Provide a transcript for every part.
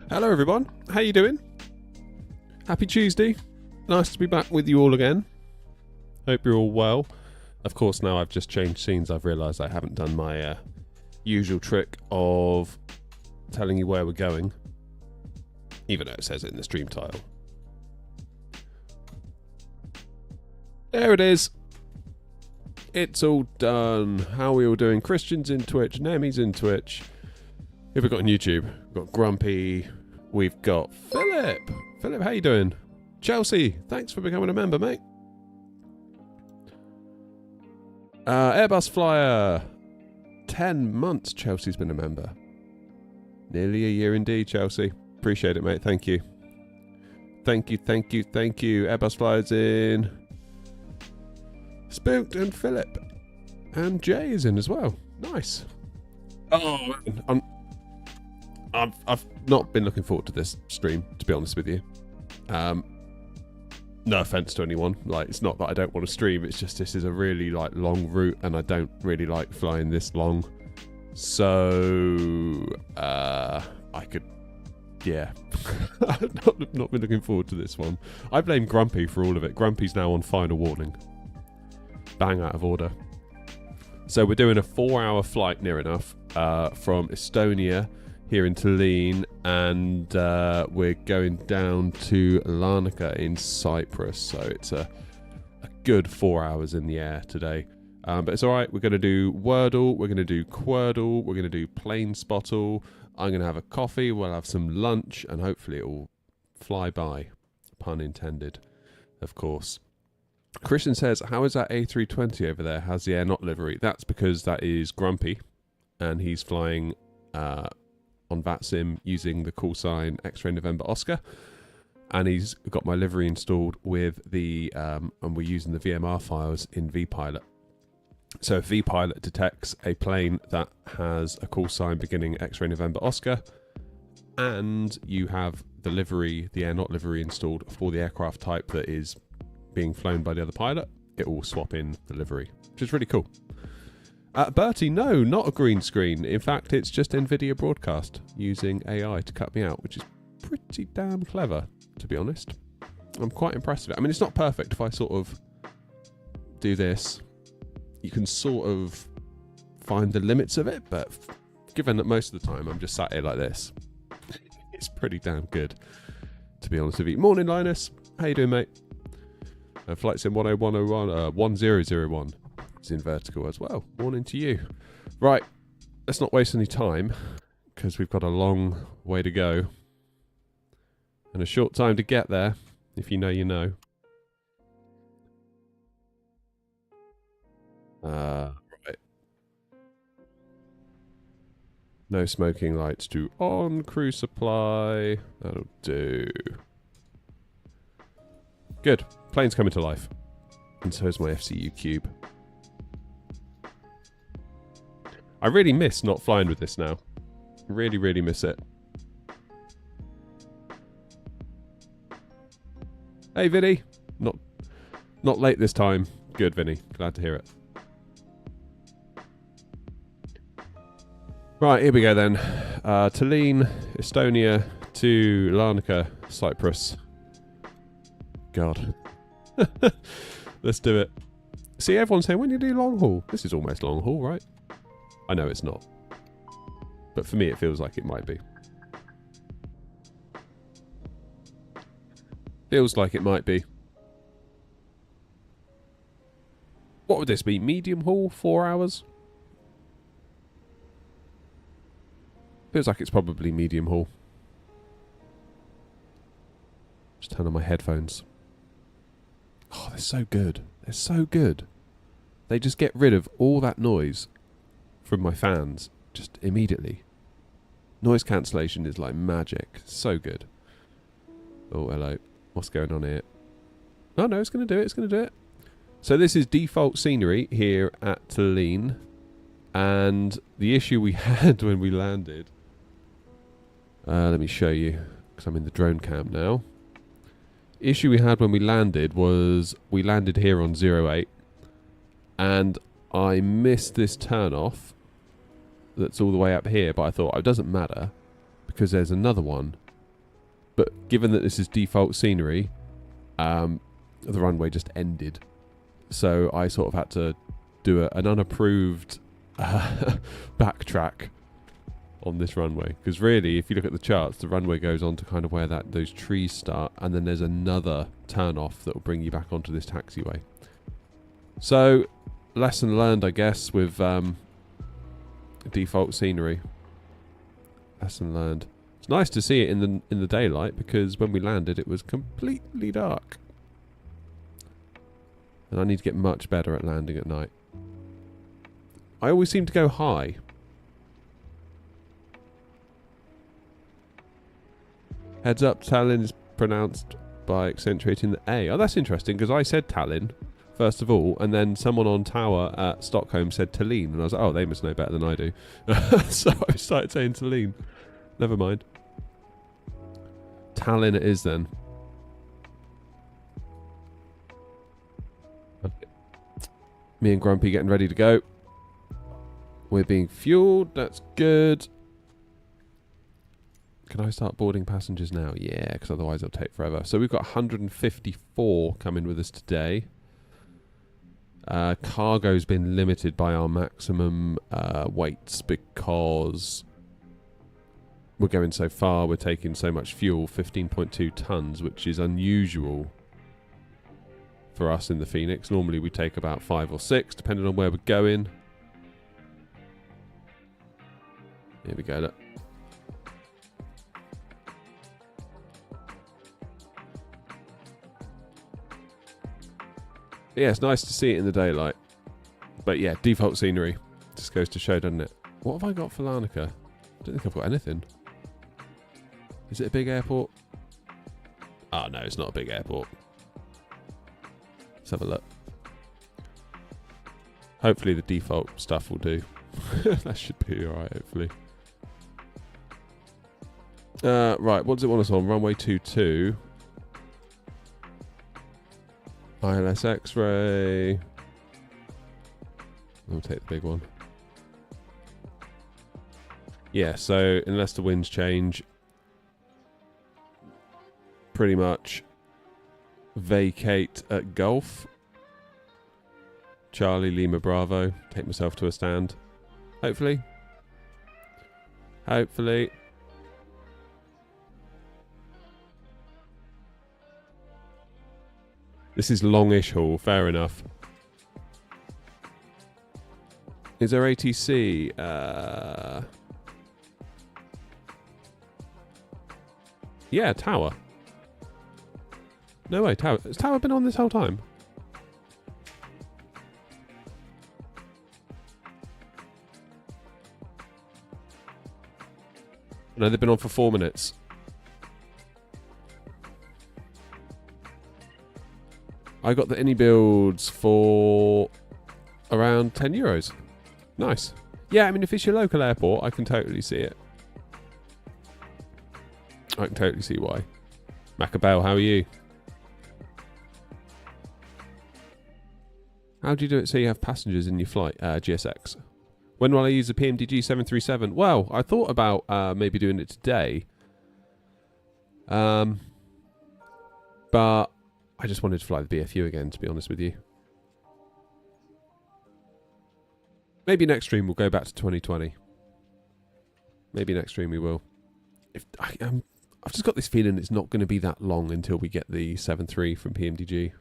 Hello everyone, how you doing? Happy Tuesday. Nice to be back with you all again. Hope you're all well. Of course, now I've just changed scenes, I've realised I haven't done my usual trick of telling you where we're going, even though it says it in the stream title. There it is. It's all done. How are we all doing? Christian's in Twitch, Nemi's in Twitch. Who have we got on YouTube? We've got Grumpy. We've got Philip. Philip, how you doing? Chelsea, thanks for becoming a member, mate. Airbus Flyer. 10 months Chelsea's been a member. Nearly a year indeed, Chelsea. Appreciate it, mate. Thank you. Thank you, thank you, thank you. Airbus Flyer's in. Spooked and Philip. And Jay is in as well. Nice. Oh, man. I've not been looking forward to this stream, to be honest with you. No offense to anyone. Like, it's not that I don't want to stream. It's just this is a really long route, and I don't really like flying this long. So I could, yeah. I've not been looking forward to this one. I blame Grumpy for all of it. Grumpy's now on final warning. Bang out of order. So we're doing a 4-hour flight, near enough, from Estonia here in Tallinn, and we're going down to Larnaca in Cyprus, so it's a good 4 hours in the air today. But it's alright, we're going to do Wordle, we're going to do Quordle, we're going to do Plane Spottle, I'm going to have a coffee, we'll have some lunch, and hopefully it will fly by. Pun intended, of course. Christian says, how is that A320 over there? How's the air not livery? That's because that is Grumpy, and he's flying on VATSIM using the call sign X-Ray November Oscar, and he's got my livery installed with the and we're using the VMR files in vPilot. So if vPilot detects a plane that has a call sign beginning X-Ray November Oscar, and you have the livery, the air not livery installed for the aircraft type that is being flown by the other pilot, it will swap in the livery, which is really cool. Bertie, no, not a green screen. In fact, it's just NVIDIA Broadcast using AI to cut me out, which is pretty damn clever, to be honest. I'm quite impressed with it. I mean, it's not perfect. If I sort of do this, you can sort of find the limits of it, but given that most of the time I'm just sat here like this, it's pretty damn good, to be honest with you. Morning, Linus. How you doing, mate? Flight Sim 1001. It's in vertical as well. Morning to you. Right, let's not waste any time, because we've got a long way to go and a short time to get there. If you know, you know. Right. No smoking lights to on. Crew supply. That'll do. Good. Plane's coming to life. And so is my FCU cube. I really miss not flying with this now. Really, really miss it. Hey, Vinny. Not late this time. Good, Vinny. Glad to hear it. Right, here we go then. Tallinn, Estonia to Larnaca, Cyprus. God. Let's do it. See, everyone's saying, when you do long haul? This is almost long haul, right? I know it's not. But for me, it feels like it might be. Feels like it might be. What would this be? Medium haul? 4 hours? Feels like it's probably medium haul. Just turn on my headphones. Oh, they're so good. They're so good. They just get rid of all that noise from my fans just immediately. Noise cancellation is like magic. So good. Oh, hello. What's going on here? Oh, no, it's going to do it. It's going to do it. So this is default scenery here at Tallinn. And the issue we had when we landed... let me show you, because I'm in the drone cam now. Issue we had when we landed was we landed here on 08 and I missed this turn off that's all the way up here, but I thought, oh, it doesn't matter because there's another one. But given that this is default scenery, the runway just ended. So I sort of had to do an unapproved backtrack on this runway, because really, if you look at the charts, the runway goes on to kind of where those trees start, and then there's another turn off that will bring you back onto this taxiway. So, lesson learned, I guess, with default scenery. Lesson learned. It's nice to see it in the daylight, because when we landed, it was completely dark, and I need to get much better at landing at night. I always seem to go high. Heads up, Tallinn is pronounced by accentuating the A. Oh, that's interesting, because I said Tallinn, first of all, and then someone on tower at Stockholm said Tallinn, and I was like, oh, they must know better than I do. So I started saying Tallinn. Never mind. Tallinn it is then. Okay. Me and Grumpy getting ready to go. We're being fueled, that's good. Can I start boarding passengers now? Yeah, because otherwise it'll take forever. So we've got 154 coming with us today. Cargo's been limited by our maximum weights because we're going so far. We're taking so much fuel, 15.2 tons, which is unusual for us in the Fenix. Normally we take about 5 or 6, depending on where we're going. Here we go, look. Yeah, it's nice to see it in the daylight. But yeah, default scenery. Just goes to show, doesn't it? What have I got for Larnaca? I don't think I've got anything. Is it a big airport? Oh, no, it's not a big airport. Let's have a look. Hopefully the default stuff will do. That should be alright, hopefully. Right, what does it want us on? Runway 22. ILS X-ray. I'll take the big one. Yeah, so unless the winds change, pretty much vacate at Gulf. Charlie Lima Bravo. Take myself to a stand. Hopefully. Hopefully. This is longish haul, fair enough. Is there ATC? Yeah, Tower. No way, Tower. Has Tower been on this whole time? No, they've been on for 4 minutes. I got the Any builds for around €10. Nice. Yeah, I mean, if it's your local airport, I can totally see it. I can totally see why. Macabell, how are you? How do you do it so you have passengers in your flight? GSX. When will I use the PMDG 737? Well, I thought about maybe doing it today. But I just wanted to fly the BFU again, to be honest with you. Maybe next stream we'll go back to 2020. Maybe next stream we will. I've just got this feeling it's not going to be that long until we get the 7.3 from PMDG.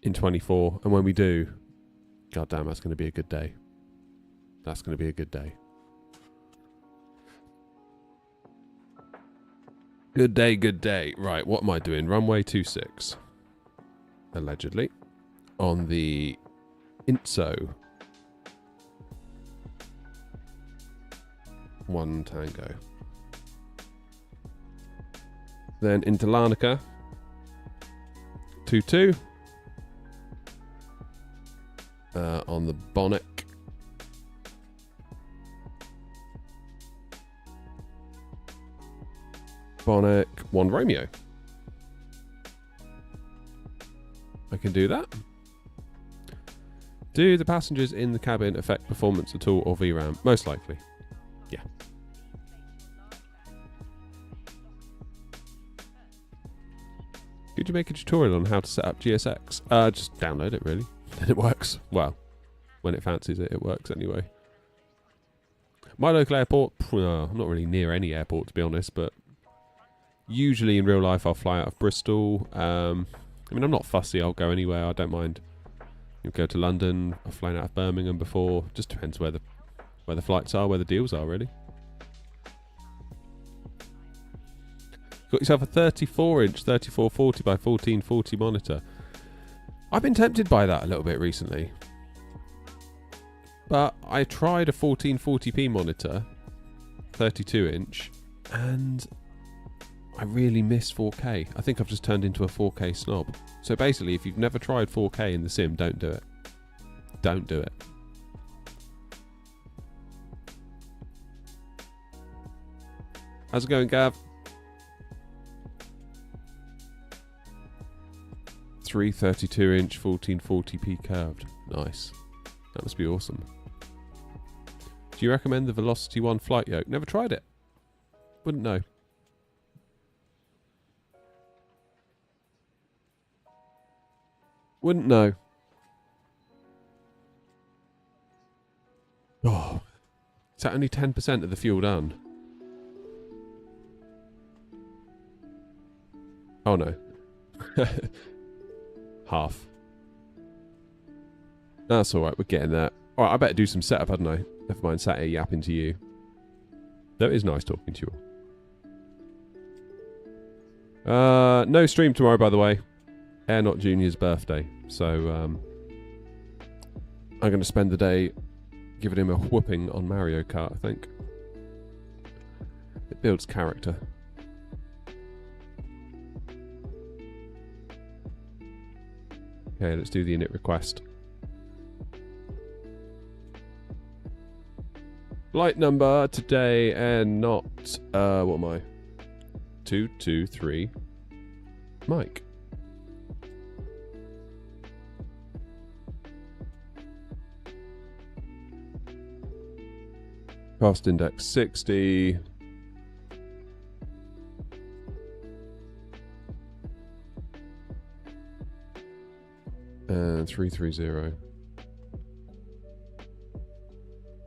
In 24. And when we do, god damn, that's going to be a good day. That's going to be a good day. Good day, good day. Right, what am I doing? Runway 26. Allegedly. On the INSO. 1 Tango. Then into Larnaca. 2-2. On the Bonnet. Bonnet 1 Romeo. I can do that. Do the passengers in the cabin affect performance at all or VRAM? Most likely. Yeah. Could you make a tutorial on how to set up GSX? Just download it, really. And it works. Well, when it fancies it, it works anyway. My local airport, I'm not really near any airport, to be honest, but usually in real life I'll fly out of Bristol. I mean, I'm not fussy. I'll go anywhere. I don't mind. You'll go to London. I've flown out of Birmingham before. Just depends where the flights are, where the deals are, really. Got yourself a 34-inch 3440 by 1440 monitor. I've been tempted by that a little bit recently. But I tried a 1440p monitor, 32-inch, and I really miss 4K. I think I've just turned into a 4K snob. So basically, if you've never tried 4K in the sim, don't do it. Don't do it. How's it going, Gav? 332-inch 1440p curved. Nice. That must be awesome. Do you recommend the Velocity 1 flight yoke? Never tried it. Wouldn't know. Wouldn't know. Oh. Is that only 10% of the fuel done? Oh no. Half. That's alright, we're getting there. Alright, I better do some setup, hadn't I? Never mind, sat here yapping to you. Though it is nice talking to you all. No stream tomorrow, by the way. Airnot Junior's birthday. So, I'm going to spend the day giving him a whooping on Mario Kart, I think. It builds character. Okay, let's do the init request. Flight number today and not, what am I? 223 Mike. Cost index 60. And 330.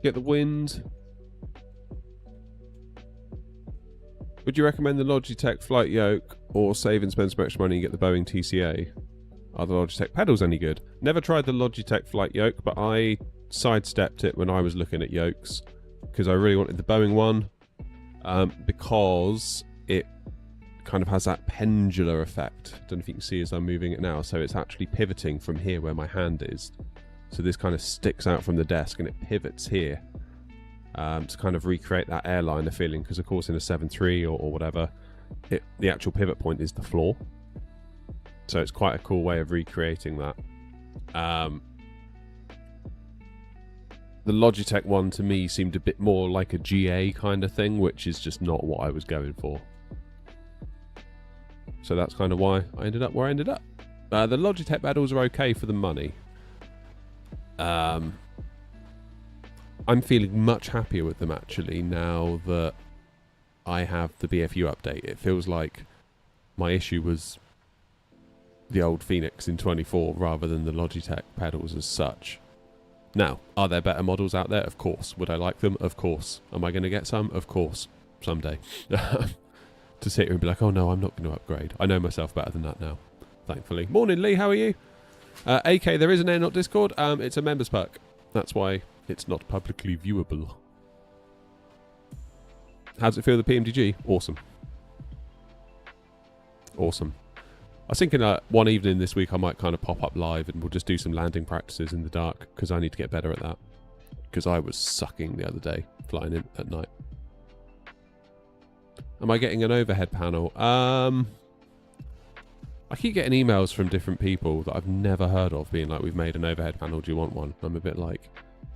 Get the wind. Would you recommend the Logitech flight yoke or save and spend some extra money and get the Boeing TCA? Are the Logitech pedals any good? Never tried the Logitech flight yoke, but I sidestepped it when I was looking at yokes because I really wanted the Boeing one because it kind of has that pendular effect. Don't know if you can see as I'm moving it now. So it's actually pivoting from here where my hand is. So this kind of sticks out from the desk and it pivots here to kind of recreate that airliner feeling. Because of course in a 7.3 or whatever, the actual pivot point is the floor. So it's quite a cool way of recreating that. The Logitech one to me seemed a bit more like a GA kind of thing, which is just not what I was going for. So that's kind of why I ended up where I ended up. The Logitech pedals are okay for the money. I'm feeling much happier with them actually now that I have the BFU update. It feels like my issue was the old Fenix in 24 rather than the Logitech pedals as such. Now, are there better models out there? Of course. Would I like them? Of course. Am I going to get some? Of course. Someday. To sit here and be like, oh no, I'm not going to upgrade. I know myself better than that now, thankfully. Morning, Lee. How are you? AK, there is an Air Not Discord. It's a members perk. That's why it's not publicly viewable. How does it feel, the PMDG? Awesome. Awesome. I was thinking one evening this week I might kind of pop up live and we'll just do some landing practices in the dark because I need to get better at that. Because I was sucking the other day flying in at night. Am I getting an overhead panel? I keep getting emails from different people that I've never heard of being like, we've made an overhead panel, do you want one? I'm a bit like,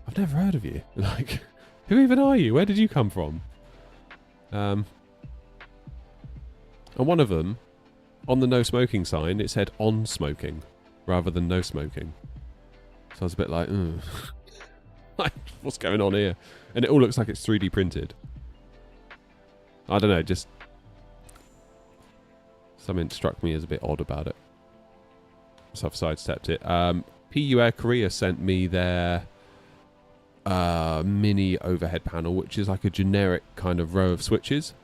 I've never heard of you. Like, who even are you? Where did you come from? And one of them, on the no smoking sign, it said on smoking rather than no smoking. So I was a bit like, like, what's going on here? And it all looks like it's 3D printed. I don't know, just something struck me as a bit odd about it. So I've sidestepped it. PU Air Korea sent me their mini overhead panel, which is like a generic kind of row of switches.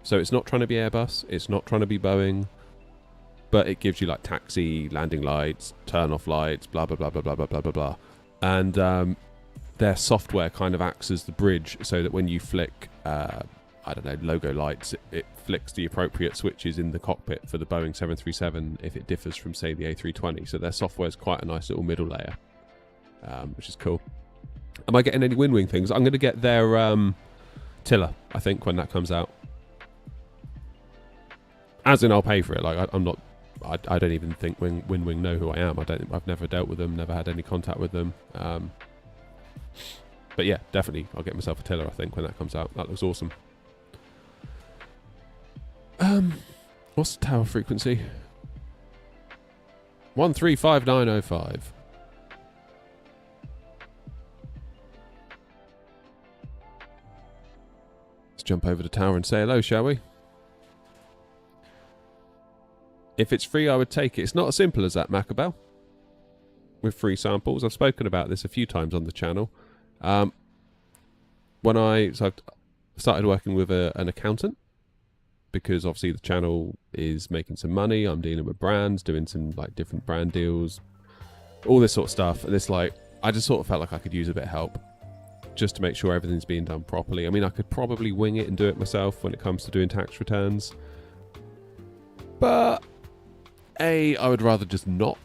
So it's not trying to be Airbus, it's not trying to be Boeing, but it gives you like taxi, landing lights, turn off lights, blah, blah, blah, blah, blah, blah, blah, blah, blah. And their software kind of acts as the bridge so that when you flick, I don't know, logo lights, it flicks the appropriate switches in the cockpit for the Boeing 737 if it differs from, say, the A320. So their software is quite a nice little middle layer, which is cool. Am I getting any Winwing things? I'm going to get their tiller, I think, when that comes out. As in, I'll pay for it. Like, I'm not. I don't even think Winwing know who I am. I've never dealt with them. Never had any contact with them. But yeah, definitely, I'll get myself a tiller. I think when that comes out, that looks awesome. What's the tower frequency? 135905. Let's jump over the tower and say hello, shall we? If it's free, I would take it. It's not as simple as that, Macabell. With free samples. I've spoken about this a few times on the channel. I've started working with an accountant, because obviously the channel is making some money. I'm dealing with brands, doing some like different brand deals, all this sort of stuff. And it's like, I just sort of felt like I could use a bit of help just to make sure everything's being done properly. I mean, I could probably wing it and do it myself when it comes to doing tax returns. But A, I would rather just not.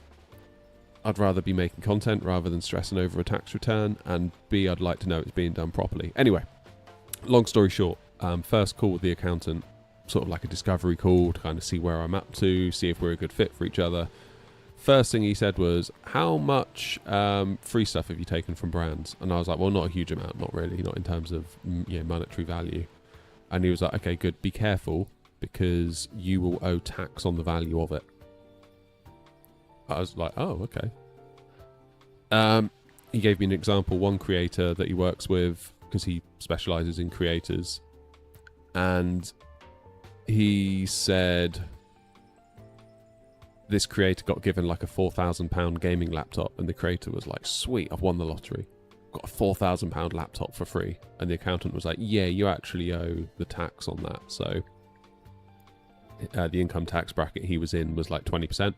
I'd rather be making content rather than stressing over a tax return. And B, I'd like to know it's being done properly. Anyway, long story short, first call with the accountant, sort of like a discovery call to kind of see where I'm up to, see if we're a good fit for each other. First thing he said was, how much free stuff have you taken from brands? And I was like, well, not a huge amount, not really, not in terms of monetary value. And he was like, okay, good, be careful, because you will owe tax on the value of it. I was like, oh, okay. He gave me an example, one creator that he works with, because he specializes in creators. And he said this creator got given like a £4,000 gaming laptop, and the creator was like, sweet, I've won the lottery. Got a £4,000 laptop for free. And the accountant was like, yeah, you actually owe the tax on that. So the income tax bracket he was in was like 20%.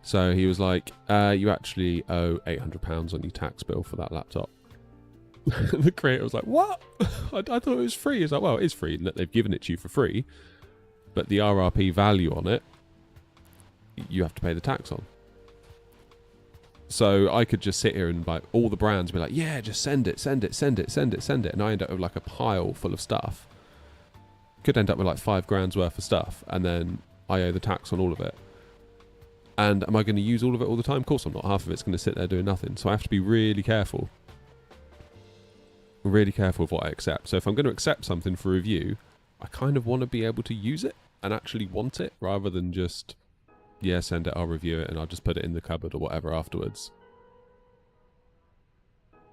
So he was like, you actually owe £800 on your tax bill for that laptop. The creator was like, what? I thought it was free. It's like, well, it is free. They've given it to you for free. But the RRP value on it, you have to pay the tax on. So I could just sit here and like all the brands be like, yeah, just send it. And I end up with like a pile full of stuff. Could end up with like £5,000 worth of stuff. And then I owe the tax on all of it. And am I going to use all of it all the time? Of course I'm not. Half of it's going to sit there doing nothing. So I have to be really careful. Really careful of what I accept. So if I'm going to accept something for review, I kind of want to be able to use it and actually want it rather than just Yeah, send it, I'll review it, and I'll just put it in the cupboard or whatever afterwards.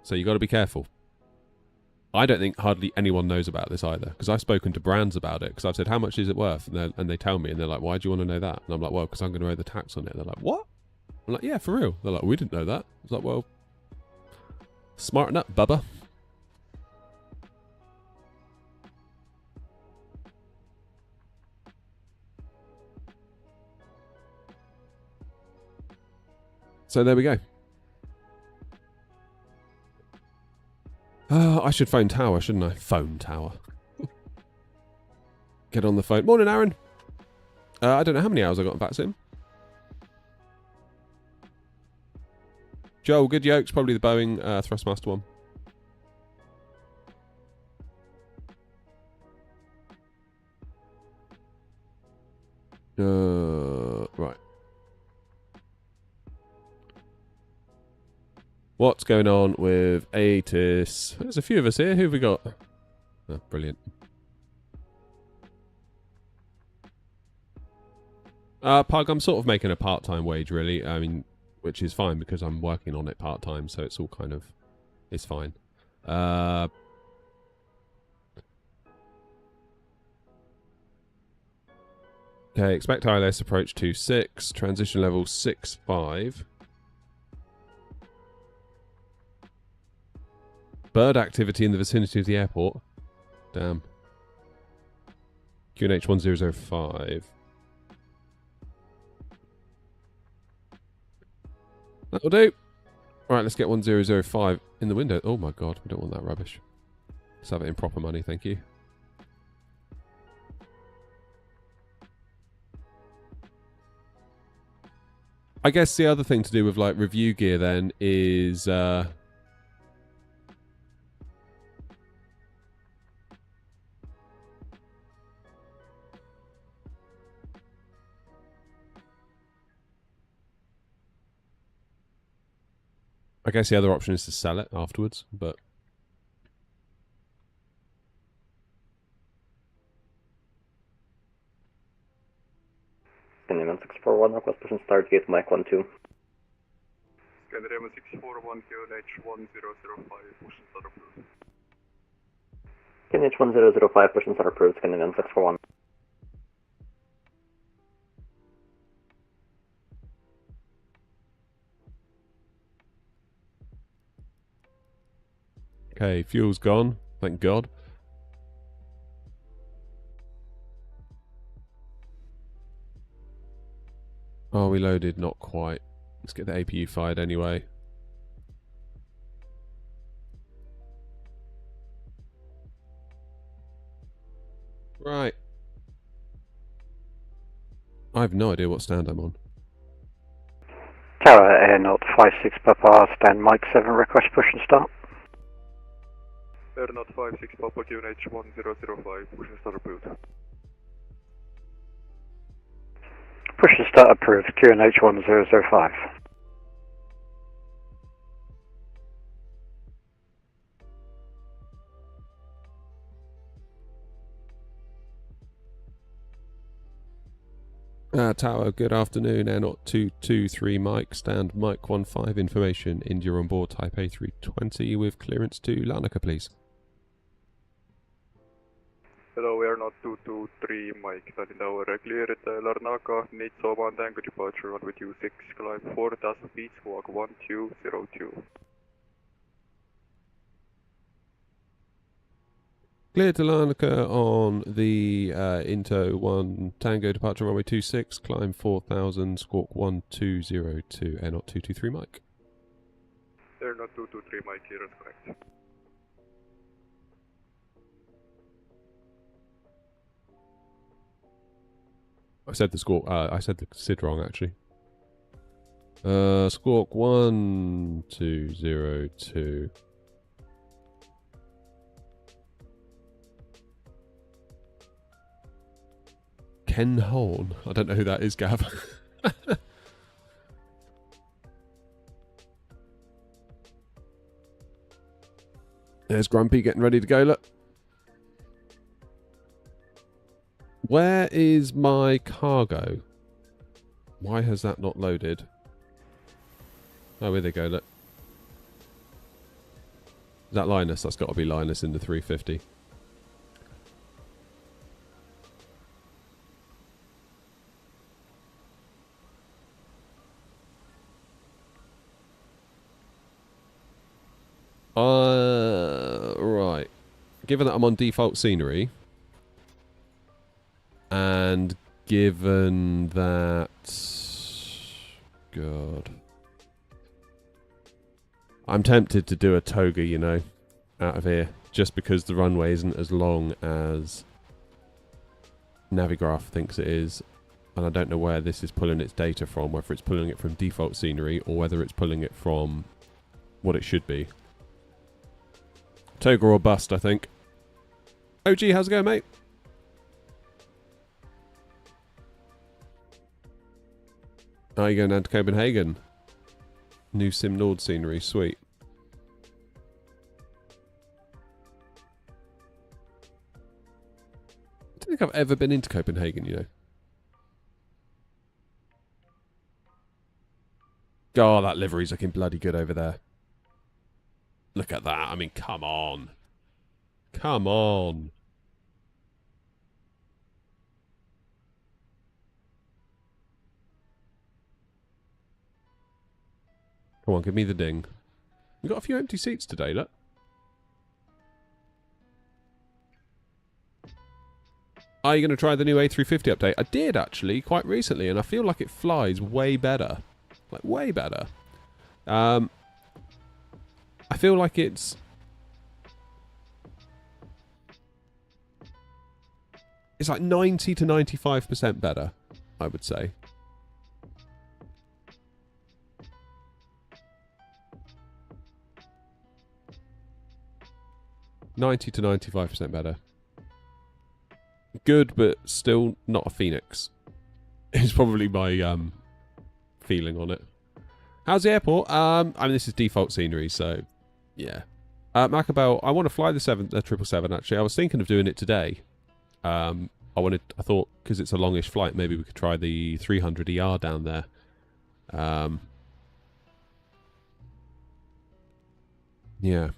So you got to be careful. I don't think hardly anyone knows about this either, because I've spoken to brands about it, because I've said, how much is it worth? And they tell me, and they're like, why do you want to know that? And I'm like, well, because I'm going to owe the tax on it. And they're like, what? I'm like, yeah, for real. They're like, we didn't know that. I was like, well, smarten up, bubba. So there we go. I should phone Tower, shouldn't I? Phone Tower. Get on the phone. Morning, Aaron. I don't know how many hours I got in VATSIM. Joel, good yokes. Probably the Boeing Thrustmaster one. Right. What's going on with ATIS? There's a few of us here. Who have we got? Oh, brilliant. Pug, I'm sort of making a part-time wage, really. I mean, which is fine because I'm working on it part-time, so it's all kind of... It's fine. Okay, expect ILS approach 26, transition level 6.5. Bird activity in the vicinity of the airport. Damn. QNH 1005. That'll do. Alright, let's get 1005 in the window. Oh my god, we don't want that rubbish. Let's have it in proper money, thank you. I guess the other thing to do with like review gear then is I guess the other option is to sell it afterwards, but... Scandinavian 641, request push and start gate mic 12. Scandinavian 641, QNH 1005, push and start approved. QNH 1005, push and start approved, Scandinavian 641. Okay, fuel's gone. Thank God. Are we loaded? Not quite. Let's get the APU fired anyway. Right. I have no idea what stand I'm on. Tower Air Not 56 Papa, stand Mike 7, request push and start. Air Not 56 Papa, QNH 1005, push and start approved. Push and start approved, QNH 1005. Tower, good afternoon. Air Not 223 Mike, stand Mike 15 information. India on board type A320 with clearance to Larnaca, please. Hello, Air Not 223 Mike, Tallinn Tower, clear at Larnaca, need Soman Tango departure runway 26, climb 4000 feet, squawk 1202. Clear to Larnaca on the Into 1 Tango departure runway 26, climb 4000, squawk 1202, Air Not 223 Mike. Air Not 223 Mike, clearance correct. I said the squawk. I said the SID wrong actually. Squawk 1202. Ken Horn. I don't know who that is, Gav. There's Grumpy getting ready to go. Look. Where is my cargo? Why has that not loaded? Oh, here they go, look. Is that Linus? That's got to be Linus in the 350. Right. Given that I'm on default scenery, and given that... God. I'm tempted to do a toga, you know, out of here, just because the runway isn't as long as Navigraph thinks it is, and I don't know where this is pulling its data from, whether it's pulling it from default scenery or whether it's pulling it from what it should be. Toga or bust, I think. OG, how's it going, mate? Oh, you're going down to Copenhagen. New Sim Nord scenery, sweet. I don't think I've ever been into Copenhagen, you know. God, that livery's looking bloody good over there. Look at that. I mean, come on. Come on. Come on, give me the ding. We've got a few empty seats today, look. Are you going to try the new A350 update? I did, actually, quite recently, and I feel like it flies way better. Like, way better. I feel like it's... It's like 90 to 95% better, I would say. $90 to 95% better. Good, but still not a Fenix. Is probably my feeling on it. How's the airport? I mean, this is default scenery, so yeah. Macabell, I want to fly the 777. Actually, I was thinking of doing it today. I thought because it's a longish flight, maybe we could try the 300 ER down there. Yeah.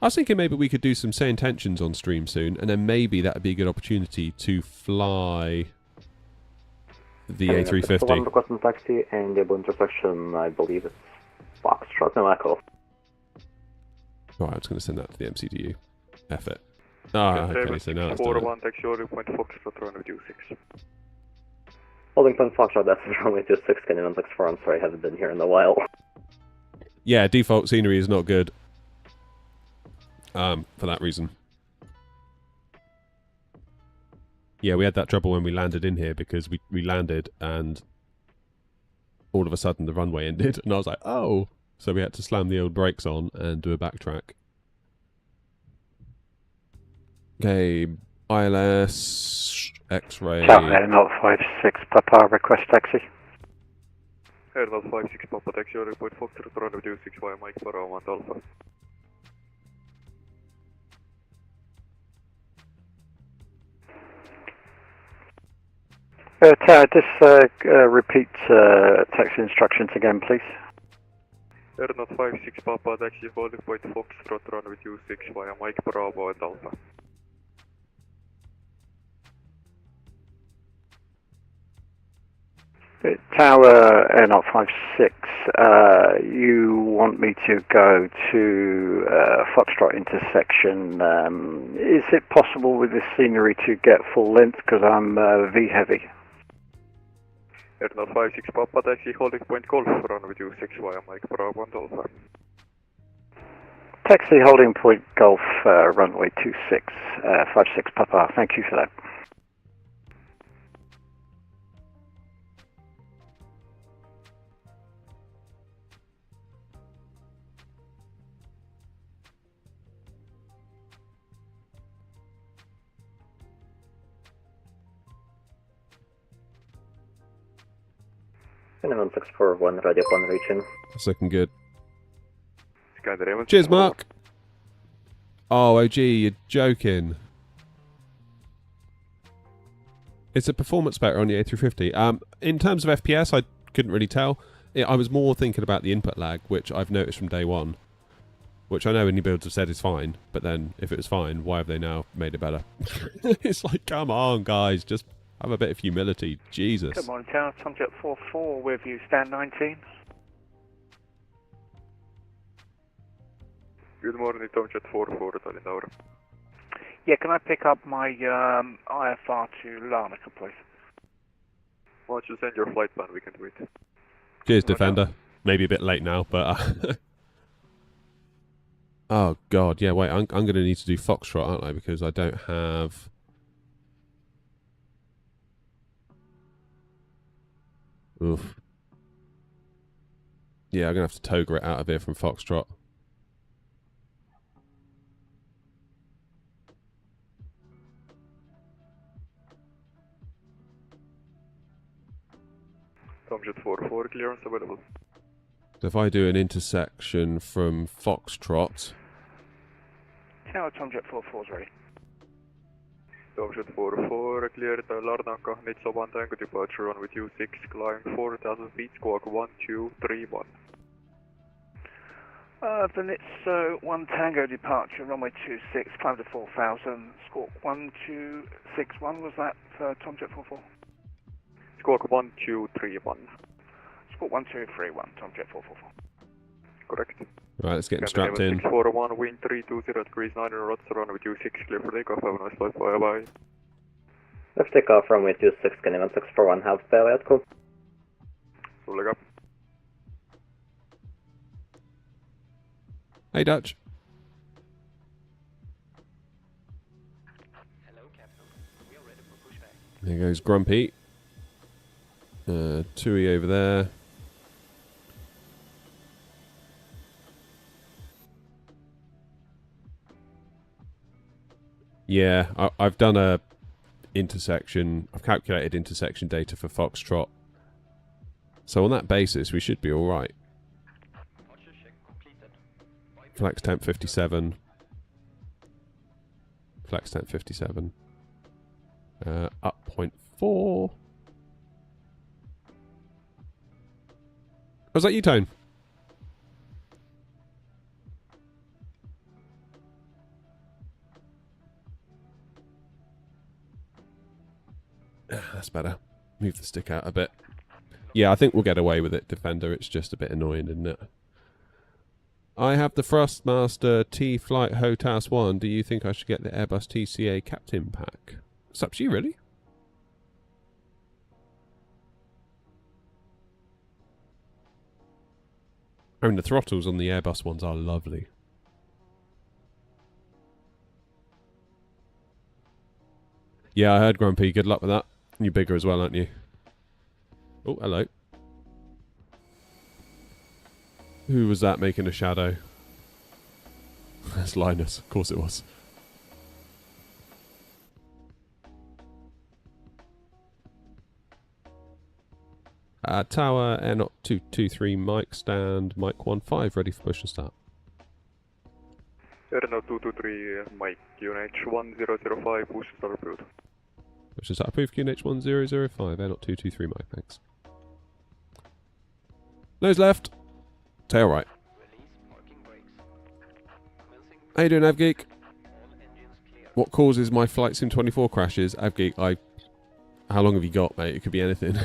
I was thinking maybe we could do some say intentions on stream soon, and then maybe that would be a good opportunity to fly the A350. One requesting taxi and the intersection, I believe it's Foxtrot and Echo. Right, I'm just going to send that to the MCDU. F it. Ah, okay, so now it's done. 41, taxi order point Foxtrot, runway 26. Holding point Foxtrot, that's runway 26, Canyon 164, I'm sorry, I haven't been here in a while. Yeah, default scenery is not good. For that reason. Yeah, we had that trouble when we landed in here because we landed and all of a sudden the runway ended and I was like, oh! So we had to slam the old brakes on and do a backtrack. Okay, ILS, X-ray. Air 056, Papa, request taxi. Air 056, Papa, taxi order point Foxtrot, runway 26 via Mike Bravo and Alpha. Tower, just repeat taxi instructions again, please. Air 056, Papa, taxi holding point Foxtrot, runway 26 via Mike Bravo and Alpha. Tower Air 056, you want me to go to Foxtrot intersection. Is it possible with this scenery to get full length because I'm V heavy? Air 056, Papa, taxi holding point Golf, runway 26 via Mike Bravo and Alpha. Taxi holding point Golf, runway 26, 56 Papa, thank you for that. Canyon 1641, ready upon reaching. That's looking good. Skyder Raymond. Cheers, Mark! Oh, OG, you're joking. It's a performance better on the A350. In terms of FPS, I couldn't really tell. I was more thinking about the input lag, which I've noticed from day one. Which I know any builds have said is fine, but then if it was fine, why have they now made it better? It's like, come on, guys, just have a bit of humility. Jesus. Good morning, Tower. Tomjet 44 with you, stand 19. Good morning, Tomjet 44, Tallinn Tower. Yeah, can I pick up my IFR to Larnaca, please? Why don't you send your flight plan, we can do it. Cheers, Defender. Maybe a bit late now, but... Oh, God, yeah, wait, I'm going to need to do Foxtrot, aren't I? Because I don't have... Oof. Yeah, I'm going to have to toga it out of here from Foxtrot. Tomjet 44, clearance available. So if I do an intersection from Foxtrot... Tower, Tomjet 44 is ready. Tomjet 44, cleared Larnaca, Nitsoban Tango departure, runway 26, climb 4,000 feet, squawk 1231. Venezia 1 Tango departure, runway 26, climb to 4,000, squawk 1261, was that for Tomjet 44? Squawk 1231. Squawk 1231, Tomjet 444. Correct. Right, let's get him strapped in. 641, wind 320 degrees 9 knots, runway 26, clear for takeoff, have a nice flight, bye bye. Let's take off runway 26, Canadian 641, have fairway at cool. Sulega. Hey, Dutch. Hello, Captain. We are ready for pushback. There goes Grumpy. Tui over there. Yeah, I've done a intersection. I've calculated intersection data for Foxtrot. So on that basis, we should be all right. Flex temp 57. Flex temp 57. Up 0.4. Was that you, Tone? That's better. Move the stick out a bit. Yeah, I think we'll get away with it, Defender. It's just a bit annoying, isn't it? I have the Thrustmaster T-Flight HOTAS 1. Do you think I should get the Airbus TCA Captain Pack? It's up to you, really. I mean, the throttles on the Airbus ones are lovely. Yeah, I heard, Grumpy. Good luck with that. You're bigger as well, aren't you? Oh, hello. Who was that making a shadow? That's Linus. Of course it was. Tower, Air 223, mic stand, mic 15, ready for push and start. Air 223, Mike, QNH 1005, push start approved. Push and start approved, QNH 1005, Air 223, mic, thanks. Nose left. Tail right. How you doing, Avgeek? What causes my Flight Sim 24 crashes? Avgeek, how long have you got, mate? It could be anything.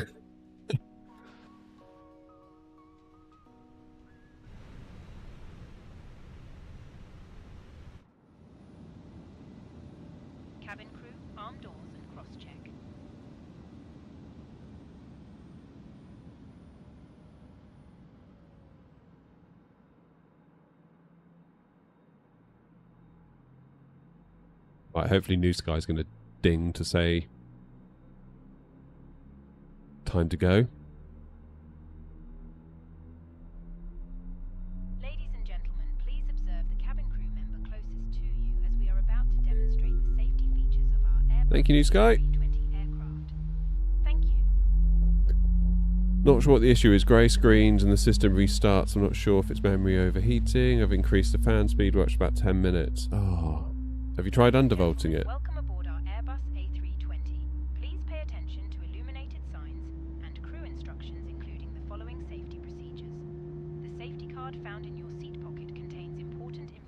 Cabin crew, arm doors and cross-check. Right, hopefully New Sky's going to ding to say time to go. Ladies and gentlemen, please observe the cabin crew member closest to you as we are about to demonstrate the safety features of our Airbus Thank you, New Sky. A320 aircraft. Thank you. Not sure what the issue is. Grey screens and the system restarts. I'm not sure if it's memory overheating. I've increased the fan speed. Watched about 10 minutes. Oh. Have you tried undervolting it? Welcome aboard our Airbus A320. Please pay attention card found in your seat pocket contains important information.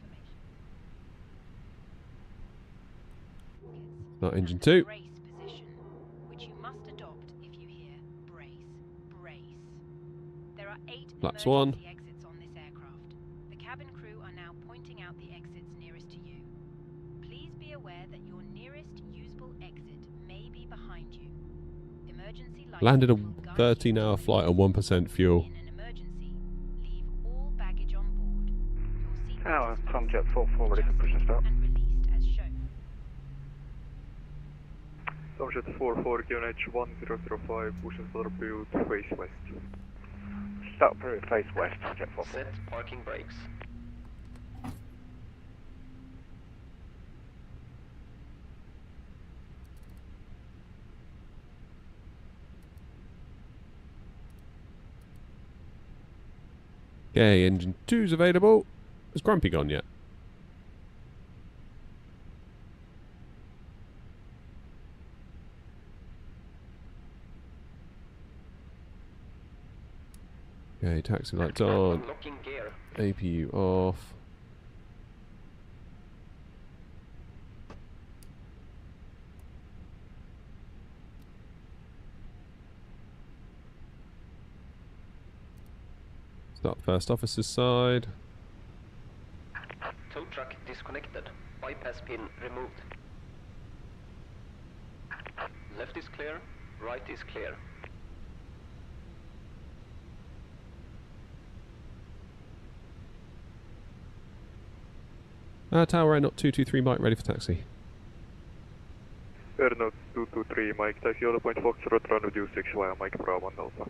Not engine And the 2. brace position, which you must adopt if you hear brace, brace. There are 8 Flaps emergency 1. exits on this aircraft. The cabin crew are now pointing out the exits nearest to you. Please be aware that your nearest usable exit may be behind you. Emergency lighting Landed a will guide 13-hour you to flight on an 1% fuel. In an emergency, leave all baggage on board. Your seatbelt Tower, is Tomjet fastened, 44, ready for push and start. and released as shown. Tomjet 44, QNH 1005, push and start build, face west. Start through, face west, Tomjet 44. Set parking brakes. Okay, engine 2's available. Is Grumpy gone yet? Okay, taxi lights on. Unlocking gear. APU off. Start first officer's side. Tow truck disconnected. Bypass pin removed. Left is clear. Right is clear. Tower Air, not 223 Mike, ready for taxi. Air note 223, Mike, taxi Yellow Point Foxtrot, run with you 6 via Mike Bravo and Alpha.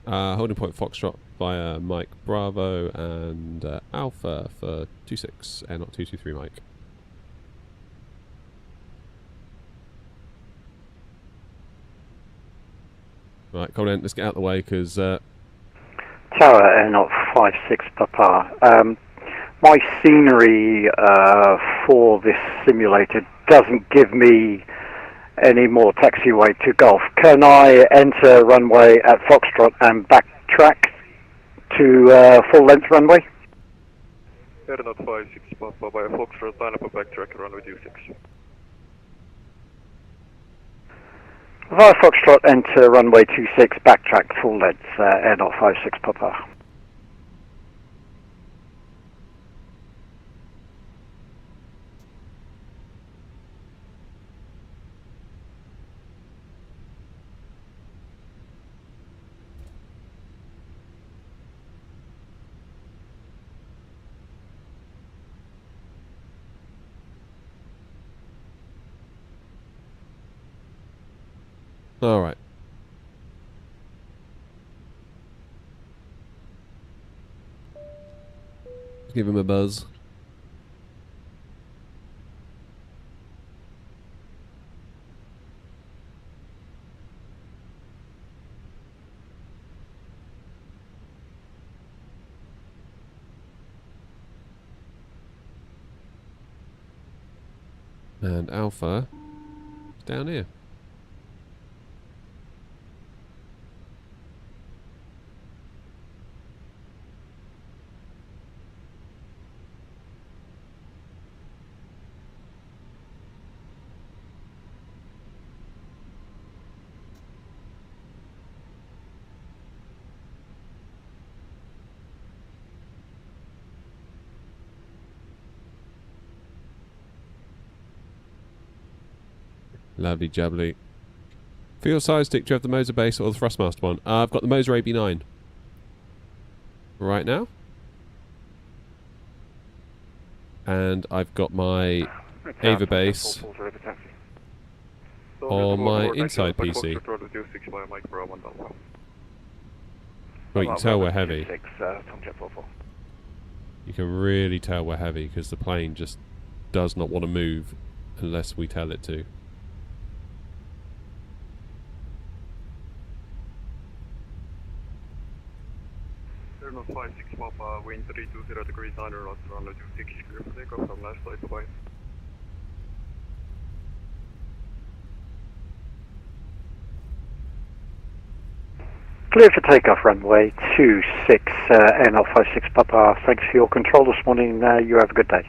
Holding point Foxtrot via Mike Bravo and Alpha for 26, Air not 223 Mike. Right, Colin, let's get out of the way because Tower Airnaut 56 Papa. My scenery for this simulator doesn't give me any more taxiway to Golf. Can I enter runway at Foxtrot and backtrack to full length runway? Airnaut 56 Papa via Foxtrot, line up a backtrack, run with you 6. Via Foxtrot, enter runway 26, backtrack full length, Airnaut 56 Papa. Alright. Give him a buzz. And Alpha is down here. Lovely jubbly. For your side stick, do you have the Moser base or the Thrustmaster one? I've got the Moser AB9. Right now. And I've got my Ava base on my inside PC. Well, you can tell we're heavy. You can really tell we're heavy because the plane just does not want to move unless we tell it to. Airnaut 56 Papa, wind 320 degrees 9 knots, runway 26, clear for takeoff from last flight, bye. Clear for takeoff, runway 26, NL56 Papa. Thanks for your control this morning. You have a good day.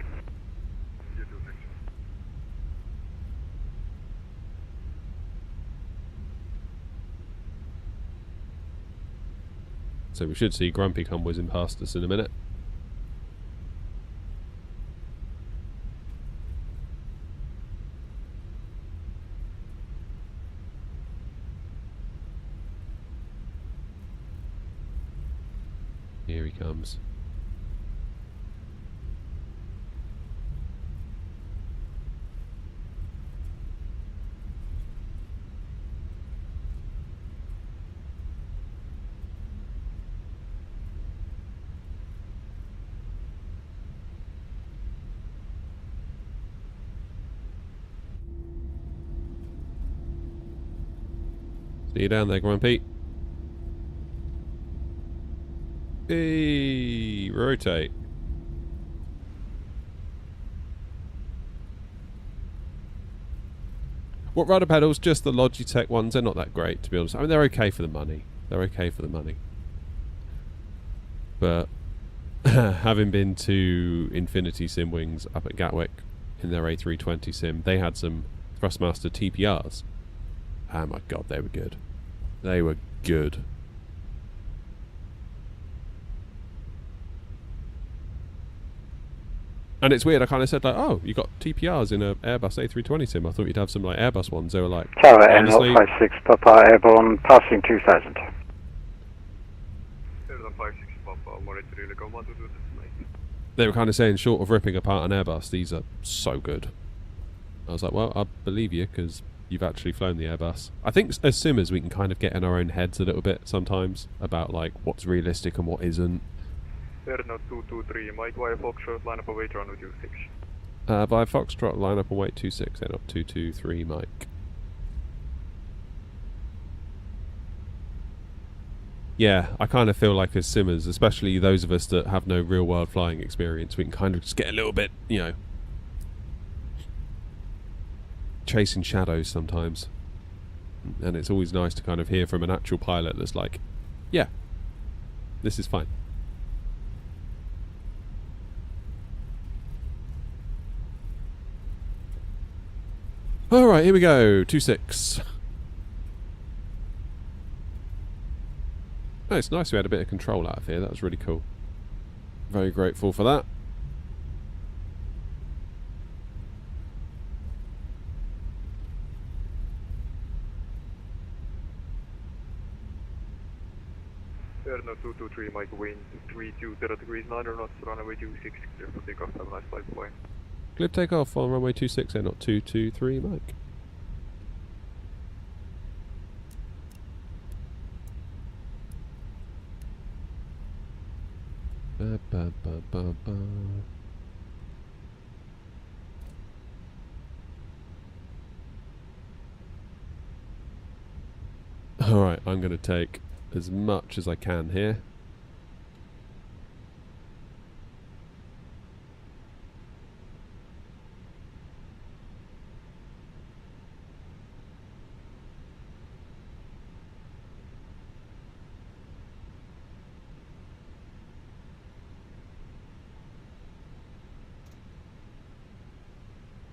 You too, thanks. So we should see Grumpy come whizzing past us in a minute. Here he comes. See you down there, Grumpy. Hey, rotate. What rudder pedals? Just the Logitech ones. They're not that great, to be honest. I mean, they're okay for the money. They're okay for the money. But having been to Infinity Sim Wings up at Gatwick in their A320 sim, they had some Thrustmaster TPRs. Oh my god, they were good. They were good. And it's weird, I kind of said like, oh, you got TPRs in a Airbus A320 sim. I thought you'd have some like Airbus ones. They were like, Tower honestly, NL56 Papa, airborne, passing 2000. There's a 56 Papa, I'm ready to really come on to do this, mate. they were kind of saying short of ripping apart an Airbus, these are so good. I was like, well, I believe you because you've actually flown the Airbus. I think as simmers we can kind of get in our own heads a little bit sometimes about like what's realistic and what isn't. Airnaut 223, Mike via Foxtrot, line up await run with you 6. By Foxtrot, line up and wait 26, then up 223, Mike. Yeah, I kind of feel like as simmers, especially those of us that have no real world flying experience, we can kind of just get a little bit, you know, chasing shadows sometimes. And it's always nice to kind of hear from an actual pilot that's like, yeah, this is fine. Alright, here we go, 26. Oh, it's nice we had a bit of control out of here, that was really cool. Very grateful for that. Airnaut 223, Mike wind 320 degrees 9 knots, runway 26, clear for takeoff, have a nice flight, bye. Clear takeoff on runway 26, not 223, Mike. Ba, ba, ba, ba, ba. Alright, I'm going to take as much as I can here.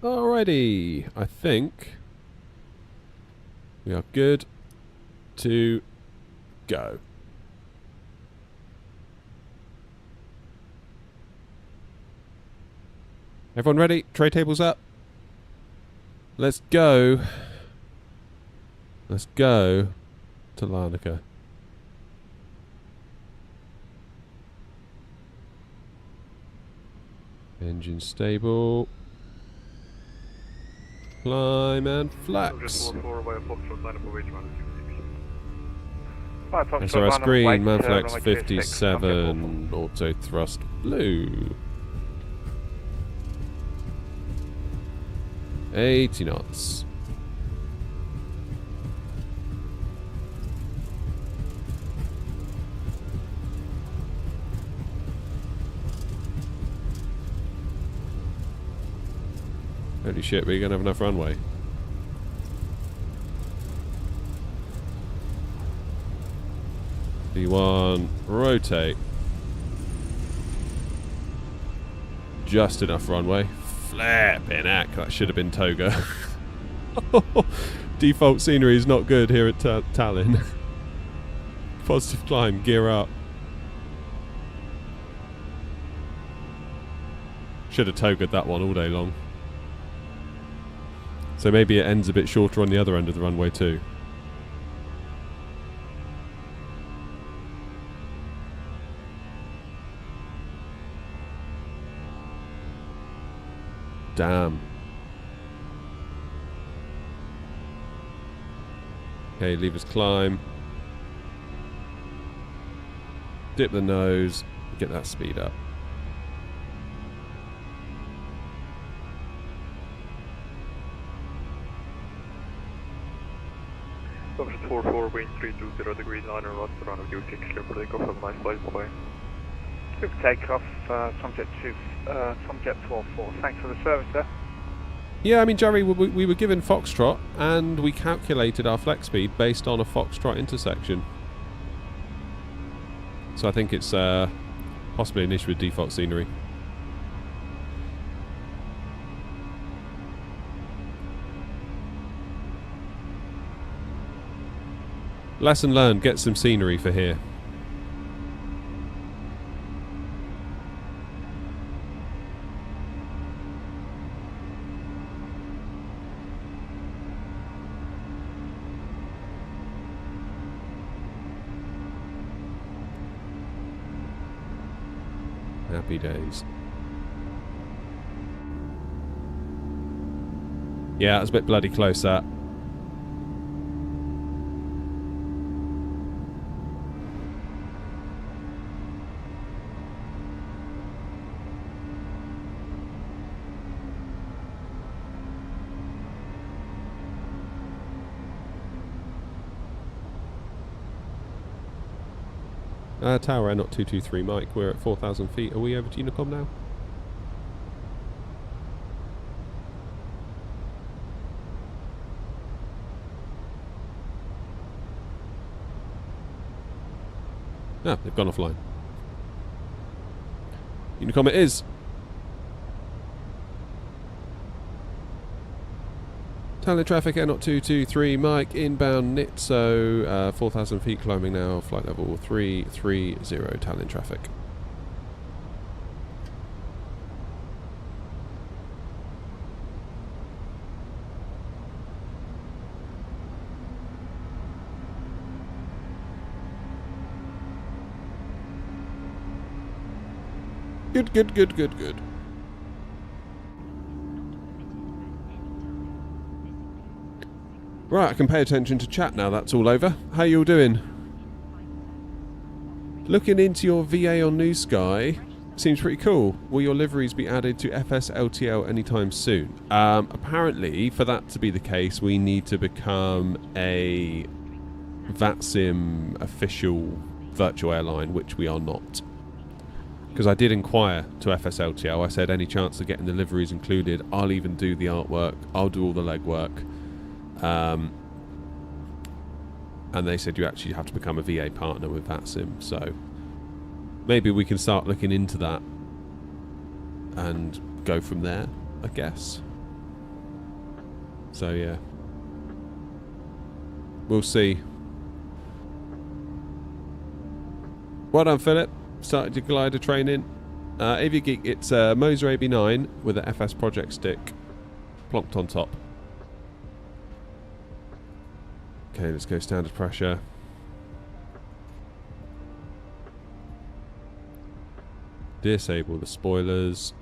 Alrighty, I think we are good to go. Everyone ready? Tray tables up. Let's go. Let's go to Larnaca. Engine stable. Climb and flex. SRS green, Manflex 57, auto thrust blue. 80 knots. Holy shit, we're gonna have enough runway. V1, rotate. Just enough runway. Flipping heck, that should have been toga. Default scenery is not good here at Tallinn. Positive climb, gear up. Should have togaed that one all day long. So maybe it ends a bit shorter on the other end of the runway too. Damn. Okay, leave us climb. Dip the nose. Get that speed up. Option 44, wind 320 degrees 9 and lots around with you 6 clear for takeoff. Have a nice flight, bye. Good for takeoff, Tomjet 44. Thanks for the service there. Yeah, I mean, Jerry, we were given Foxtrot and we calculated our flex speed based on a Foxtrot intersection. So I think it's possibly an issue with default scenery. Lesson learned, get some scenery for here. Happy days. Yeah, it's a bit bloody close, that. Tower Air, not 223, Mike. We're at 4,000 feet. Are we over to Unicom now? Ah, they've gone offline. Unicom it is. Tallinn traffic, Air not 223, Mike, inbound Nitso, 4,000 feet climbing now, flight level 330, Tallinn traffic. Good. Right, I can pay attention to chat now that's all over. How you all doing? Looking into your VA on New Sky seems pretty cool. Will your liveries be added to FS LTL anytime soon? Apparently, for that to be the case, we need to become a VATSIM official virtual airline, which we are not. Because I did inquire to FS LTL. I said, any chance of getting the liveries included? I'll even do the artwork. I'll do all the legwork. And they said you actually have to become a VA partner with VATSIM, so maybe we can start looking into that and go from there, I guess. So yeah, we'll see. Well done, Philip. Started your glider training. AviaGeek, it's a Moser AB9 with an FS project stick plonked on top. Okay, let's go standard pressure. Disable the spoilers.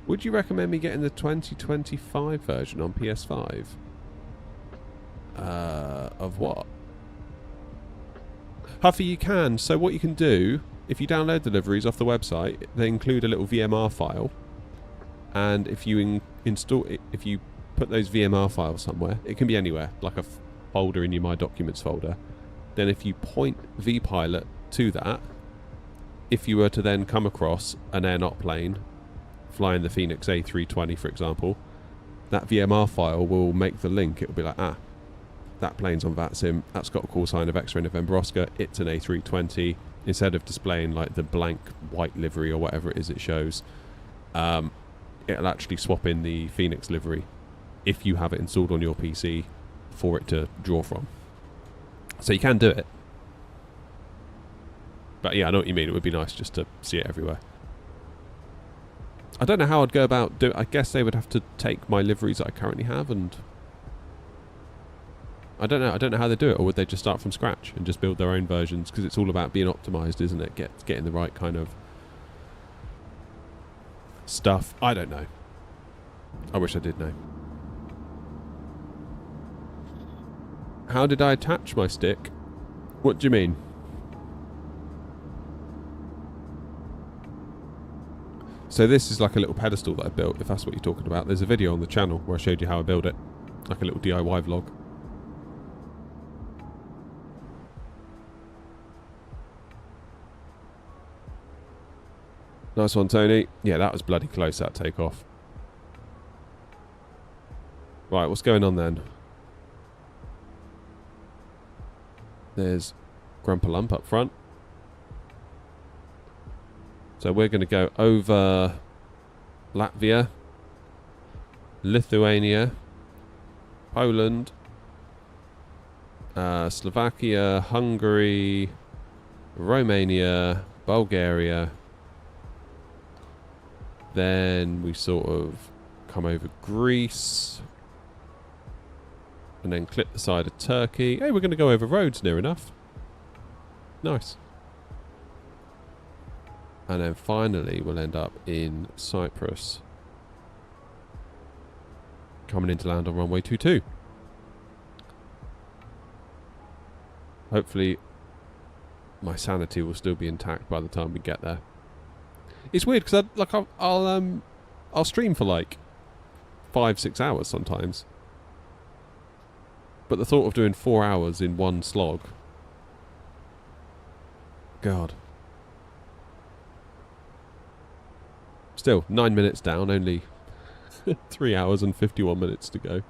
Would you recommend me getting the 2025 version on PS5? Of what? Huffy, you can. So what you can do, if you download deliveries off the website, they include a little VMR file, and if you install it, if you put those VMR files somewhere, it can be anywhere, like a folder in your My Documents folder. Then if you point vPilot to that, if you were to then come across an air not plane flying the Fenix A320, for example, that VMR file will make the link. It'll be like, that plane's on VATSIM, that's got a call sign of X-ray November Oscar, it's an A320. Instead of displaying like the blank white livery or whatever it is it shows, it'll actually swap in the Fenix livery if you have it installed on your PC for it to draw from. So you can do it. But yeah, I know what you mean. It would be nice just to see it everywhere. I don't know how I'd go about doing. I guess they would have to take my liveries that I currently have, and I don't know how they do it. Or would they just start from scratch and just build their own versions? Because it's all about being optimized, isn't it? Getting the right kind of stuff. I don't know. I wish I did know. How did I attach my stick? What do you mean? So this is like a little pedestal that I built, if that's what you're talking about. There's a video on the channel where I showed you how I build it. Like a little DIY vlog. Nice one, Tony. Yeah, that was bloody close, that takeoff. Right, what's going on then? There's Grandpa Lump up front. So we're going to go over Latvia, Lithuania, Poland, Slovakia, Hungary, Romania, Bulgaria. Then we sort of come over Greece. And then clip the side of Turkey. Hey, we're going to go over Rhodes near enough. Nice. And then finally we'll end up in Cyprus. Coming in to land on runway 22. Hopefully my sanity will still be intact by the time we get there. It's weird because I'll stream for like 5-6 hours sometimes. But the thought of doing 4 hours in one slog. God. Still, 9 minutes down, only 3 hours and 51 minutes to go.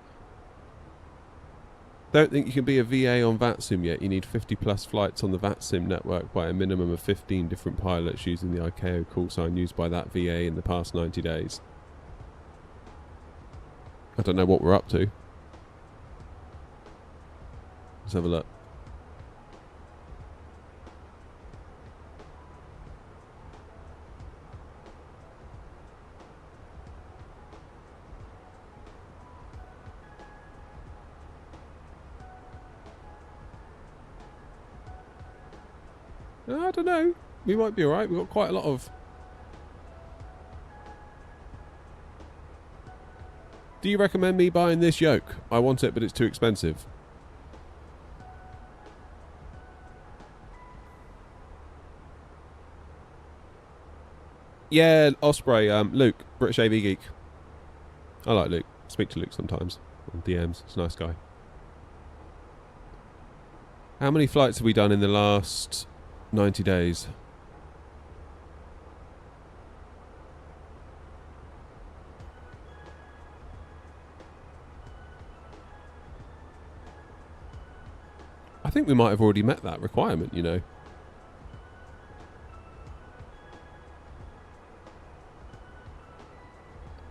Don't think you can be a VA on VATSIM yet. You need 50 plus flights on the VATSIM network by a minimum of 15 different pilots using the ICAO call sign used by that VA in the past 90 days. I don't know what we're up to. Let's have a look. I don't know. We might be alright. We've got quite a lot of... Do you recommend me buying this yoke? I want it, but it's too expensive. Yeah, Osprey, Luke, British AV Geek. I like Luke. Speak to Luke sometimes on DMs. He's a nice guy. How many flights have we done in the last 90 days? I think we might have already met that requirement, you know.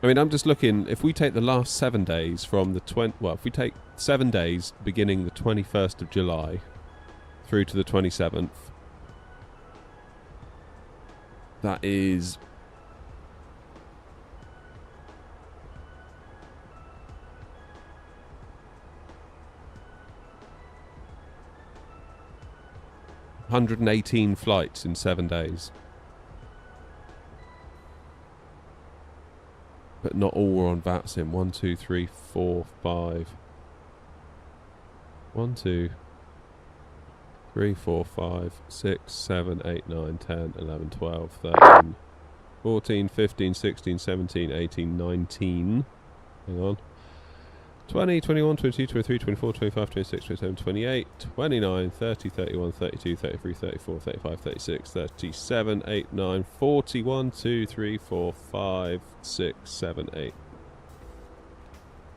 I mean, I'm just looking, if we take the last 7 days from the if we take 7 days beginning the 21st of July through to the 27th, that is $118 flights in 7 days. But not all were on VATSIM. 1, 2, 3, 4, 5. 1, 2, 3, 4, 5, 6, 7, 8, 9, 10, 11, 12, 13, 14, 15, 16, 17, 18, 19. Hang on. 20, 21, 22, 23, 24, 25, 26, 27, 28, 29, 30, 31, 32, 33, 34, 35, 36, 37, 8, 9, 40, 1, 2, 3, 4, 5, 6, 7, 8.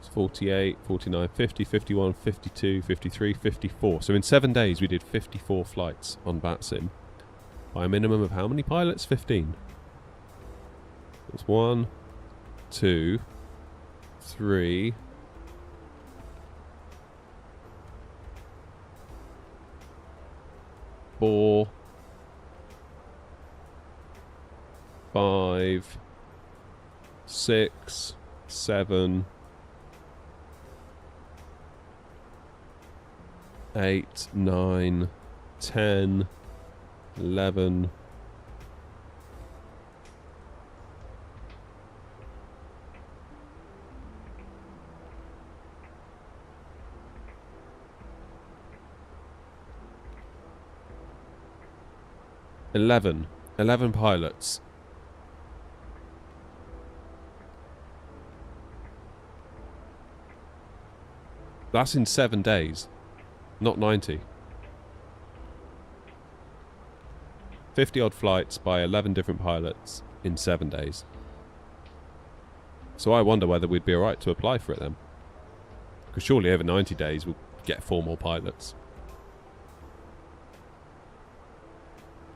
It's 48, 49, 50, 51, 52, 53, 54. So in 7 days we did 54 flights on VATSIM by a minimum of how many pilots? 15. It's 1, 2, 3, 4, 5, 6, 7, 8, 9, 10, 11, 11 pilots. That's in 7 days, not 90. 50 odd flights by 11 different pilots in 7 days. So I wonder whether we'd be alright to apply for it then. Because surely over 90 days we'll get 4 more pilots.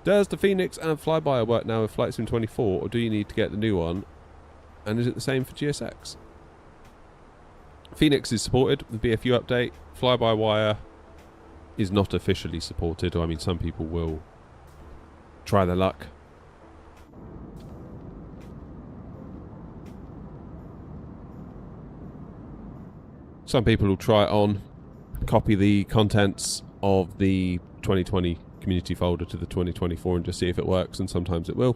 Does the Fenix and Flyby work now with Flight Sim 24, or do you need to get the new one? And is it the same for GSX? Fenix is supported with the BFU update. Fly-by-wire is not officially supported. I mean, some people will try their luck. Some people will try it on, copy the contents of the 2020 community folder to the 2024 and just see if it works, and sometimes it will.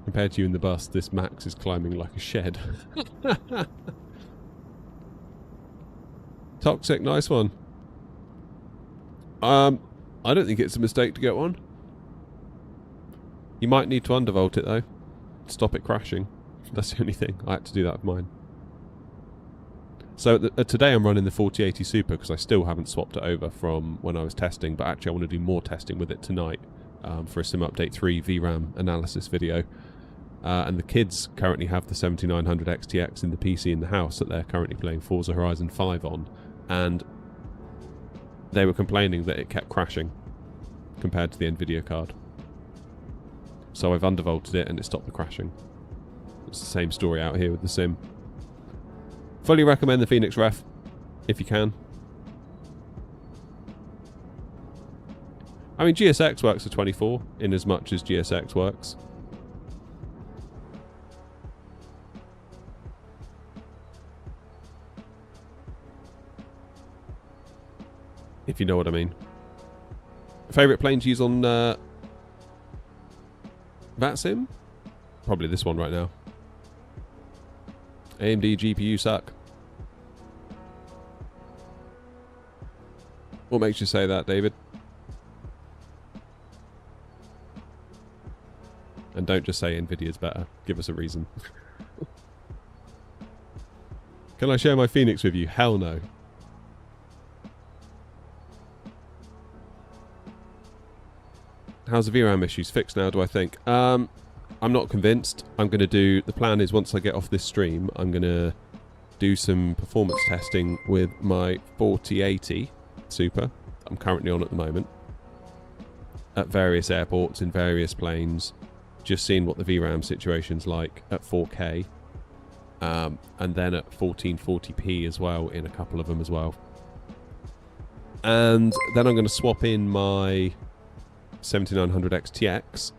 Compared to you in the bus, this Max is climbing like a shed. Toxic, nice one. I don't think it's a mistake to get one. You might need to undervolt it though. Stop it crashing. That's the only thing. I had to do that with mine. So today I'm running the 4080 Super because I still haven't swapped it over from when I was testing, but actually I want to do more testing with it tonight for a Sim Update 3 VRAM analysis video. And the kids currently have the 7900 XTX in the PC in the house that they're currently playing Forza Horizon 5 on, and they were complaining that it kept crashing compared to the Nvidia card. So I've undervolted it and it stopped the crashing. It's the same story out here with the Sim. Fully recommend the Fenix Ref, if you can. I mean, GSX works for 24, in as much as GSX works. If you know what I mean. Favourite plane to use on VATSIM? Probably this one right now. AMD GPU suck. What makes you say that, David? And don't just say Nvidia's better. Give us a reason. Can I share my Fenix with you? Hell no. How's the VRAM issues fixed now, do I think? I'm not convinced. I'm going to do... The plan is once I get off this stream, I'm going to do some performance testing with my 4080 Super that I'm currently on at the moment at various airports in various planes, just seeing what the VRAM situation's like at 4K, and then at 1440p as well in a couple of them as well. And then I'm going to swap in my 7900 XTX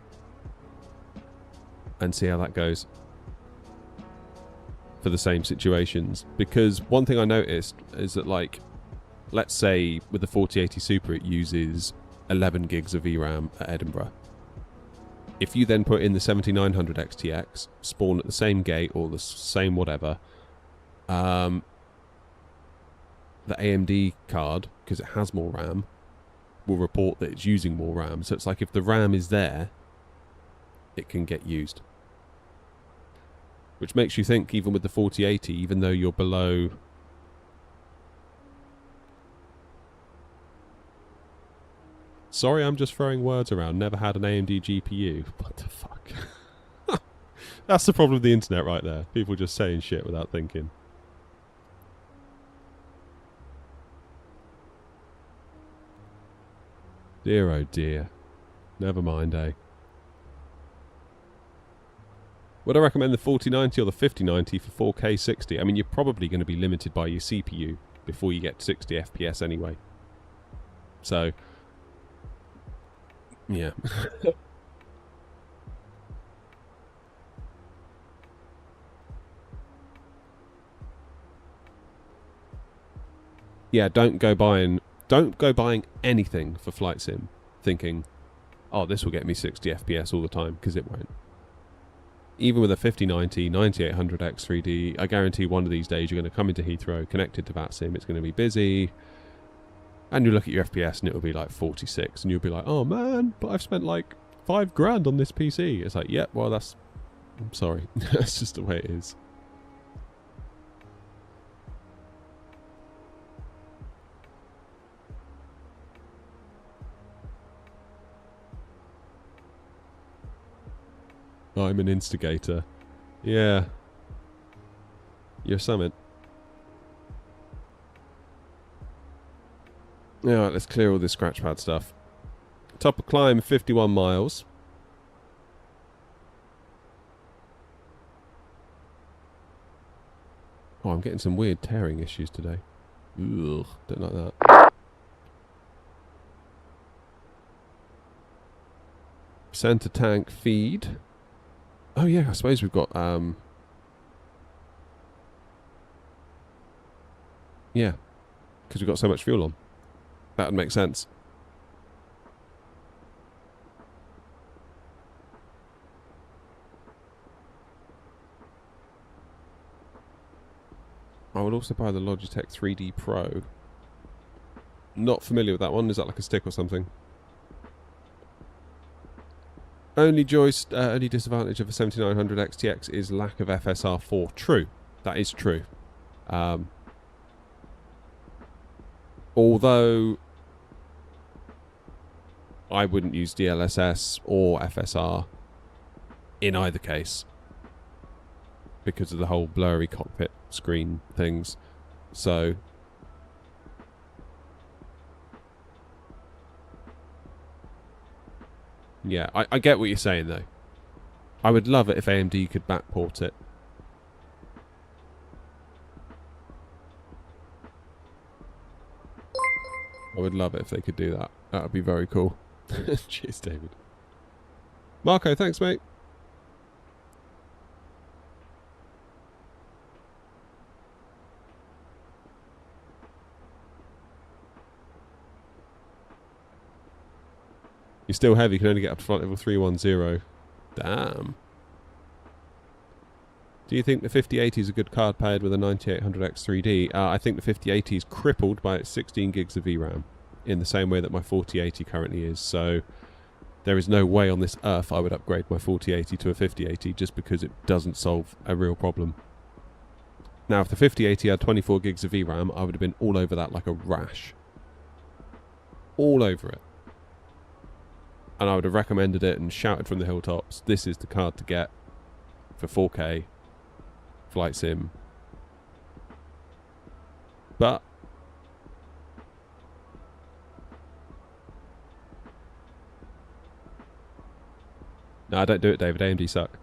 and see how that goes for the same situations. Because one thing I noticed is that, like, let's say with the 4080 Super it uses 11 gigs of VRAM at Edinburgh. If you then put in the 7900 XTX, spawn at the same gate or the same whatever, the AMD card, because it has more RAM, will report that it's using more RAM. So it's like if the RAM is there, it can get used. Which makes you think, even with the 4080, even though you're below... Sorry, I'm just throwing words around. Never had an AMD GPU. What the fuck? That's the problem with the internet right there. People just saying shit without thinking. Dear oh dear. Never mind, eh? Would I recommend the 4090 or the 5090 for 4K 60? I mean, you're probably going to be limited by your CPU before you get to 60 FPS anyway. So, yeah. Yeah, don't go buying anything for Flight Sim thinking, oh, this will get me 60 FPS all the time, because it won't. Even with a 5090, 9800X 3D, I guarantee one of these days you're going to come into Heathrow, connected to VATSIM, it's going to be busy, and you look at your FPS and it will be like 46, and you'll be like, oh man, but I've spent like $5,000 on this PC. It's like, yeah, well I'm sorry, that's just the way it is. I'm an instigator. Yeah. You're summit. Alright, let's clear all this scratch pad stuff. Top of climb, 51 miles. Oh, I'm getting some weird tearing issues today. Ugh, don't like that. Center tank feed. Oh yeah, I suppose we've got yeah, because we've got so much fuel on. That would make sense. I would also buy the Logitech 3D Pro. Not familiar with that one. Is that like a stick or something? Only disadvantage of a 7900 XTX is lack of FSR4. True. That is true. Although I wouldn't use DLSS or FSR in either case because of the whole blurry cockpit screen things. So yeah, I get what you're saying though. I would love it if AMD could backport it. I would love it if they could do that. That would be very cool. Cheers, David. Marco, thanks, mate. You're still heavy, you can only get up to flight level 310. Damn. Do you think the 5080 is a good card paired with a 9800X 3D? I think the 5080 is crippled by its 16 gigs of VRAM in the same way that my 4080 currently is. So there is no way on this earth I would upgrade my 4080 to a 5080 just because it doesn't solve a real problem. Now, if the 5080 had 24 gigs of VRAM, I would have been all over that like a rash. All over it. And I would have recommended it and shouted from the hilltops, this is the card to get for 4K Flight Sim. But no, don't do it, David. AMD suck.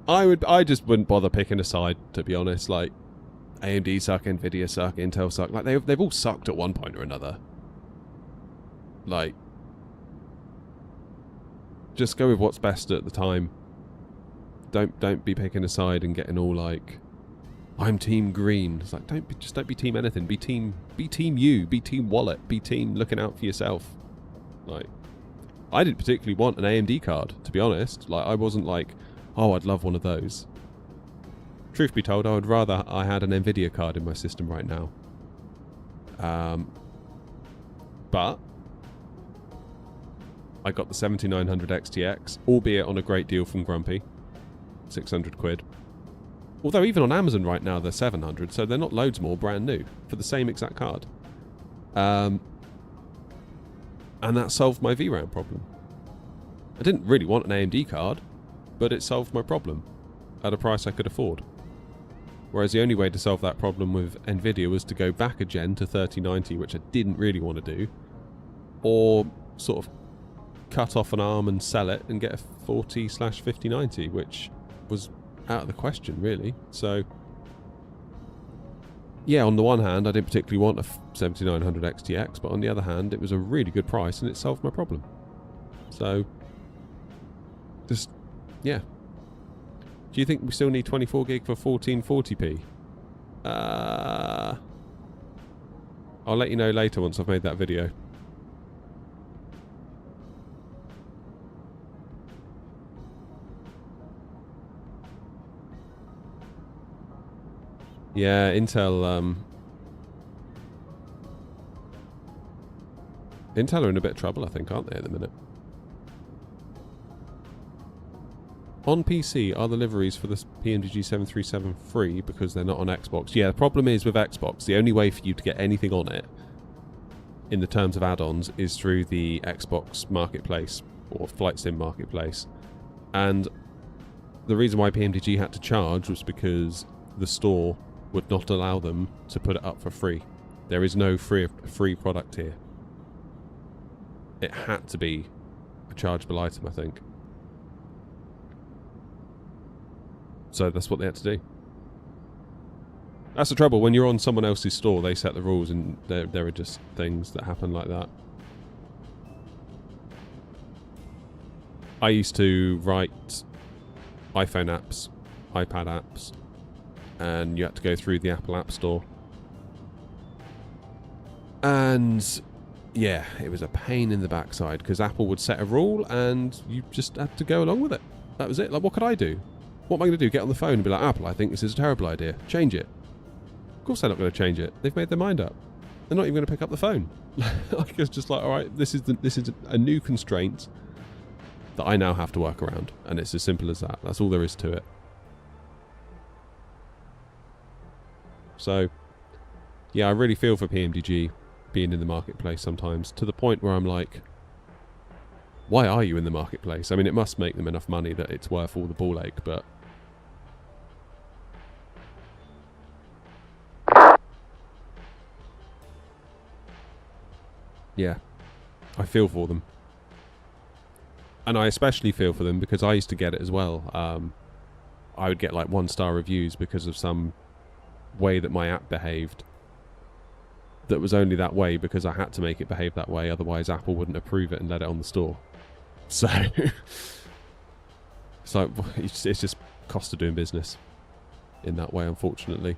I just wouldn't bother picking a side, to be honest. Like, AMD suck, Nvidia suck, Intel suck. Like, they've all sucked at one point or another. Like, just go with what's best at the time. Don't be picking a side and getting all like, I'm team green. It's like, don't be team anything. Be team you. Be team wallet. Be team looking out for yourself. Like, I didn't particularly want an AMD card, to be honest. Like, I wasn't like, oh, I'd love one of those. Truth be told, I would rather I had an Nvidia card in my system right now. But I got the 7900 XTX, albeit on a great deal from Grumpy. 600 quid. Although even on Amazon right now they're 700, so they're not loads more brand new for the same exact card. And that solved my VRAM problem. I didn't really want an AMD card, but it solved my problem at a price I could afford. Whereas the only way to solve that problem with Nvidia was to go back a gen to 3090, which I didn't really want to do, or sort of cut off an arm and sell it and get a 40/5090, which was out of the question, really. So, yeah, on the one hand, I didn't particularly want a 7900 XTX, but on the other hand, it was a really good price and it solved my problem. So, just, yeah. Do you think we still need 24 gig for 1440p? I'll let you know later once I've made that video. Yeah, Intel are in a bit of trouble, I think, aren't they, at the minute? On PC, are the liveries for the PMDG 737 free because they're not on Xbox? Yeah, the problem is with Xbox, the only way for you to get anything on it in the terms of add-ons is through the Xbox Marketplace or Flight Sim Marketplace. And the reason why PMDG had to charge was because the store would not allow them to put it up for free. There is no free product here. It had to be a chargeable item, I think. So that's what they had to do. That's the trouble. When you're on someone else's store, they set the rules, and there are just things that happen like that. I used to write iPhone apps, iPad apps, and you had to go through the Apple App Store. And yeah, it was a pain in the backside because Apple would set a rule and you just had to go along with it. That was it. Like, what could I do? What am I going to do? Get on the phone and be like, Apple, I think this is a terrible idea. Change it. Of course they're not going to change it. They've made their mind up. They're not even going to pick up the phone. Like, it's just like, all right, this is a new constraint that I now have to work around, and it's as simple as that. That's all there is to it. So, yeah, I really feel for PMDG being in the marketplace sometimes, to the point where I'm like, why are you in the marketplace? I mean, it must make them enough money that it's worth all the ball ache, but yeah, I feel for them. And I especially feel for them because I used to get it as well. I would get like 1-star reviews because of some way that my app behaved that was only that way because I had to make it behave that way, otherwise Apple wouldn't approve it and let it on the store. So it's like, it's just cost of doing business in that way, unfortunately.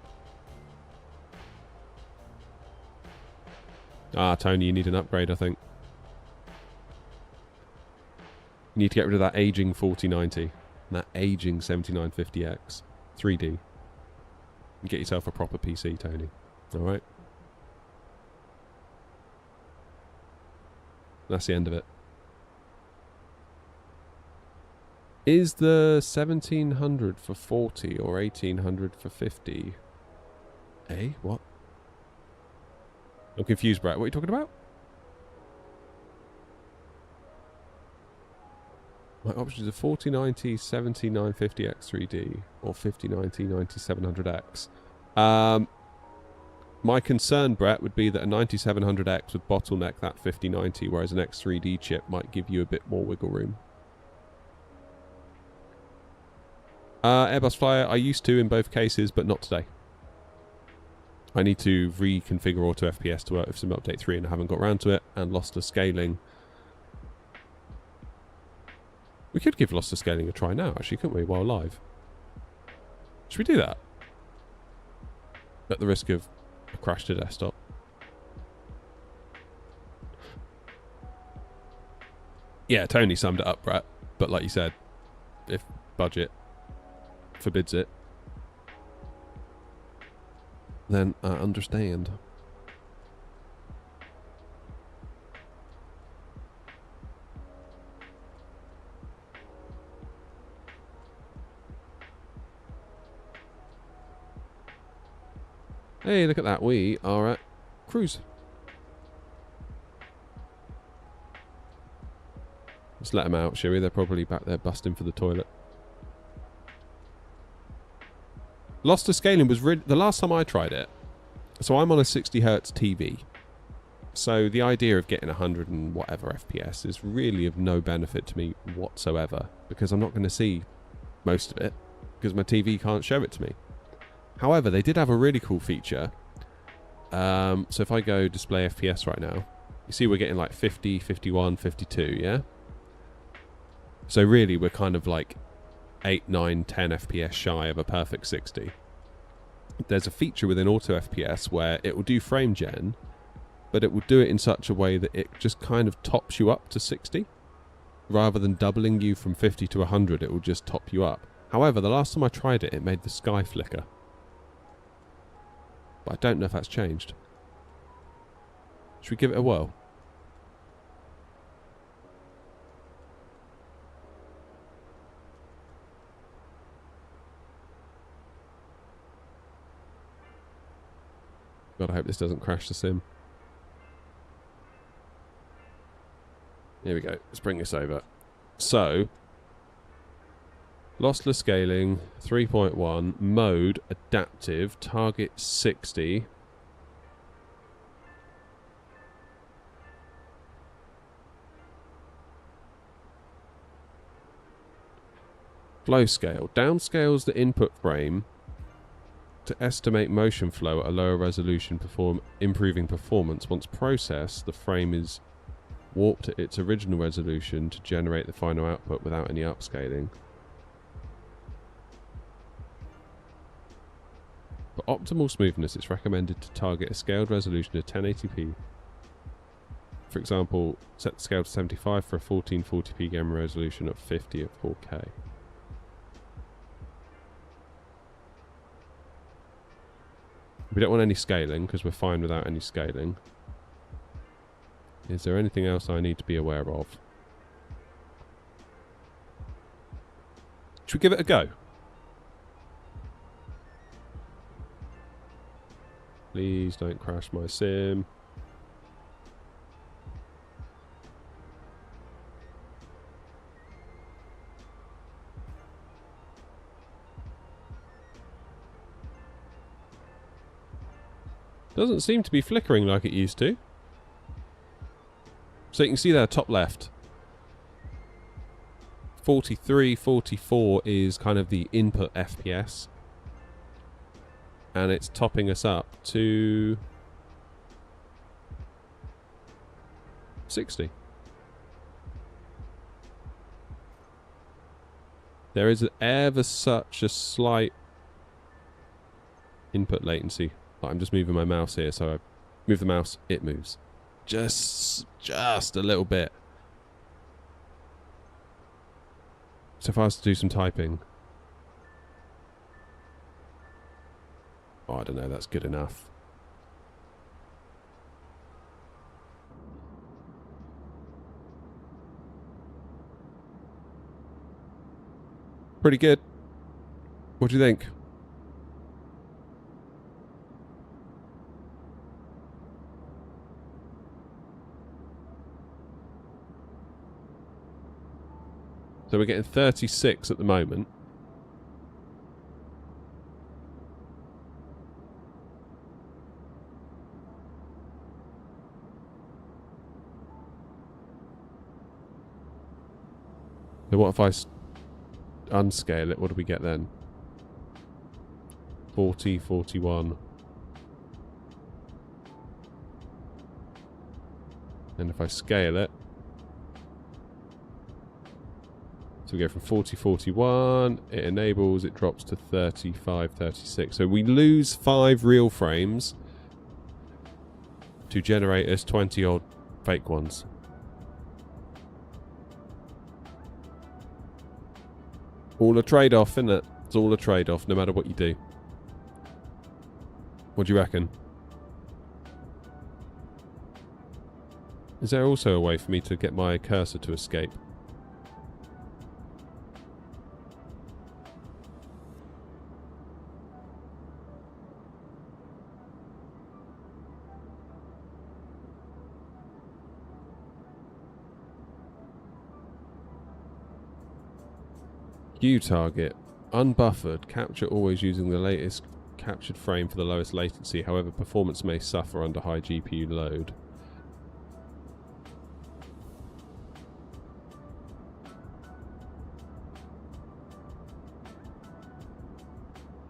Tony, you need an upgrade, I think. You need to get rid of that aging 4090 and that aging 7950X 3D and get yourself a proper PC, Tony. Alright? That's the end of it. Is the 1700 for 40 or 1800 for 50? Eh? What? I'm confused, Brett. What are you talking about? My options are 4090 7950X 3D or 5090 9700X. My concern, Brett, would be that a 9700X would bottleneck that 5090, whereas an X3D chip might give you a bit more wiggle room. Airbus Flyer, I used to in both cases, but not today. I need to reconfigure auto FPS to work with some update 3 and I haven't got around to it, and loss to scaling. We could give loss to scaling a try now, actually, couldn't we, while live? Should we do that? At the risk of a crash to desktop. Yeah, Tony summed it up, Brett. But like you said, if budget forbids it, then I understand. Hey, look at that. We are at cruise. Let's let them out, shall we? They're probably back there busting for the toilet. Lost to scaling was really... The last time I tried it... So I'm on a 60 Hz TV. So the idea of getting 100 and whatever FPS is really of no benefit to me whatsoever. Because I'm not going to see most of it. Because my TV can't show it to me. However, they did have a really cool feature. So if I go display FPS right now... You see we're getting like 50, 51, 52, yeah? So really, we're kind of like 8, 9, 10 FPS shy of a perfect 60. There's a feature within Auto FPS where it will do frame gen, but it will do it in such a way that it just kind of tops you up to 60. Rather than doubling you from 50 to 100, it will just top you up. However, the last time I tried it, it made the sky flicker. But I don't know if that's changed. Should we give it a whirl? God, I hope this doesn't crash the sim. Here we go. Let's bring this over. So, lossless scaling, 3.1, mode, adaptive, target 60. Flow scale. Downscales the input frame to estimate motion flow at a lower resolution, improving performance. Once processed, the frame is warped to its original resolution to generate the final output without any upscaling. For optimal smoothness, it's recommended to target a scaled resolution of 1080p. For example, set the scale to 75 for a 1440p gamma resolution of 50 at 4K. We don't want any scaling because we're fine without any scaling. Is there anything else I need to be aware of? Should we give it a go? Please don't crash my sim. Doesn't seem to be flickering like it used to. So you can see there, top left. 43, 44 is kind of the input FPS. And it's topping us up to 60. There is ever such a slight input latency. I'm just moving my mouse here, so I move the mouse, it moves. Just a little bit. So if I was to do some typing... Oh, I don't know, that's good enough. Pretty good. What do you think? So we're getting 36 at the moment. So what if I unscale it? What do we get then? 40, 41. And if I scale it, so we go from 40, 41, it enables, it drops to 35, 36. So we lose 5 real frames to generate us 20 odd fake ones. All a trade-off, isn't it? It's all a trade-off, no matter what you do. What do you reckon? Is there also a way for me to get my cursor to escape? U target. Unbuffered. Capture always using the latest captured frame for the lowest latency. However, performance may suffer under high GPU load.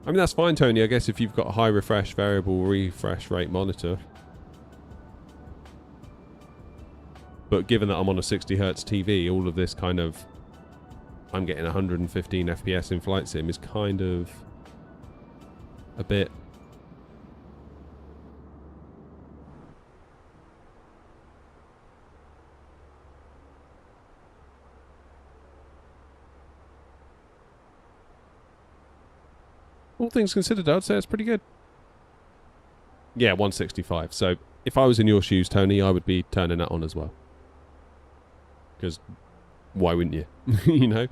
I mean, that's fine, Tony. I guess if you've got a high refresh, variable refresh rate monitor. But given that I'm on a 60 Hz TV, all of this kind of... I'm getting 115 FPS in Flight Sim is kind of... a bit... All things considered, I'd say it's pretty good. Yeah, 165. So if I was in your shoes, Tony, I would be turning that on as well. Because why wouldn't you? You know?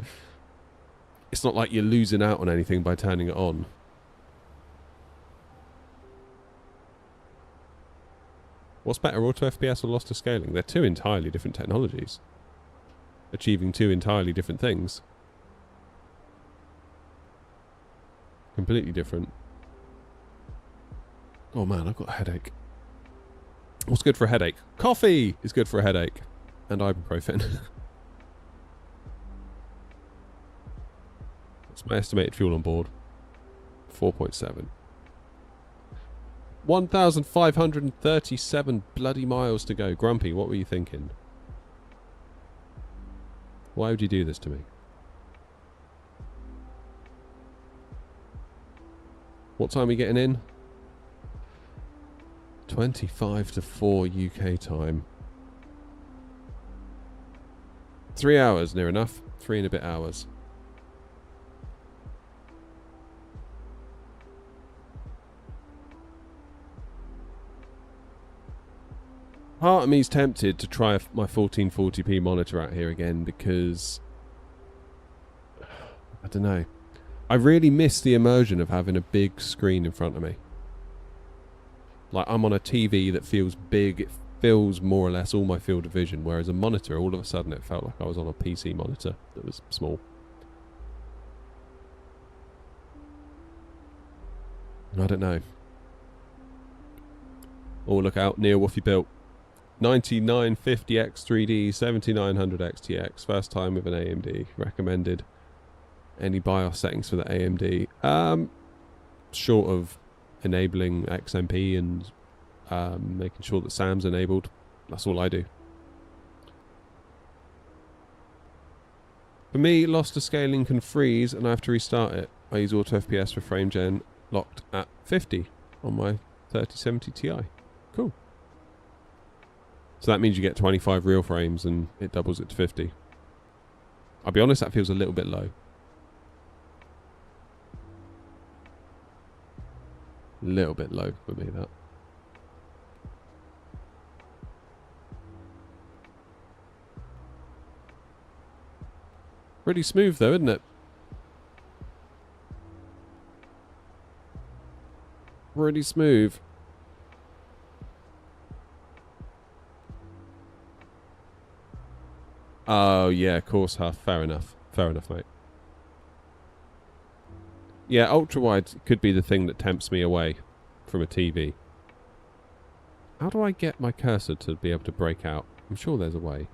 It's not like you're losing out on anything by turning it on. What's better, auto FPS or loss to scaling? They're two entirely different technologies. Achieving two entirely different things. Completely different. Oh man, I've got a headache. What's good for a headache? Coffee is good for a headache. And ibuprofen. What's my estimated fuel on board? 4.7. 1,537 bloody miles to go. Grumpy, what were you thinking? Why would you do this to me? What time are we getting in? 25 to 4 UK time. 3 hours, near enough. 3 and a bit hours. Part of me's tempted to try my 1440p monitor out here again because... I don't know. I really miss the immersion of having a big screen in front of me. Like, I'm on a TV that feels big, it fills more or less all my field of vision, whereas a monitor, all of a sudden it felt like I was on a PC monitor that was small. I don't know. Oh, look out, Neil, what have you built? 9950X 3D, 7900 XTX, first time with an AMD, recommended. Any BIOS settings for the AMD? Short of enabling XMP and making sure that SAM's enabled. That's all I do. For me, loss to scaling can freeze and I have to restart it. I use auto FPS for frame gen locked at 50 on my 3070 Ti. Cool. So that means you get 25 real frames and it doubles it to 50. I'll be honest, that feels a little bit low. Little bit low for me, that. Pretty smooth though, isn't it? Pretty smooth. Oh yeah, of course, Huff. Fair enough. Fair enough, mate. Yeah, ultra-wide could be the thing that tempts me away from a TV. How do I get my cursor to be able to break out? I'm sure there's a way.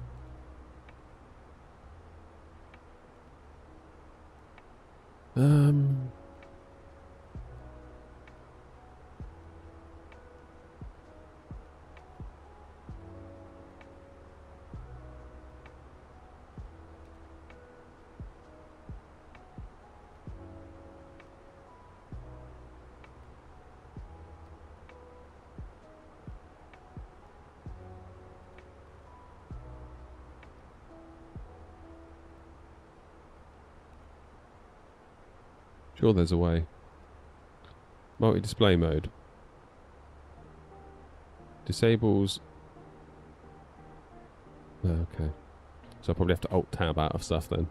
Sure there's a way. Multi-display mode. Disables... Oh, okay. So I'll probably have to Alt-Tab out of stuff then.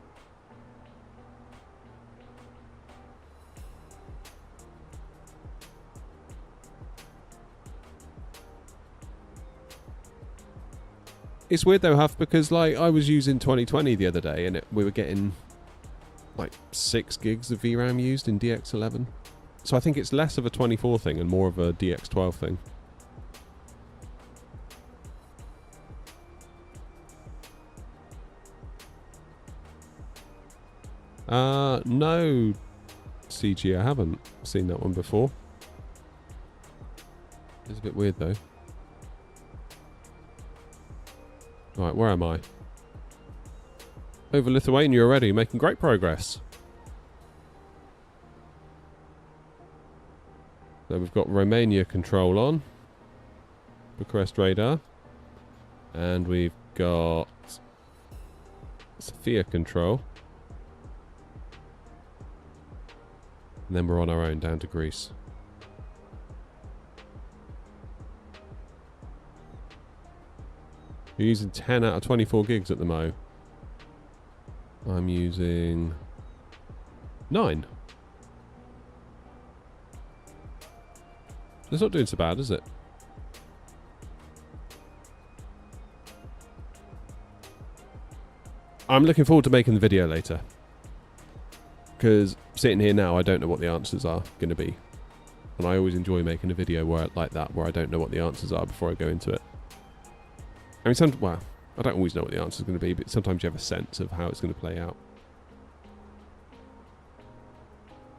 It's weird though, Huff, because like I was using 2020 the other day and we were getting... like 6 gigs of VRAM used in DX11. So I think it's less of a 24 thing and more of a DX12 thing. No, CG, I haven't seen that one before. It's a bit weird though. Right, where am I? Over Lithuania already, making great progress. So we've got Romania control on. Bucharest radar. And we've got Sofia control. And then we're on our own down to Greece. You're using 10 out of 24 gigs at the mo. I'm using 9. It's not doing so bad, is it? I'm looking forward to making the video later. Because sitting here now, I don't know what the answers are going to be. And I always enjoy making a video like that, where I don't know what the answers are before I go into it. I mean, well, I don't always know what the answer is going to be, but sometimes you have a sense of how it's going to play out.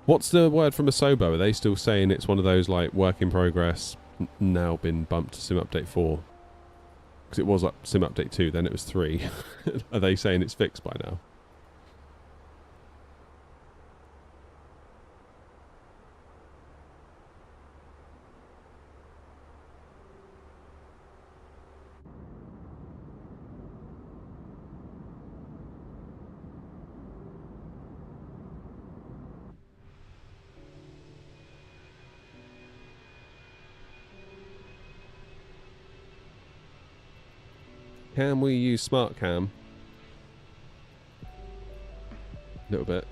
What's the word from Asobo? Are they still saying it's one of those, like, work in progress, now been bumped to Sim Update 4? Because it was like Sim Update 2, then it was 3. Are they saying it's fixed by now? Can we use Smart Cam? A little bit.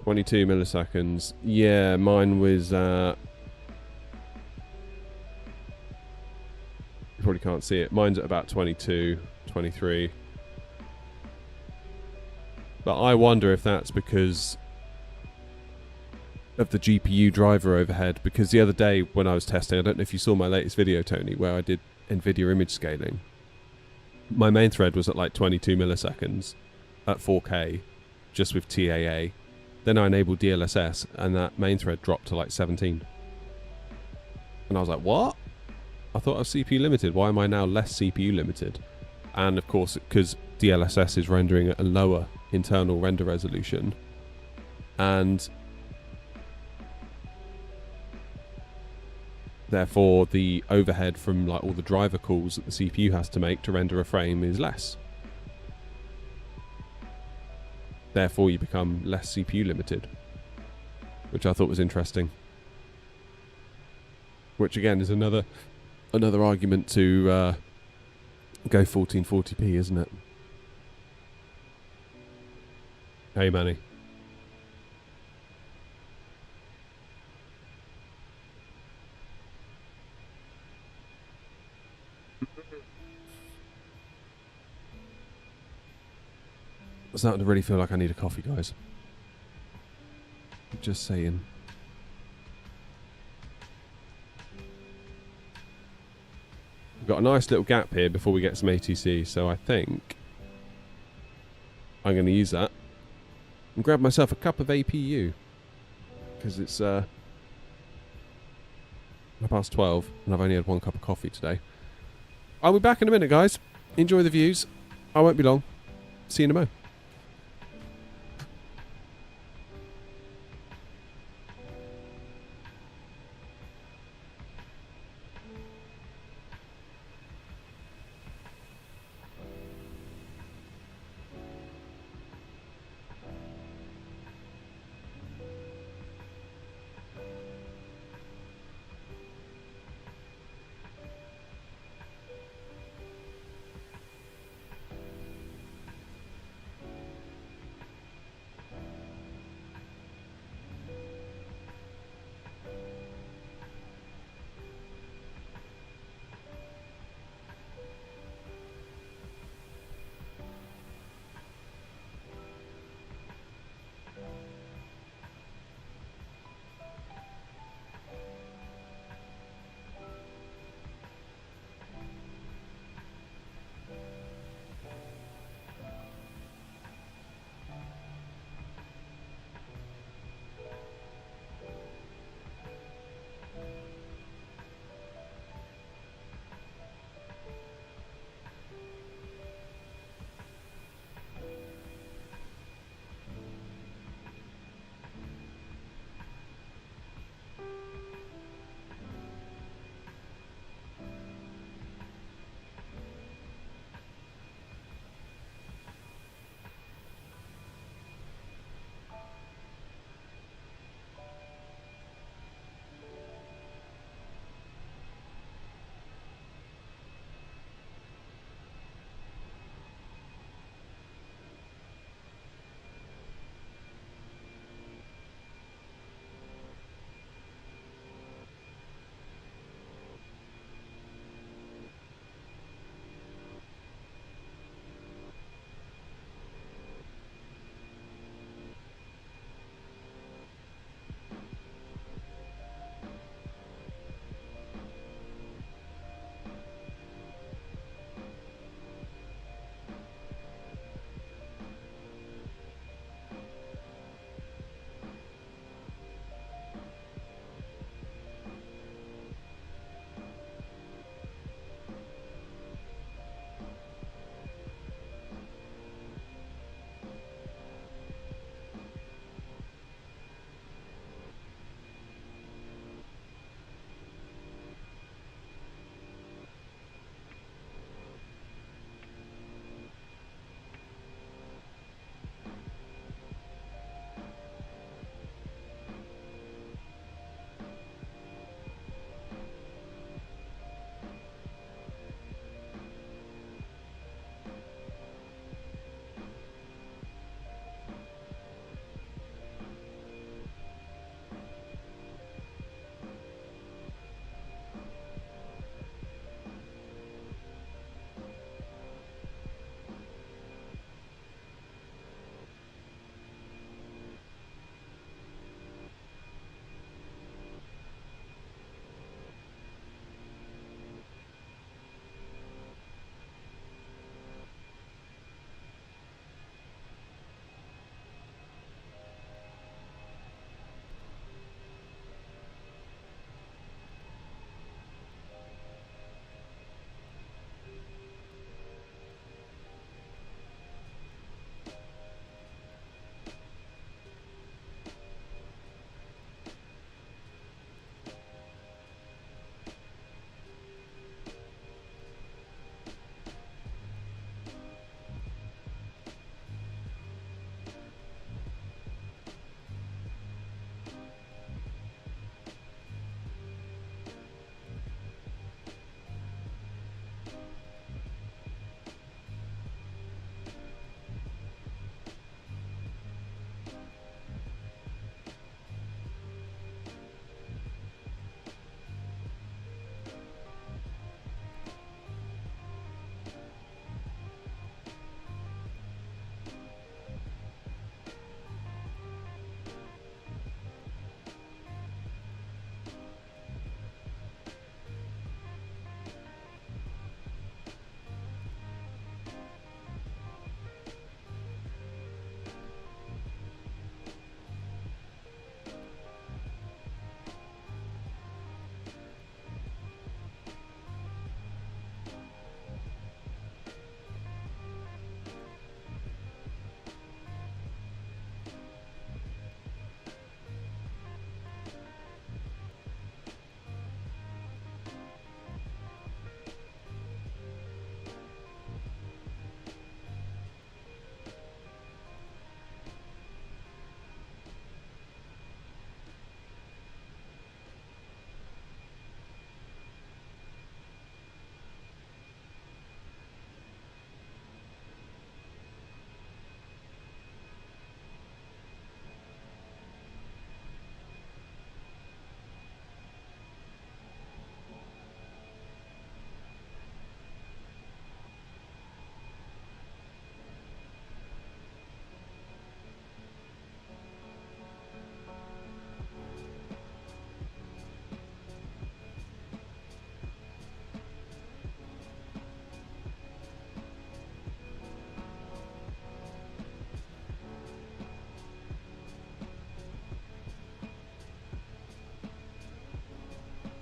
"22 milliseconds. Yeah, mine was... you probably can't see it. Mine's at about 22, 23. But I wonder if that's because of the GPU driver overhead, because the other day when I was testing, I don't know if you saw my latest video, Tony, where I did NVIDIA image scaling. My main thread was at like 22 milliseconds at 4K, just with TAA. Then I enabled DLSS, and that main thread dropped to like 17. And I was like, what? I thought I was CPU limited. Why am I now less CPU limited? And of course, because DLSS is rendering at a lower internal render resolution. And therefore, the overhead from like all the driver calls that the CPU has to make to render a frame is less. Therefore, you become less CPU limited, which I thought was interesting. Which again is another argument to go 1440p, isn't it? Hey, Manny. I'm starting to really feel like I need a coffee, guys. Just saying. We've got a nice little gap here before we get some ATC, so I think I'm going to use that and grab myself a cup of APU, because it's 12:30 and I've only had one cup of coffee today. I'll be back in a minute, guys. Enjoy the views. I won't be long. See you in a mo.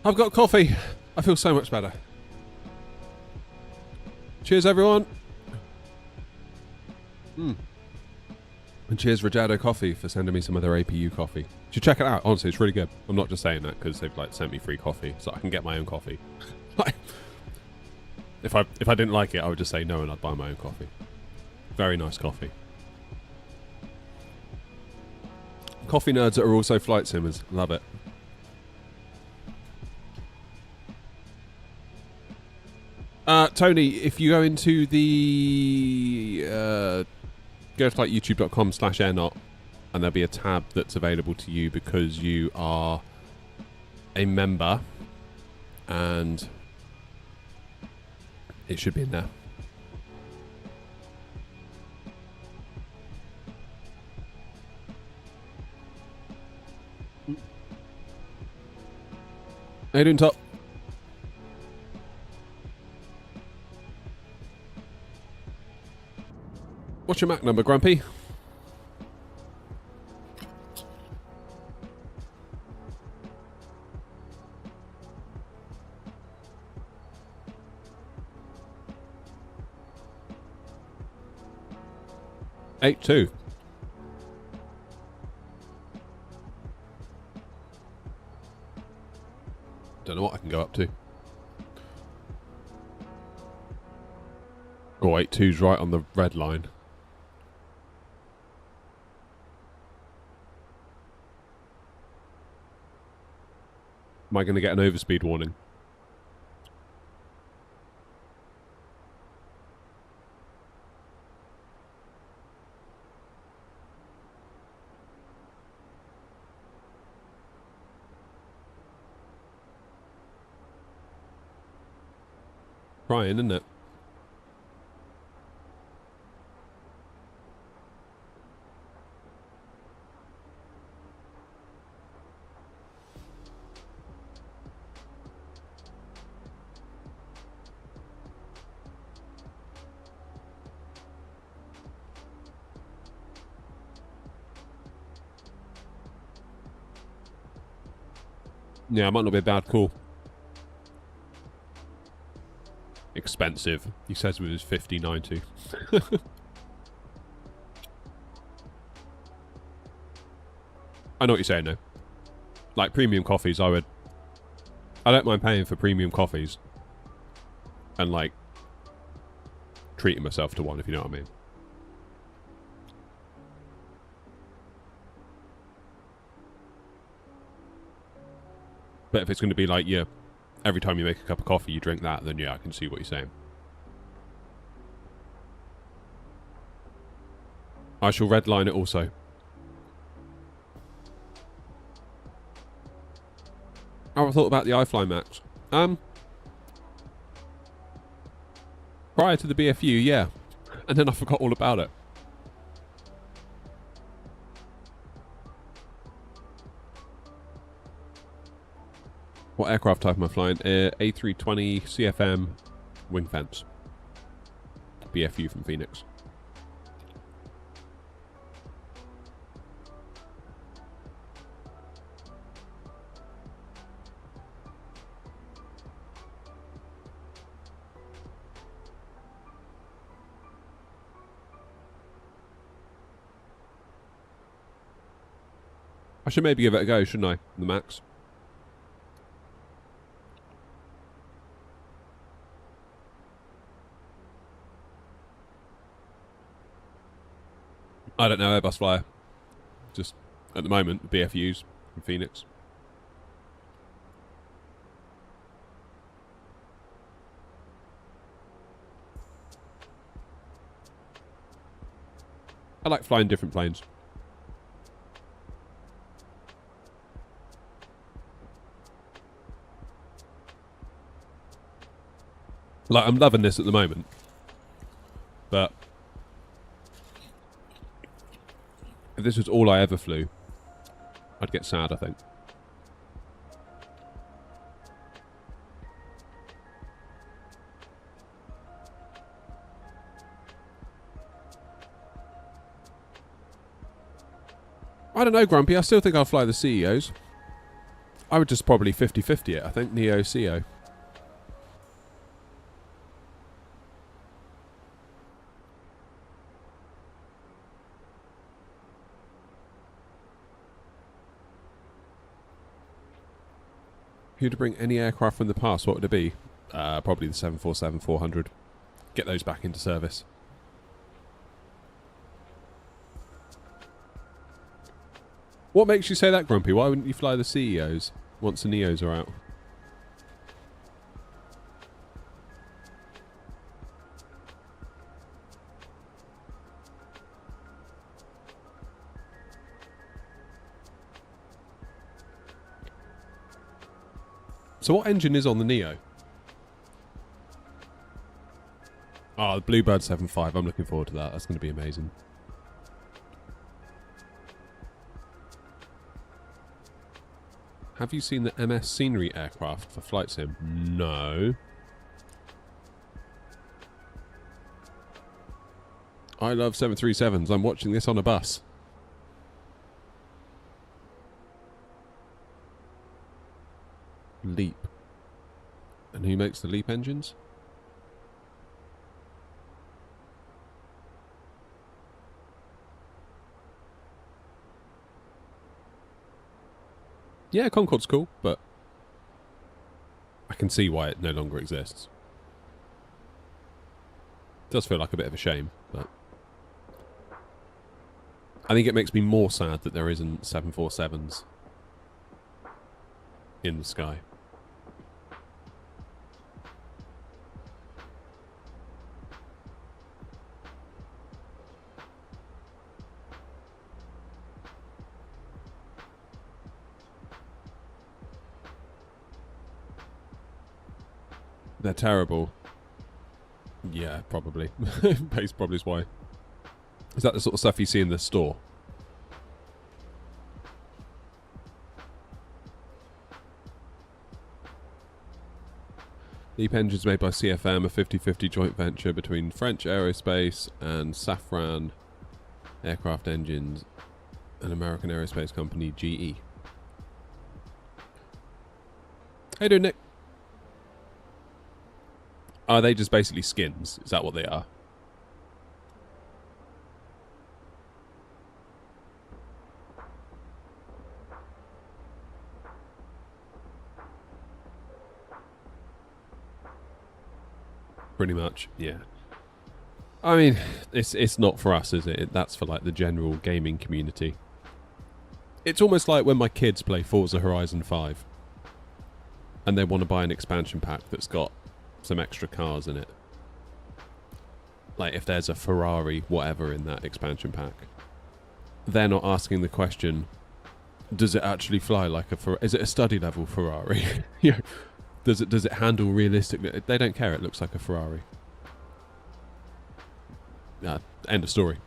I've got coffee. I feel so much better. Cheers, everyone. And cheers, Rajado Coffee, for sending me some of their APU coffee. You should check it out. Honestly, it's really good. I'm not just saying that because they've like sent me free coffee, so I can get my own coffee. If I didn't like it, I would just say no and I'd buy my own coffee. Very nice coffee. Coffee nerds that are also flight simmers. Love it. Tony, if you go into the go to like youtube.com/airnot and there'll be a tab that's available to you because you are a member, and it should be in there. How you doing, Top? What's your Mac number, Grumpy? Eight two. Don't know what I can go up to. Oh, 82's right on the red line. Am I going to get an overspeed warning? Crying, isn't it? Yeah, it might not be a bad call. Expensive, he says with his 5090. I know what you're saying though. Like premium coffees, I don't mind paying for premium coffees and like treating myself to one, if you know what I mean. But if it's going to be like, yeah, every time you make a cup of coffee you drink that, then yeah, I can see what you're saying. I shall redline it also. How have I thought about the iFly Max? Prior to the BFU, yeah. And then I forgot all about it. What aircraft type am I flying? A320 CFM wing fence. BFU from Phoenix. I should maybe give it a go, shouldn't I? The Max. I don't know, Airbus flyer. Just, at the moment, the BFUs from Phoenix. I like flying different planes. Like, I'm loving this at the moment. But if this was all I ever flew, I'd get sad, I think. I don't know, Grumpy. I still think I'll fly the CEOs. I would just probably 50-50 it, I think, Neo CO. If you were to bring any aircraft from the past, what would it be? Probably the 747-400. Get those back into service. What makes you say that, Grumpy? Why wouldn't you fly the CEOs once the Neos are out? So what engine is on the Neo? Oh, the Bluebird 7.5. I'm looking forward to that. That's going to be amazing. Have you seen the MS Scenery aircraft for Flight Sim? No. I love 737s. I'm watching this on a bus. Leap. And who makes the Leap engines? Yeah, Concorde's cool, but I can see why it no longer exists. It does feel like a bit of a shame, but I think it makes me more sad that there isn't 747s in the sky. They're terrible. Yeah, probably. Base probably is why. Is that the sort of stuff you see in the store? Leap engines made by CFM, a 50-50 joint venture between French Aerospace and Safran Aircraft Engines, an American aerospace company, GE. How you doing, Nick? Are they just basically skins? Is that what they are? Pretty much, yeah. I mean, it's not for us, is it? That's for like the general gaming community. It's almost like when my kids play Forza Horizon 5 and they want to buy an expansion pack that's got some extra cars in it. Like if there's a Ferrari whatever in that expansion pack, they're not asking the question, does it actually fly like a Ferrari? Is it a study level Ferrari? You know, does it handle realistically? They don't care, it looks like a Ferrari. End of story.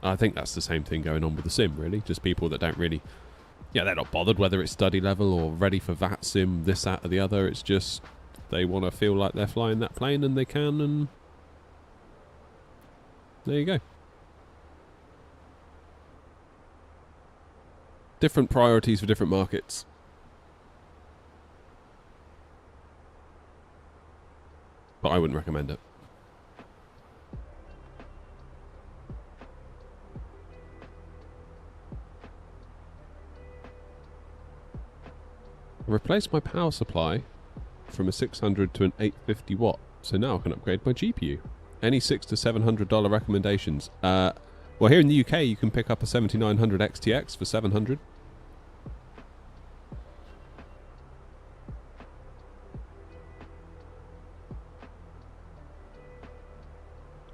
I think that's the same thing going on with the sim, really. Just people that don't really, yeah, they're not bothered whether it's study level or ready for VAT sim, this, that or the other. It's just they want to feel like they're flying that plane and they can, and there you go. Different priorities for different markets. But I wouldn't recommend it. I replaced my power supply from a 600 to an 850 watt, so now I can upgrade my GPU. Any $600 to $700 recommendations? Well, here in the UK you can pick up a 7900 XTX for 700.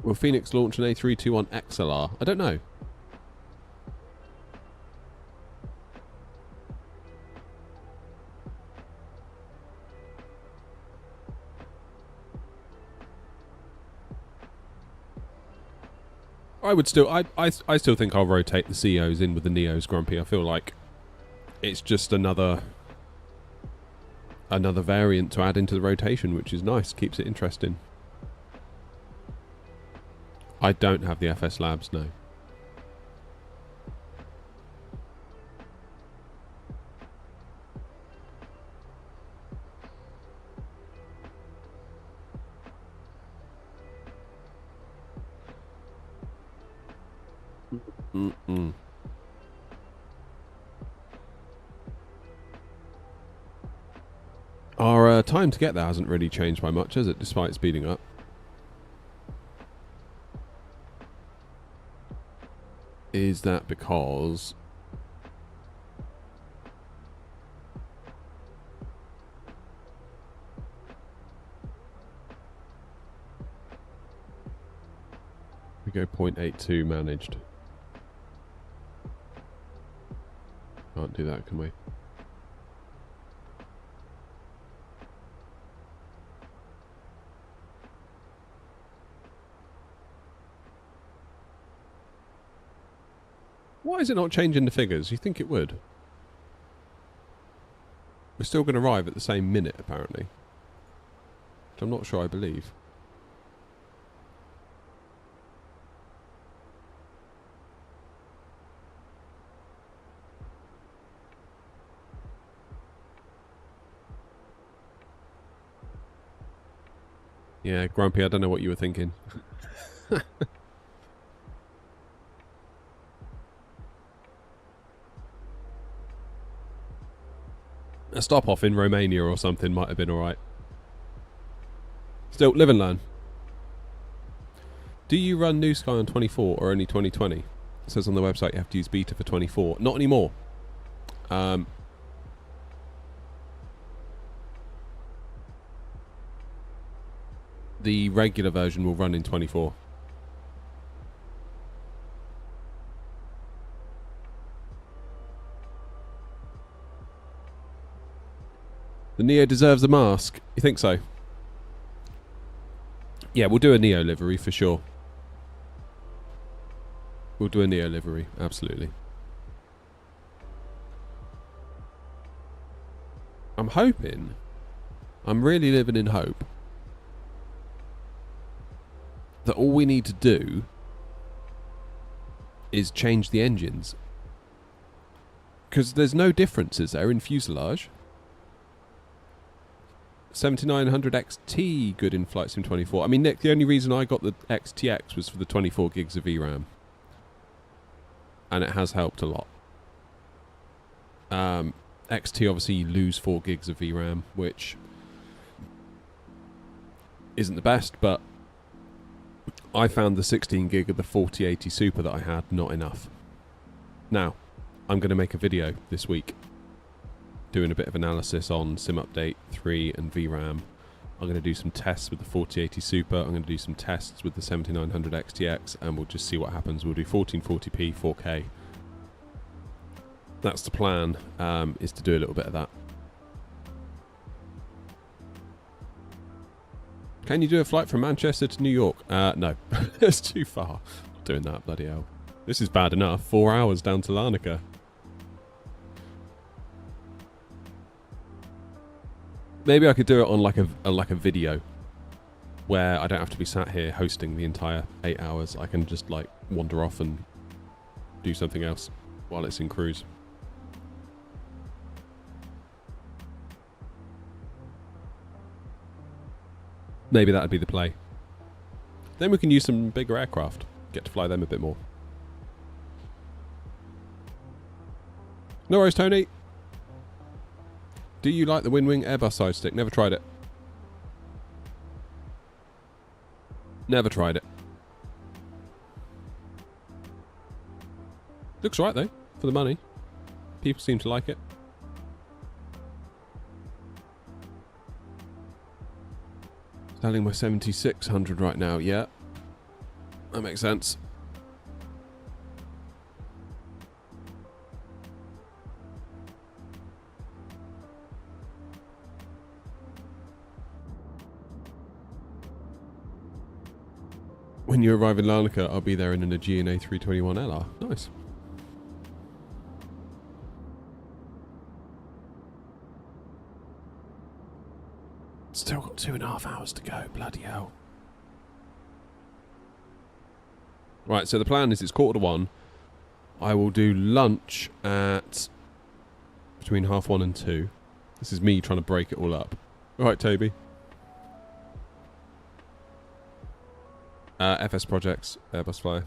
Will Fenix launch an A321 XLR? I don't know. I would still, I still think I'll rotate the CEOs in with the Neos, Grumpy. I feel like it's just another variant to add into the rotation, which is nice, keeps it interesting. I don't have the FS Labs, no. Mm-mm. Our time to get there hasn't really changed by much, has it, despite speeding up? Is that because... we go 0.82 managed. Can't do that, can we? Why is it not changing the figures? You think it would? We're still going to arrive at the same minute, apparently. Which I'm not sure I believe. Yeah, Grumpy, I don't know what you were thinking. A stop off in Romania or something might have been alright. Still, live and learn. Do you run New Sky on 24 or only 2020? It says on the website you have to use beta for 24. Not anymore. The regular version will run in 24. The Neo deserves a mask. You think so? Yeah, we'll do a Neo livery for sure. We'll do a Neo livery, absolutely. I'm hoping, I'm really living in hope, that all we need to do is change the engines. Because there's no differences there in fuselage. 7900 XT good in Flight Sim 24. I mean, Nick, the only reason I got the XTX was for the 24 gigs of VRAM. And it has helped a lot. XT, obviously, you lose 4 gigs of VRAM, which isn't the best, but I found the 16 gig of the 4080 Super that I had not enough. Now, I'm going to make a video this week doing a bit of analysis on Sim Update 3 and VRAM. I'm going to do some tests with the 4080 Super. I'm going to do some tests with the 7900 XTX, and we'll just see what happens. We'll do 1440p, 4K. That's the plan, is to do a little bit of that. Can you do a flight from Manchester to New York? No. It's too far. Not doing that, bloody hell. This is bad enough. 4 hours down to Larnaca. Maybe I could do it on like a video where I don't have to be sat here hosting the entire 8 hours. I can just like wander off and do something else while it's in cruise. Maybe that would be the play. Then we can use some bigger aircraft. Get to fly them a bit more. No worries, Tony. Do you like the Winwing Airbus side stick? Never tried it. Never tried it. Looks right though, for the money. People seem to like it. Selling my 7600 right now, yeah. That makes sense. When you arrive in Larnaca, I'll be there in an Aegean A321LR. Nice. Still got 2.5 hours to go. Bloody hell. Right, so the plan is it's 1:45. I will do lunch at between 1:30 and 2. This is me trying to break it all up. All right, Toby. FS Projects, Airbus Flyer.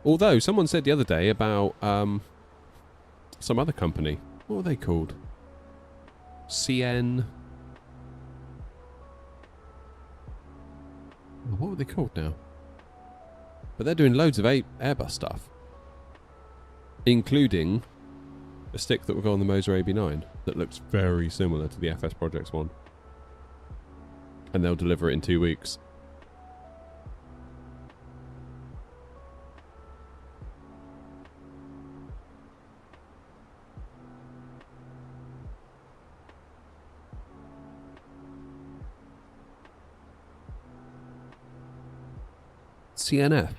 Although, someone said the other day about some other company. What were they called? CN... Oh, what were they called now? But they're doing loads of Airbus stuff. Including a stick that will go on the Moser AB9 that looks very similar to the FS Projects one. And they'll deliver it in 2 weeks. CNF?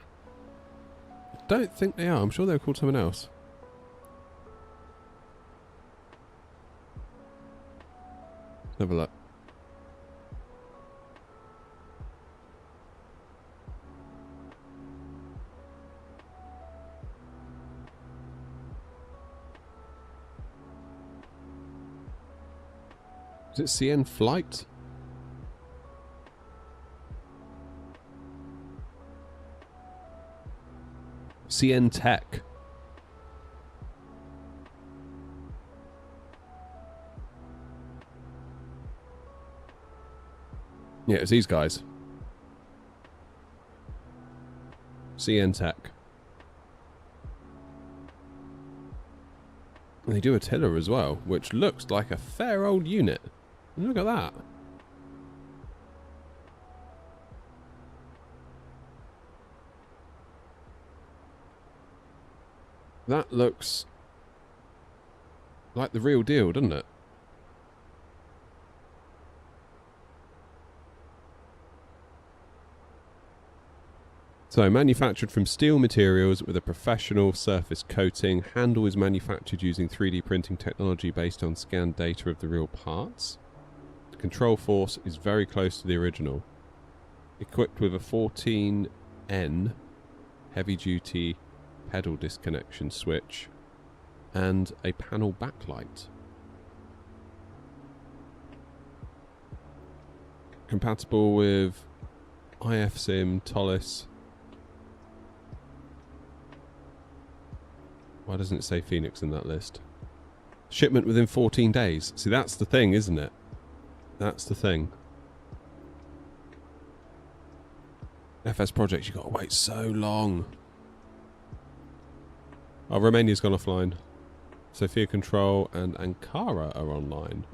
I don't think they are. I'm sure they're called something else. Have a look. Is it CN Flight? CN Tech. Yeah, it's these guys. CN Tech. And they do a tiller as well, which looks like a fair old unit. Look at that. That looks like the real deal, doesn't it? So, manufactured from steel materials with a professional surface coating. Handle is manufactured using 3D printing technology based on scanned data of the real parts. The control force is very close to the original. Equipped with a 14N heavy-duty pedal disconnection switch and a panel backlight. Compatible with IFSIM, Tolis. Why doesn't it say Fenix in that list? Shipment within 14 days. See, that's the thing, isn't it? That's the thing. FS Projects, you've got to wait so long. Oh, Romania's gone offline. Sofia Control and Ankara are online.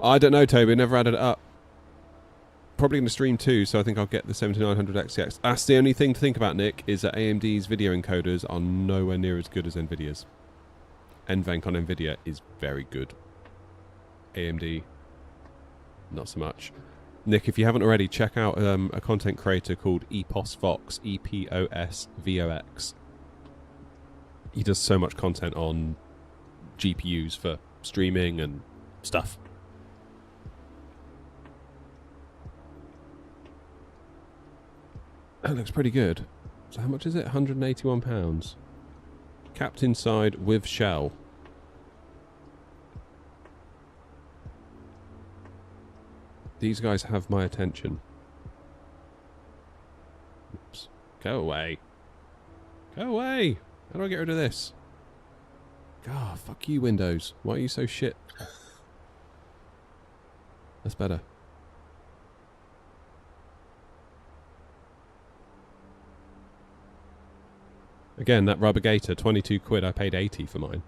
I don't know, Toby. Never added it up. Probably going to stream too, so I think I'll get the 7900 XTX. That's the only thing to think about, Nick, is that AMD's video encoders are nowhere near as good as NVIDIA's. NVENC on NVIDIA is very good. AMD, not so much. Nick, if you haven't already, check out a content creator called Epos Vox, EPOSVOX. He does so much content on GPUs for streaming and stuff. That looks pretty good. So how much is it? £181. Capped inside with shell. These guys have my attention. Oops. Go away. Go away! How do I get rid of this? God, fuck you, Windows. Why are you so shit? That's better. Again, that rubber gator, 22 quid. I paid 80 for mine.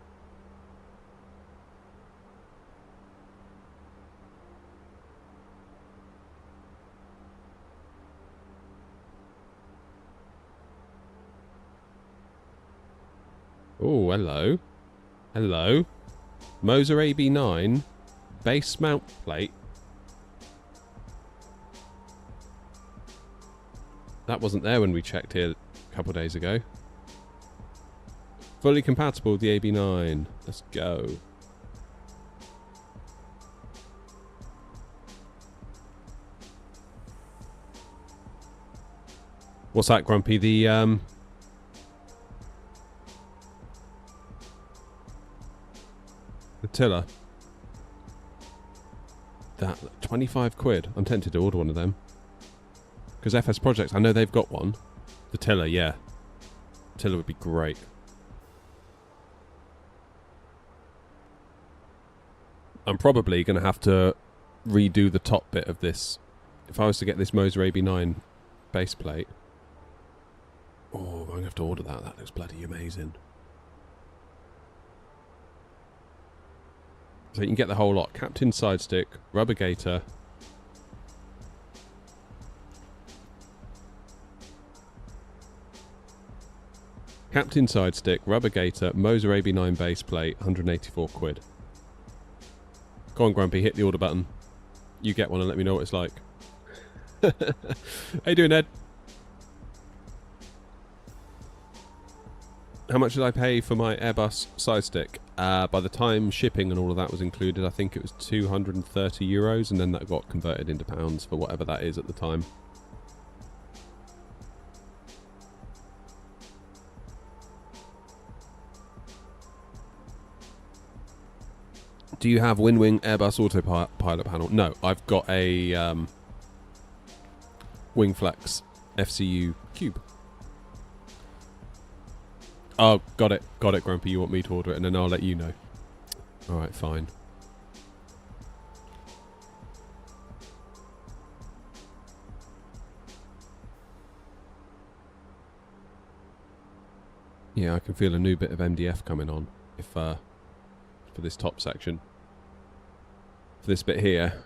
Oh, hello. Hello. Moser AB9 base mount plate. That wasn't there when we checked here a couple of days ago. Fully compatible with the AB9. Let's go. What's that, Grumpy? The tiller. That 25 quid. I'm tempted to order one of them. Because FS Projects, I know they've got one. The tiller, yeah. Tiller would be great. I'm probably going to have to redo the top bit of this. If I was to get this Moser AB9 base plate. Oh, I'm going to have to order that. That looks bloody amazing. So you can get the whole lot. Captain side stick, rubber gaiter. Captain side stick, rubber gaiter, Moser AB9 base plate, 184 quid. Go on, Grumpy, hit the order button. You get one and let me know what it's like. How you doing, Ed? How much did I pay for my Airbus side stick? By the time shipping and all of that was included, I think it was €230, and then that got converted into pounds for whatever that is at the time. Do you have WinWing Airbus autopilot panel? No, I've got a Wingflex FCU Cube. Oh, got it, Grumpy. You want me to order it, and then I'll let you know. All right, fine. Yeah, I can feel a new bit of MDF coming on if for this top section. For this bit here,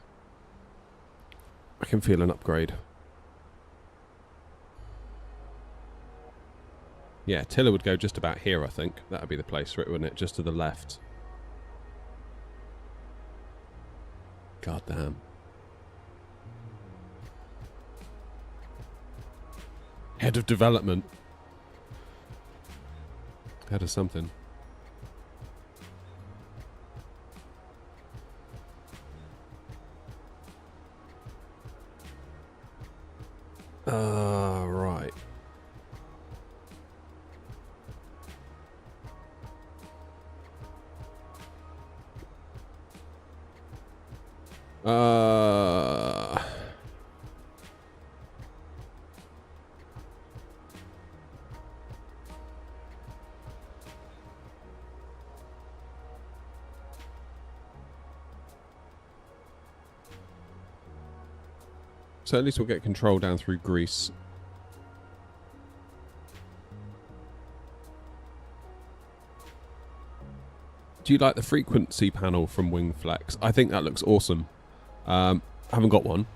I can feel an upgrade. Yeah, tiller would go just about here, I think. That would be the place for it, wouldn't it? Just to the left. God damn. Head of development. Head of something. Right. So at least we'll get control down through Greece. Do you like the frequency panel from Wingflex? I think that looks awesome. I haven't got one,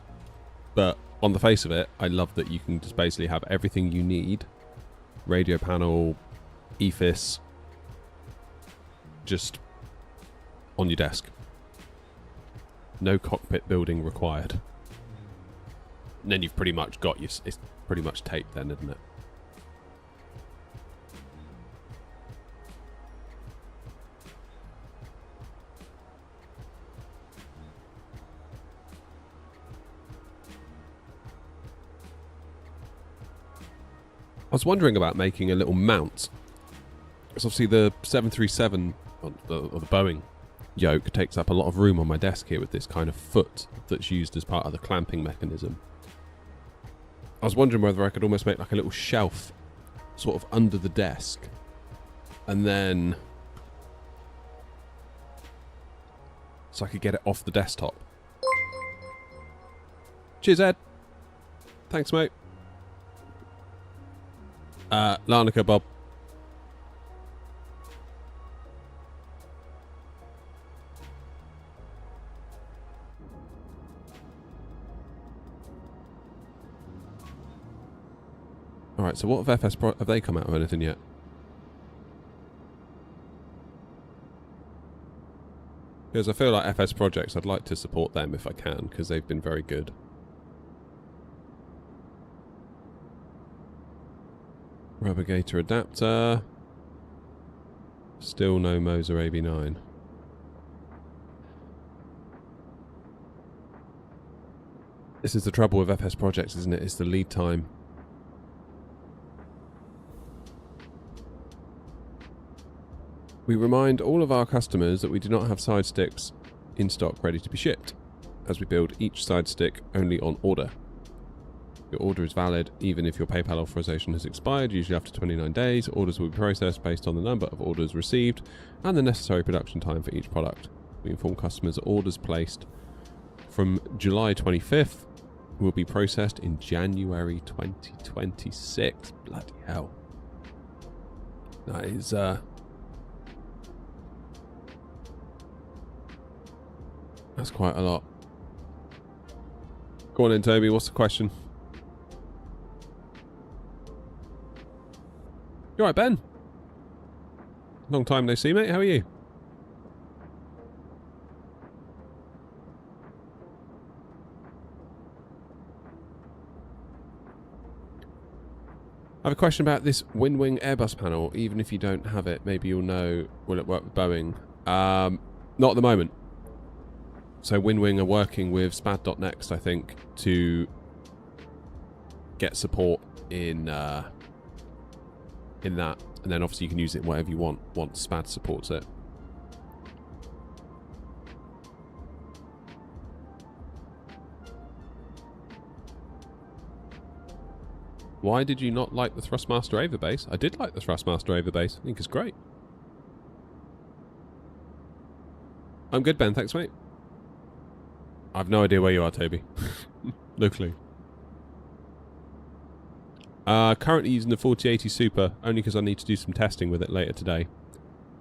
but on the face of it, I love that you can just basically have everything you need. Radio panel, EFIS, just on your desk. No cockpit building required. And then you've pretty much got your... It's pretty much taped then, isn't it? I was wondering about making a little mount. Because obviously the 737, or the Boeing yoke, takes up a lot of room on my desk here with this kind of foot that's used as part of the clamping mechanism. I was wondering whether I could almost make like a little shelf sort of under the desk. And then... so I could get it off the desktop. Cheers, Ed. Thanks, mate. Larnaca, Bob. Alright, so what have have they come out of anything yet? Because I feel like FS Projects, I'd like to support them if I can, because they've been very good. Rubber gaiter adapter. Still no Moser AB9. This is the trouble with FS Projects, isn't it? It's the lead time. We remind all of our customers that we do not have side sticks in stock ready to be shipped, as we build each side stick only on order. Your order is valid even if your PayPal authorization has expired, usually after 29 days. Orders will be processed based on the number of orders received and the necessary production time for each product. We inform customers that orders placed from July 25th will be processed in January 2026. Bloody hell. That is, that's quite a lot. Go on in, Toby. What's the question? You alright, Ben? Long time no see, mate. How are you? I have a question about this WinWing Airbus panel. Even if you don't have it, maybe you'll know, will it work with Boeing? Not at the moment. So WinWing are working with SPAD.next, I think, to get support in that. And then obviously you can use it whatever you want once SPAD supports it. Why did you not like the Thrustmaster Ava base? I did like the Thrustmaster Ava base. I think it's great. I'm good, Ben. Thanks, mate. I've no idea where you are, Toby. No clue. Currently using the 4080 Super, only because I need to do some testing with it later today.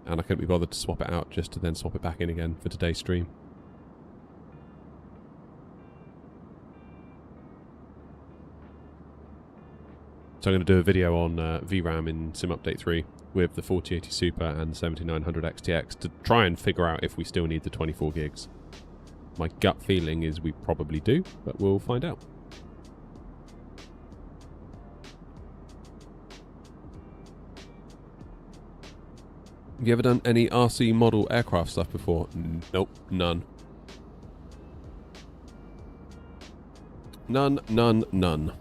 And I couldn't be bothered to swap it out just to then swap it back in again for today's stream. So I'm going to do a video on VRAM in Sim Update 3 with the 4080 Super and 7900 XTX to try and figure out if we still need the 24 gigs. My gut feeling is we probably do, but we'll find out. Have you ever done any RC model aircraft stuff before? Nope, none. None.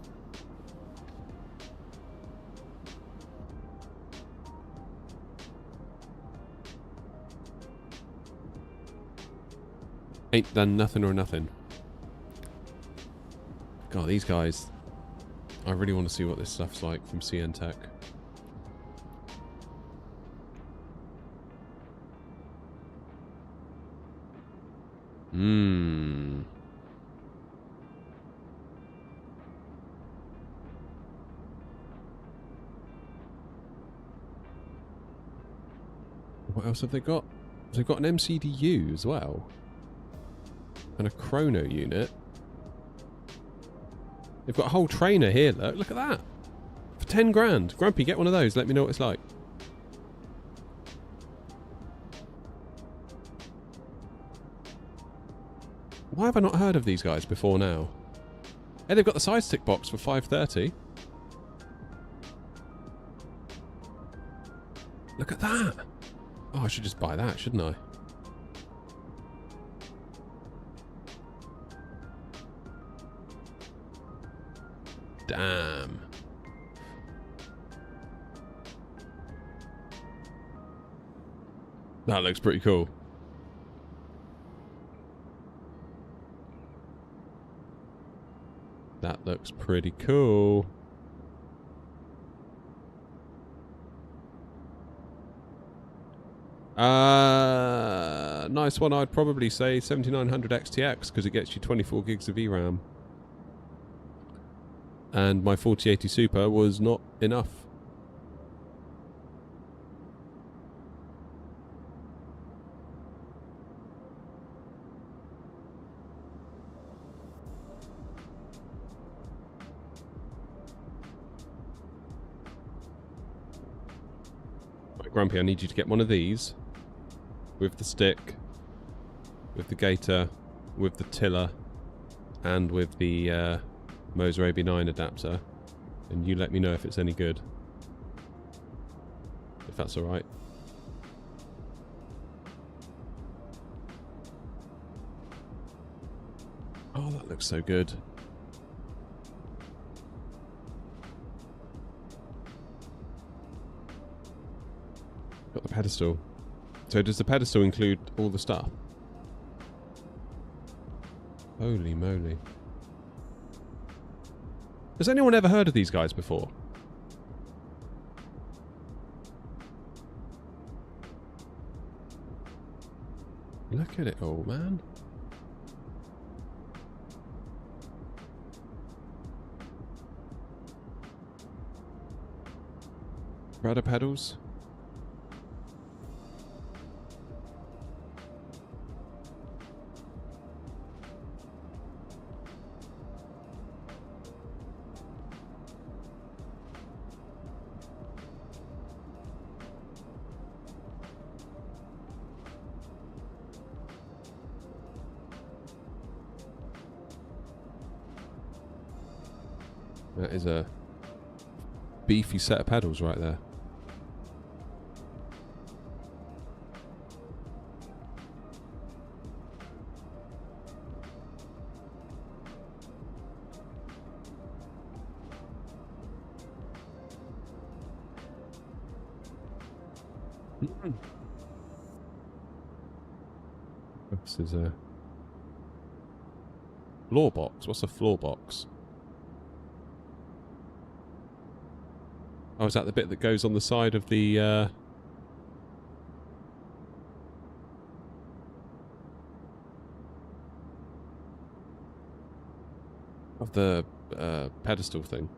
Ain't done nothing or nothing. God, these guys. I really want to see what this stuff's like from CN Tech. What else have they got? They've got an MCDU as well. And a chrono unit. They've got a whole trainer here, look at that. For 10 grand. Grumpy, get one of those. Let me know what it's like. Why have I not heard of these guys before now? Hey, they've got the side stick box for 530. Look at that. Oh, I should just buy that, shouldn't I? Damn. That looks pretty cool. That looks pretty cool. Nice one, I'd probably say 7900 XTX because it gets you 24 gigs of VRAM. And my 4080 Super was not enough. Right, Grumpy, I need you to get one of these with the stick, with the gator, with the tiller, and with the Moser AB9 adapter, and you let me know if it's any good, if that's alright. Oh, that looks so good. Got the pedestal. So does the pedestal include all the stuff? Holy moly. Has anyone ever heard of these guys before? Look at it all, man. Rudder pedals. That is a beefy set of pedals right there. This is a floor box. What's a floor box? Oh, is that the bit that goes on the side of the pedestal thing?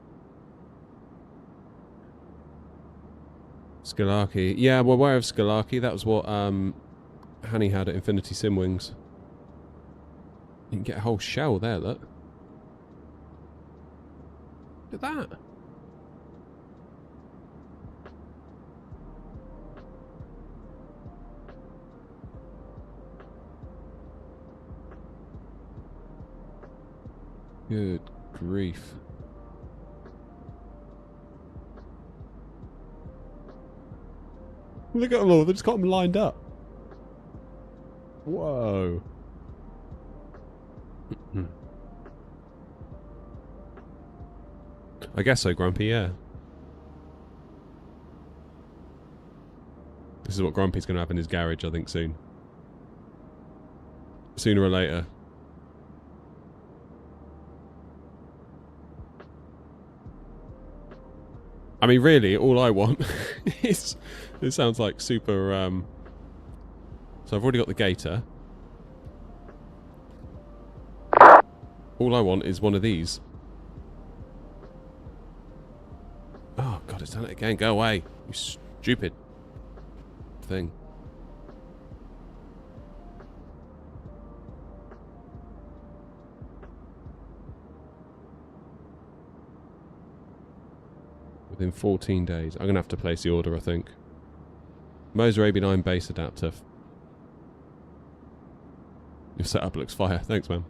Scalarchi. Yeah, we're aware of Scalarchi. That was what Hanny had at Infinity Simwings. You can get a whole shell there, look. Look at that. Good grief. Look at them all, they've just got them lined up. Whoa. I guess so, Grumpy, yeah. This is what Grumpy's going to have in his garage, I think, soon. Sooner or later. I mean, really, all I want is... This sounds like super... So I've already got the gator. All I want is one of these. Oh, God, it's done it again. Go away, you stupid thing. Within 14 days. I'm going to have to place the order, I think. Moser AB9 base adapter. Your setup looks fire. Thanks, man.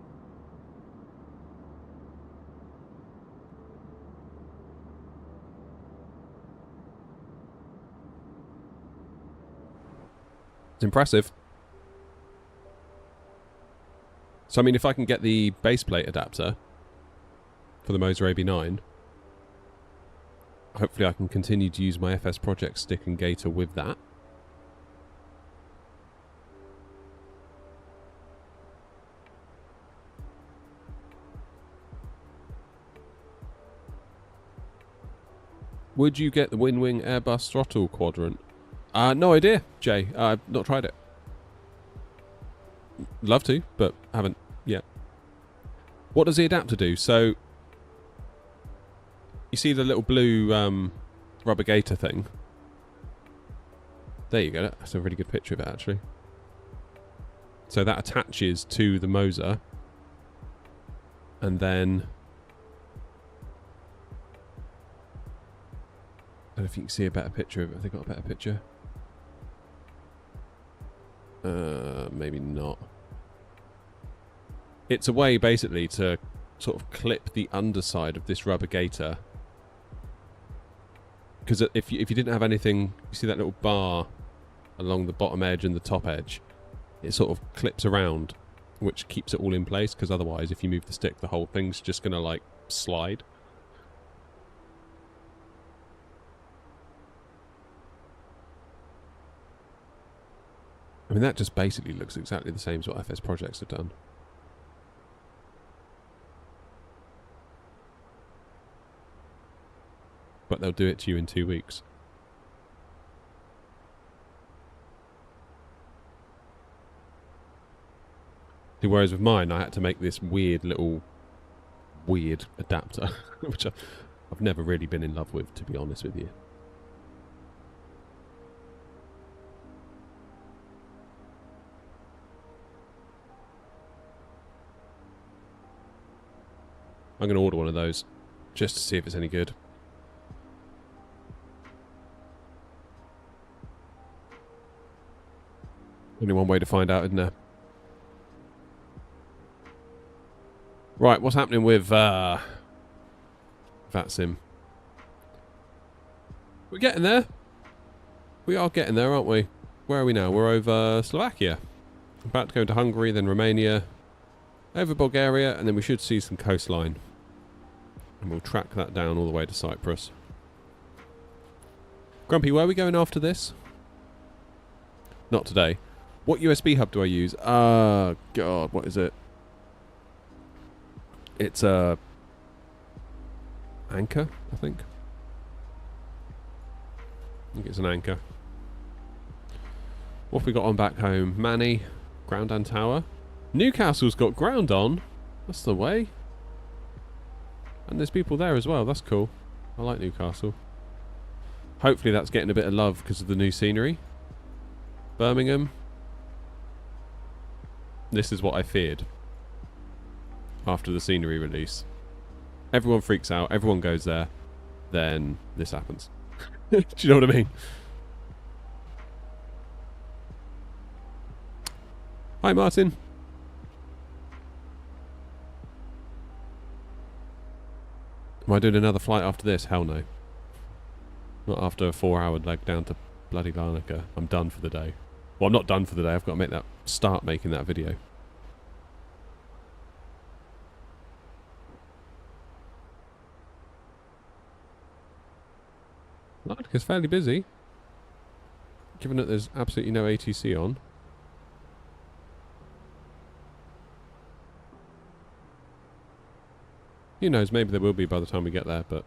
It's impressive. So, I mean, if I can get the base plate adapter for the Moser AB9, hopefully I can continue to use my FS Project stick and gator with that. Would you get the Winwing Airbus throttle quadrant? No idea, Jay. I've not tried it. Love to, but haven't yet. What does the adapter do? So, you see the little blue rubber gator thing? There you go. That's a really good picture of it, actually. So that attaches to the Moser. And then... I don't know if you can see a better picture of it. Have they got a better picture? Maybe not. It's a way, basically, to sort of clip the underside of this rubber gator. Because if you didn't have anything, you see that little bar along the bottom edge and the top edge, it sort of clips around, which keeps it all in place, because otherwise if you move the stick, the whole thing's just going to like slide. I mean, that just basically looks exactly the same as what FS Projects have done. But they'll do it to you in 2 weeks. Whereas with mine, I had to make this weird adapter, which I've never really been in love with, to be honest with you. I'm going to order one of those, just to see if it's any good. Only one way to find out, isn't there? Right, what's happening with that sim? We're getting there. We are getting there, aren't we? Where are we now? We're over Slovakia. About to go to Hungary, then Romania, over Bulgaria, and then we should see some coastline. And we'll track that down all the way to Cyprus. Grumpy, where are we going after this? Not today. What USB hub do I use? God, what is it? It's a Anchor, I think. I think it's an Anchor. What have we got on back home? Manny, ground and tower. Newcastle's got ground on. That's the way. And there's people there as well. That's cool. I like Newcastle. Hopefully that's getting a bit of love because of the new scenery. Birmingham. This is what I feared after the scenery release. Everyone freaks out. Everyone goes there. Then this happens. Do you know what I mean? Hi, Martin. Am I doing another flight after this? Hell no. Not after a 4-hour leg down to bloody Larnaca. I'm done for the day. Well, I'm not done for the day. I've got to start making that video. Larnaca's fairly busy, given that there's absolutely no ATC on. Who knows, maybe there will be by the time we get there, but...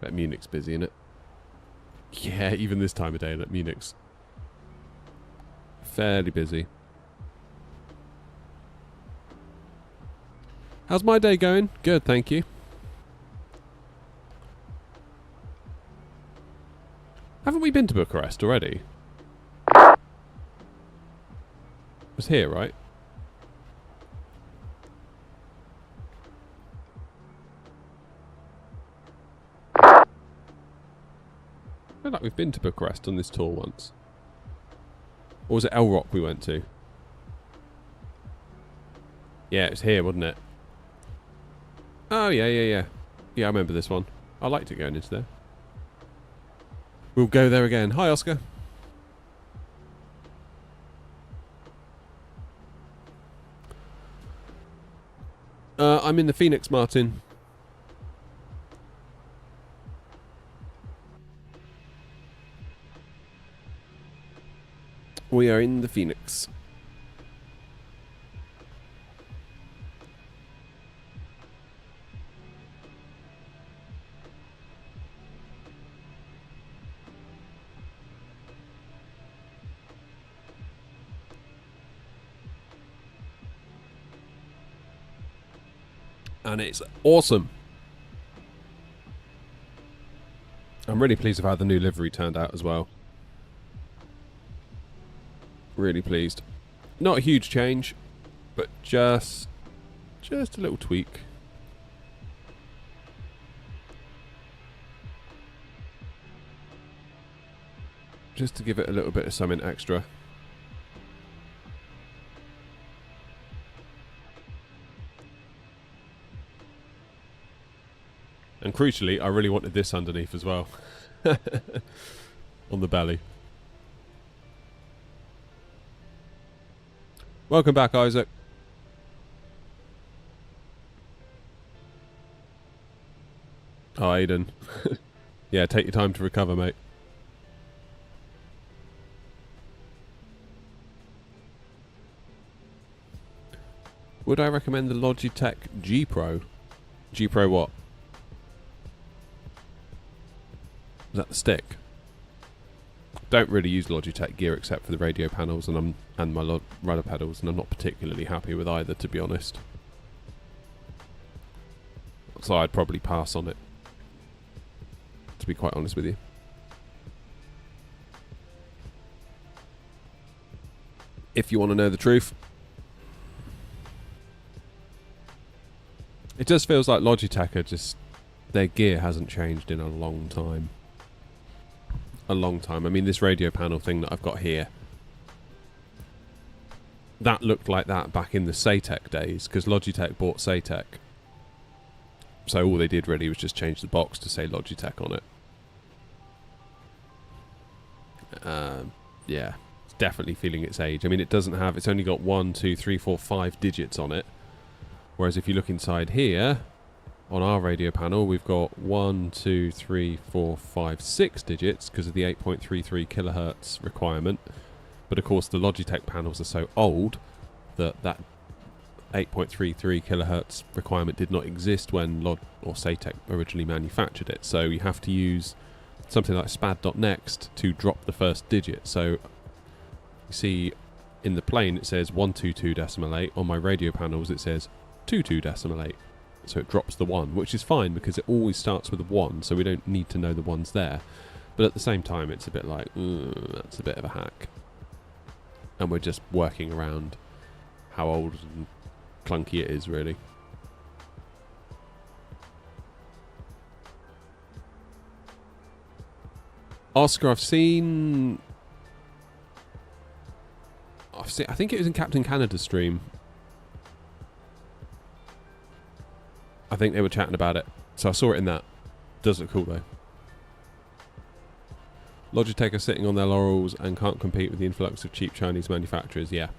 Bet Munich's busy, innit? Yeah, even this time of day, that Munich's fairly busy. How's my day going? Good, thank you. Haven't we been to Bucharest already? It was here, right? I feel like we've been to Bucharest on this tour once. Or was it El Rock we went to? Yeah, it was here, wasn't it? Oh, yeah. Yeah, I remember this one. I liked it going into there. We'll go there again. Hi, Oscar. I'm in the Fenix, Martin. We are in the Fenix. And it's awesome. I'm really pleased with how the new livery turned out as well. Really pleased. Not a huge change, but just a little tweak. Just to give it a little bit of something extra. And crucially, I really wanted this underneath as well. On the belly. Welcome back, Isaac. Oh, Aiden. Yeah, take your time to recover, mate. Would I recommend the Logitech G Pro? G Pro what? Is that the stick? Don't really use Logitech gear except for the radio panels and my rudder pedals, and I'm not particularly happy with either, to be honest. So I'd probably pass on it, to be quite honest with you. If you want to know the truth. It just feels like Logitech are just... their gear hasn't changed in a long time. A long time. I mean, this radio panel thing that I've got here, that looked like that back in the Saytech days, because Logitech bought Saytech. So all they did really was just change the box to say Logitech on it. Yeah, it's definitely feeling its age. I mean, it doesn't have... it's only got 1, 2, 3, 4, 5 digits on it. Whereas if you look inside here, on our radio panel, we've got 1, 2, 3, 4, 5, 6 digits because of the 8.33 kilohertz requirement. But of course, the Logitech panels are so old that 8.33 kilohertz requirement did not exist when Saytech originally manufactured it. So you have to use something like spad.next to drop the first digit. So you see in the plane it says 122.8. On my radio panels it says 22.8. So it drops the 1, which is fine because it always starts with a 1, so we don't need to know the one's there. But at the same time, it's a bit like, that's a bit of a hack. And we're just working around how old and clunky it is, really. Oscar, I think it was in Captain Canada's stream. I think they were chatting about it. So I saw it in that. Does look cool though. Logitech are sitting on their laurels and can't compete with the influx of cheap Chinese manufacturers. Yeah.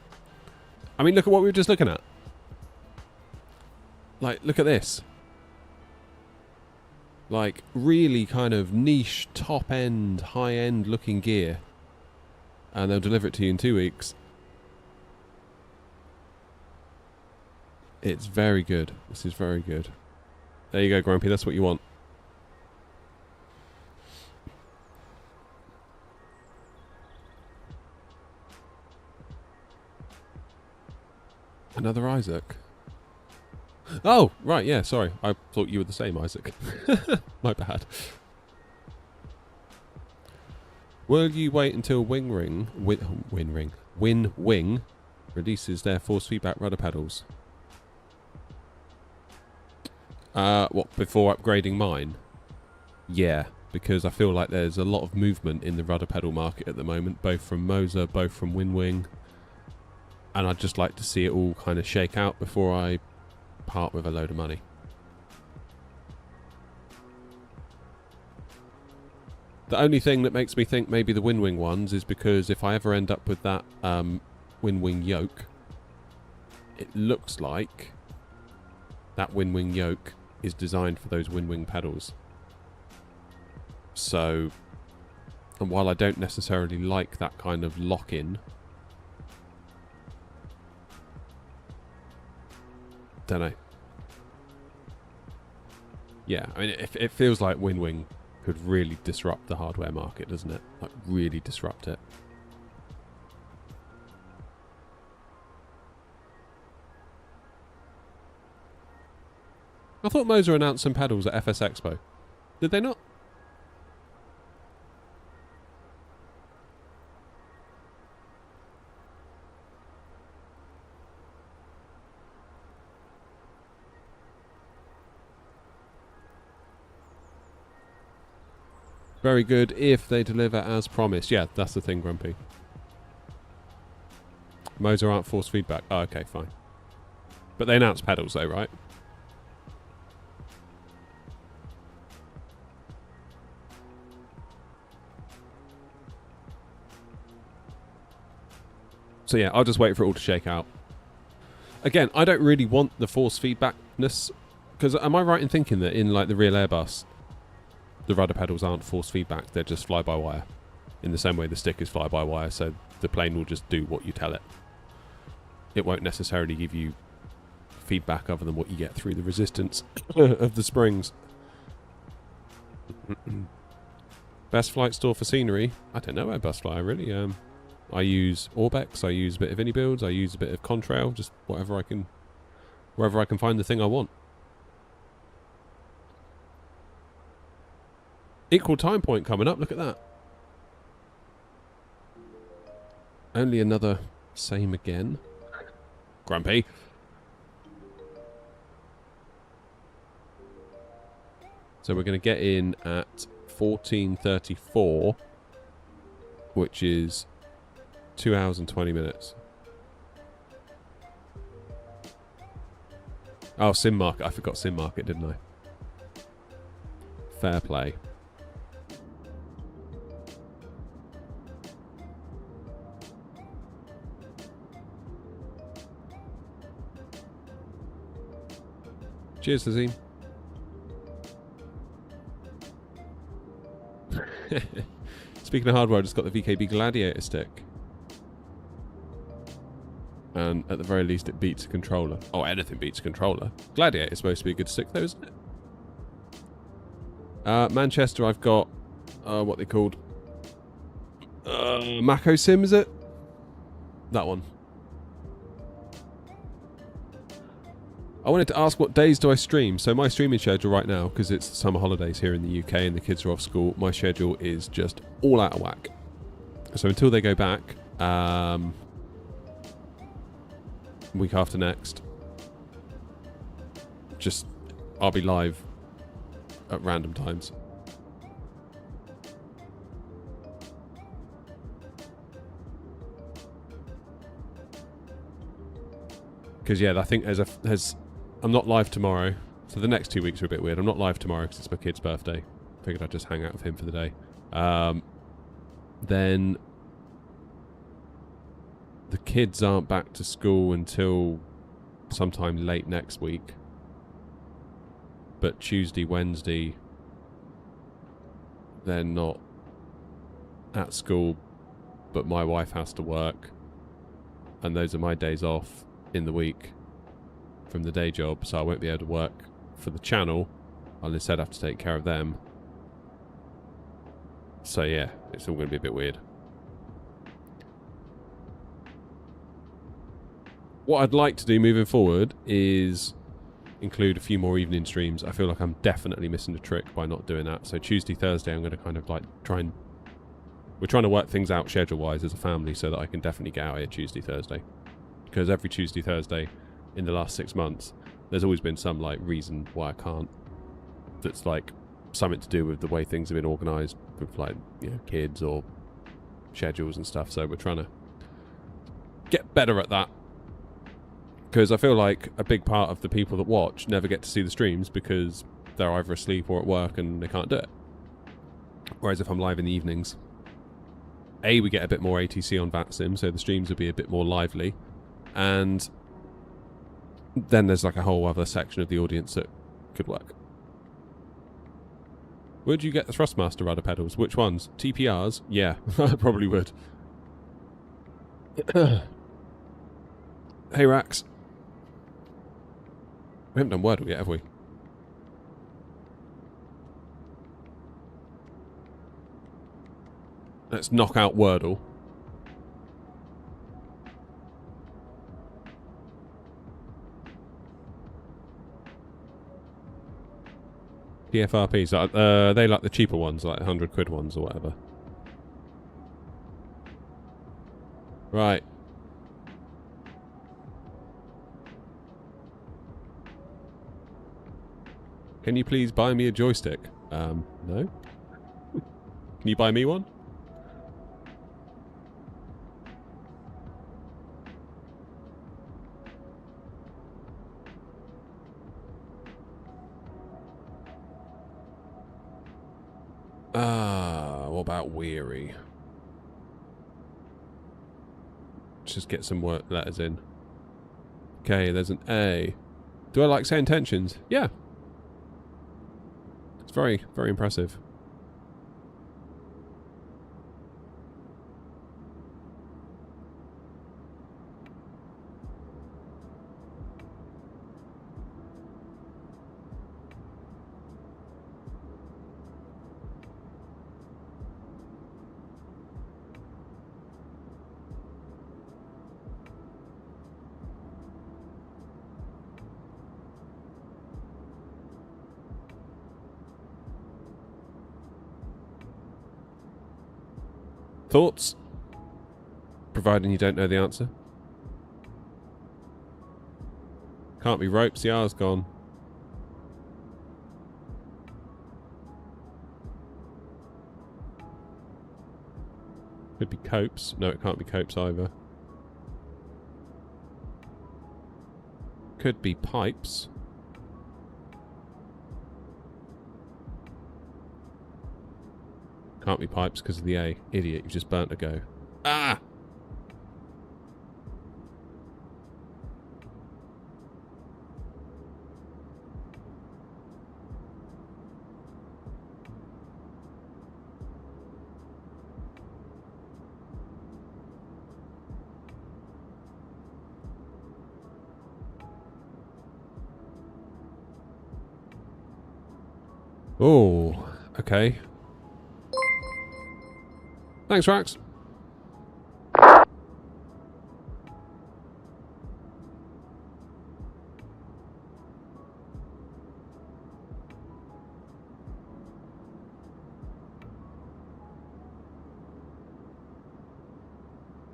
I mean, look at what we were just looking at. Like, look at this. Like, really kind of niche, top-end, high-end looking gear. And they'll deliver it to you in 2 weeks. It's very good. This is very good. There you go, Grumpy. That's what you want. Another Isaac. Oh, right, yeah, sorry. I thought you were the same Isaac. My bad. Will you wait until Wing Wing releases their force feedback rudder pedals? What, before upgrading mine? Yeah, because I feel like there's a lot of movement in the rudder pedal market at the moment, both from Moser, both from Wing. And I'd just like to see it all kind of shake out before I part with a load of money. The only thing that makes me think maybe the Wing ones is because if I ever end up with that Wing yoke, it looks like that Wing yoke is designed for those Wing pedals. So, and while I don't necessarily like that kind of lock-in, don't know. Yeah, I mean, it feels like Wing could really disrupt the hardware market, doesn't it? Like, really disrupt it. I thought Moser announced some pedals at FS Expo. Did they not? Very good if they deliver as promised. Yeah, that's the thing, Grumpy. Moser aren't force feedback. Oh, okay, fine. But they announced pedals though, right? So yeah, I'll just wait for it all to shake out. Again, I don't really want the force feedbackness, because am I right in thinking that in like the real Airbus, the rudder pedals aren't force feedback, they're just fly-by-wire. In the same way the stick is fly-by-wire, so the plane will just do what you tell it. It won't necessarily give you feedback other than what you get through the resistance of the springs. Best flight store for scenery? I don't know where best fly, really. I use Orbex, I use a bit of Anybuilds, I use a bit of Contrail, just wherever I can find the thing I want. Equal time point coming up, look at that. Only another same again. Grumpy. So we're going to get in at 14:34, which is 2 hours and 20 minutes. Oh, Sim Market. I forgot Sim Market, didn't I? Fair play. Cheers, Nazim. Speaking of hardware, I just got the VKB Gladiator stick. And at the very least it beats a controller. Oh, anything beats a controller. Gladiator is supposed to be a good stick though, isn't it? Manchester, I've got what they called Mako Sim, is it? That one. I wanted to ask, what days do I stream? So my streaming schedule right now, because it's summer holidays here in the UK and the kids are off school, my schedule is just all out of whack. So until they go back, week after next, just I'll be live at random times. Because yeah, I think I'm not live tomorrow, so the next 2 weeks are a bit weird. I'm not live tomorrow because it's my kid's birthday. Figured I'd just hang out with him for the day. Then the kids aren't back to school until sometime late next week. But Tuesday, Wednesday, they're not at school, but my wife has to work. And those are my days off in the week from the day job, so I won't be able to work for the channel. I'll instead have to take care of them. So yeah, it's all going to be a bit weird. What I'd like to do moving forward is include a few more evening streams. I feel like I'm definitely missing a trick by not doing that. So Tuesday, Thursday, I'm going to kind of like we're trying to work things out schedule-wise as a family so that I can definitely get out here Tuesday, Thursday. Because every Tuesday, Thursday in the last 6 months, there's always been some like reason why I can't. That's like something to do with the way things have been organised with like, you know, kids or schedules and stuff. So we're trying to get better at that. Because I feel like a big part of the people that watch never get to see the streams because they're either asleep or at work and they can't do it. Whereas if I'm live in the evenings, we get a bit more ATC on VATSIM, so the streams will be a bit more lively. And then there's like a whole other section of the audience that could work. Would you get the Thrustmaster rudder pedals? Which ones? TPRs? Yeah, I probably would. Hey Rax. We haven't done Wordle yet, have we? Let's knock out Wordle. PFRPs, they like the cheaper ones, like 100 quid ones or whatever. Right. Can you please buy me a joystick? No? Can you buy me one? What about weary? Let's just get some work letters in. Okay, there's an A. Do I like say intentions? Yeah. It's very, very impressive. Thoughts? Providing you don't know the answer. Can't be ropes, the R's gone. Could be copes. No, it can't be copes either. Could be pipes. Can't be pipes because of the A. Idiot, you just burnt a go. Ah! Oh, okay. Thanks, Rax.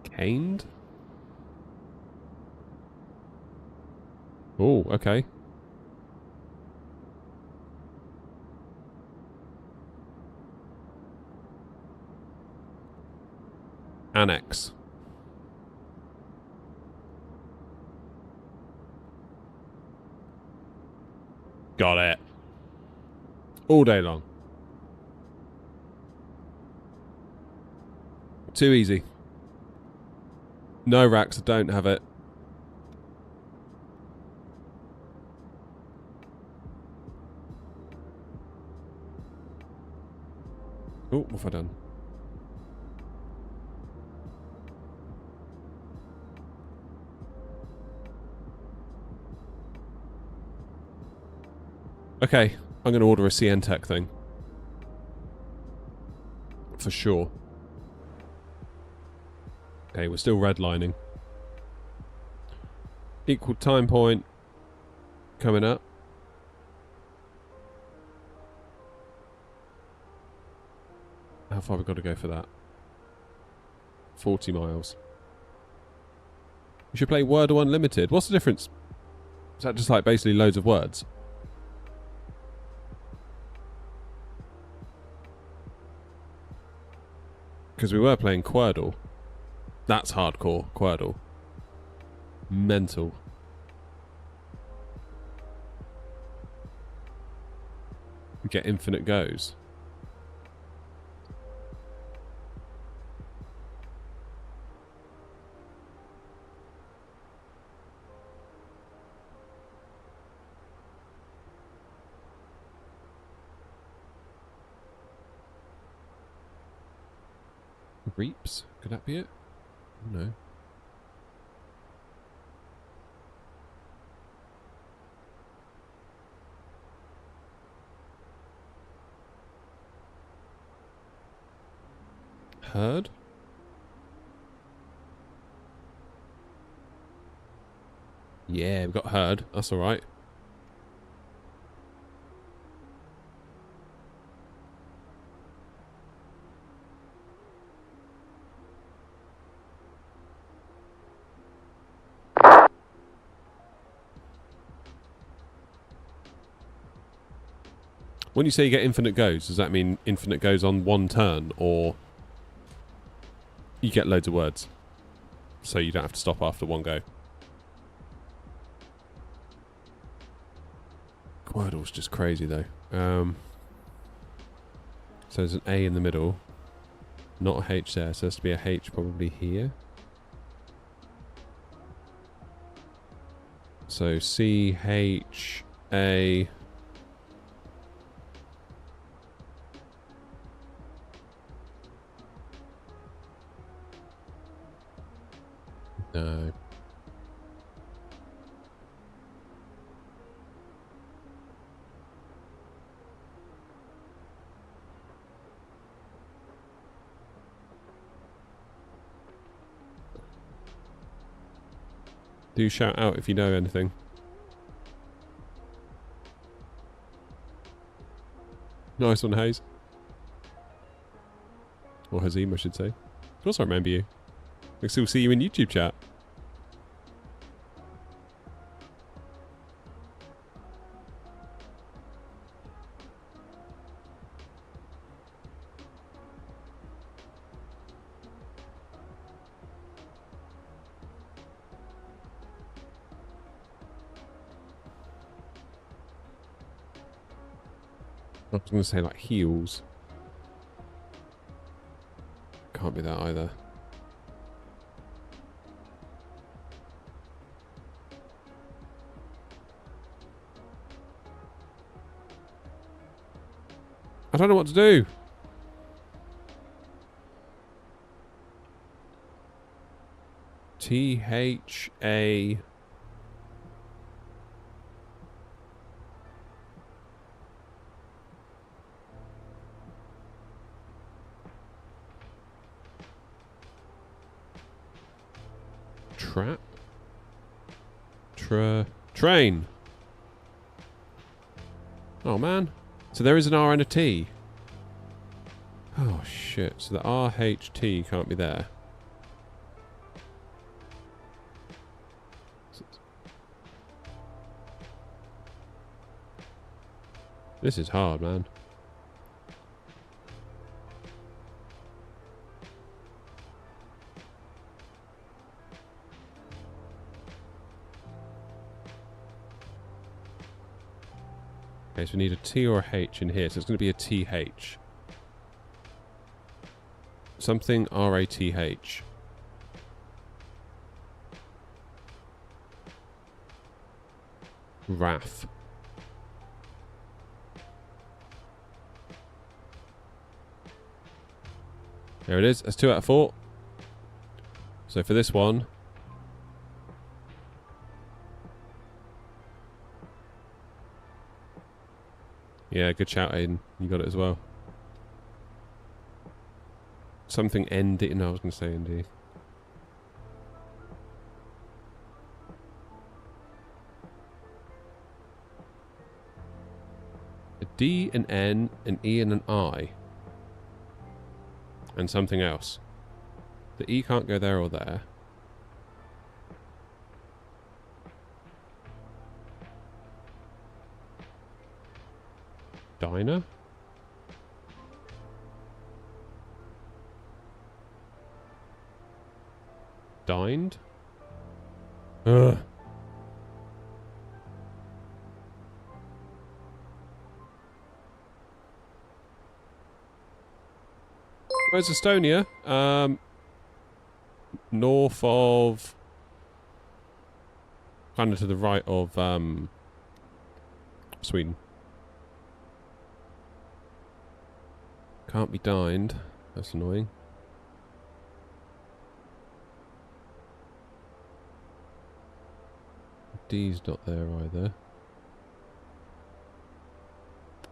Caned? Oh, okay. Annex. Got it. All day long. Too easy. No, Rax, I don't have it. Oh, what have I done? Okay, I'm going to order a CN Tech thing. For sure. Okay, we're still redlining. Equal time point coming up. How far have we got to go for that? 40 miles. We should play Wordle Unlimited. What's the difference? Is that just like basically loads of words? Because we were playing Quordle. That's hardcore, Quordle. Mental. We get infinite goes. Reaps? Could that be it? No. Herd? Yeah, we've got herd. That's alright. When you say you get infinite goes, does that mean infinite goes on one turn, or you get loads of words, so you don't have to stop after one go? Quordle's just crazy though. So there's an A in the middle, not a H there, so there's to be a H probably here. So C, H, A... No. Do shout out if you know anything. Nice one, Hayes. Or Hazim, I should say. course I remember you. I can still see you in YouTube chat. I was going to say like heels. Can't be that either. I don't know what to do. T-H-A... Trap? Train. Oh man. So there is an R and a T. Oh shit. So the RHT can't be there. This is hard, man. Okay, so we need a T or a H in here, so it's going to be a TH. Something RATH. RAF. There it is. That's 2 out of 4. So for this one... Yeah, good shout, Aiden. You got it as well. Something ND. No, I was going to say ND. A D, an N, an E, and an I. And something else. The E can't go there or there. Diner? Dined? Ugh. Where's Estonia? North of... kind of to the right of Sweden. Can't be dined. That's annoying. D's not there either.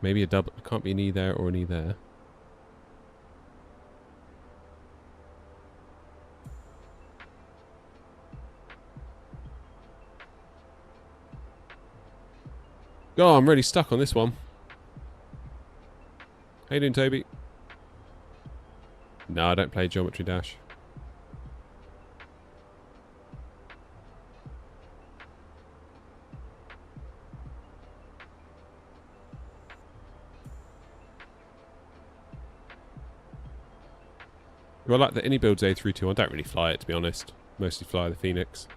Maybe a double. Can't be an E there or an E there. Oh, I'm really stuck on this one. How you doing, Toby? No, I don't play Geometry Dash. Well, I like the Any builds A320. I don't really fly it, to be honest. Mostly fly the Fenix.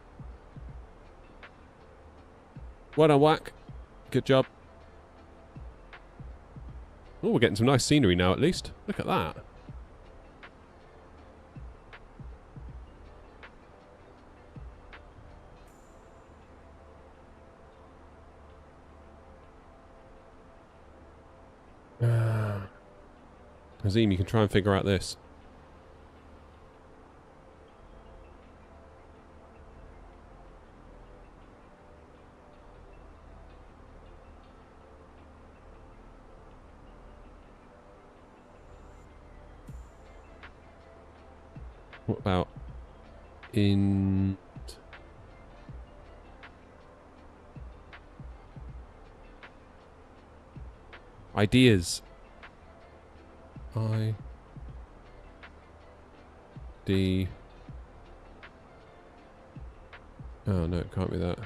Well done, Whack. Good job. Oh, we're getting some nice scenery now, at least. Look at that. Azim, you can try and figure out this. What about in... ideas? D. Oh no, it can't be that.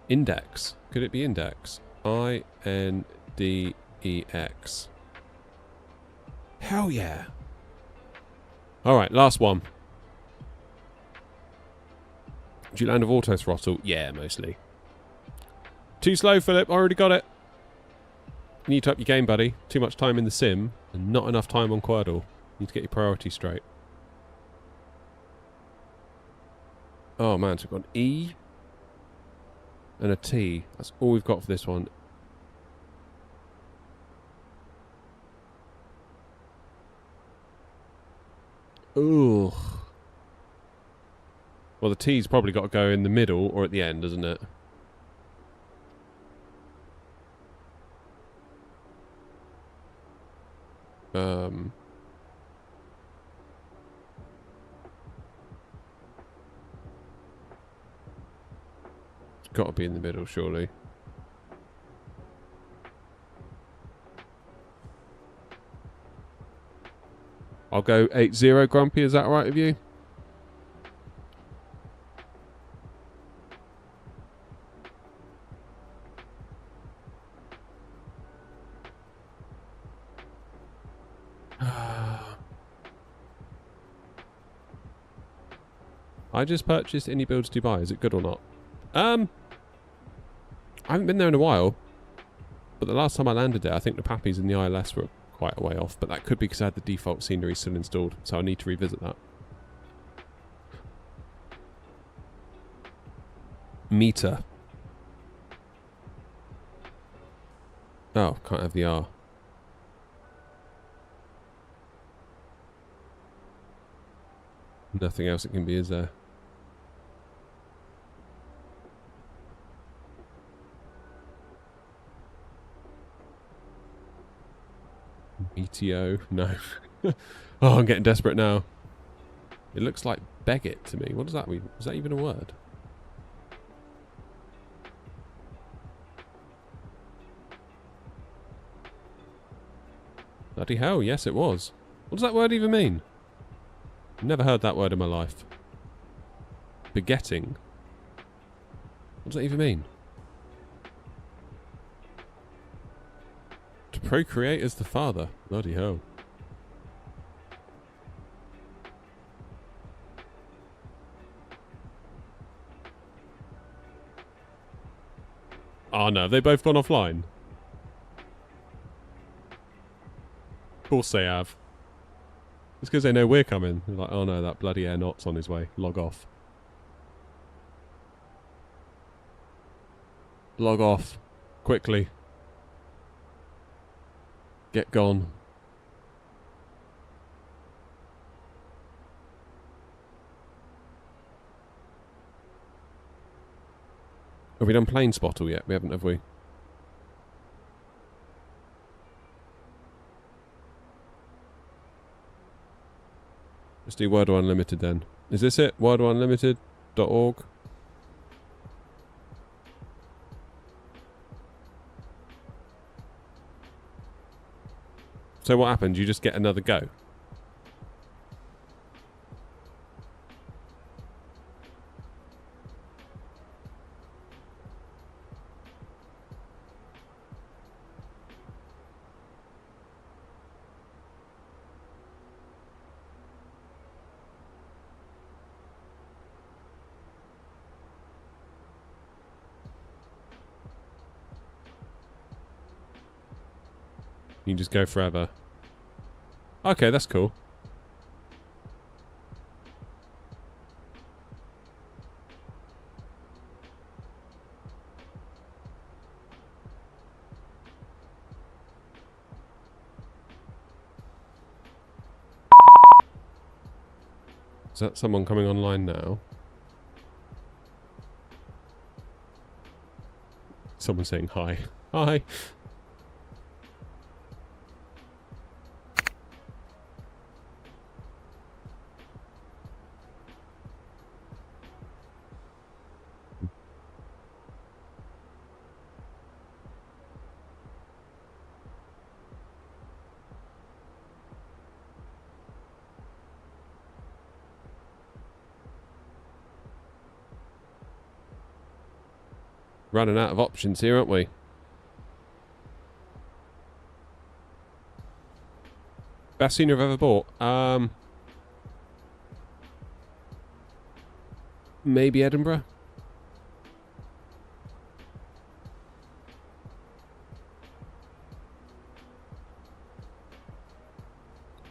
Index. Could it be index? INDEX. Hell yeah. Alright, last one. Do you land with auto throttle? Yeah, mostly. Too slow, Philip. I already got it. You need to up your game, buddy. Too much time in the sim and not enough time on Quordle. You need to get your priorities straight. Oh man, so we've got an E and a T. That's all we've got for this one. Ugh. Well, the T's probably got to go in the middle or at the end, doesn't it? It's got to be in the middle, surely. I'll go 8-0, Grumpy. Is that all right with you? I just purchased Indie Builds Dubai. Is it good or not? I haven't been there in a while, but the last time I landed there, I think the Pappies and the ILS were quite a way off, but that could be because I had the default scenery still installed, so I need to revisit that. Meter. Oh, can't have the R. Nothing else it can be, is there? ETO? No. Oh, I'm getting desperate now. It looks like beg it to me. What does that mean? Is that even a word? Bloody hell, yes it was. What does that word even mean? Never heard that word in my life. Begetting? What does that even mean? To procreate as the father. Bloody hell. Oh no, they both gone offline. Of course they have. It's because they know we're coming. They're like, oh no, that bloody Air Knot's on his way. Log off. Log off. Quickly. Get gone. Have we done plane spottle yet? We haven't, have we? Let's do Wordle Unlimited then. Is this it? WordleUnlimited.org. So what happened? You just get another go? You can just go forever. Okay, that's cool. Is that someone coming online now? Someone saying hi. Hi. Running out of options here, aren't we? Best scenery I've ever bought? Maybe Edinburgh?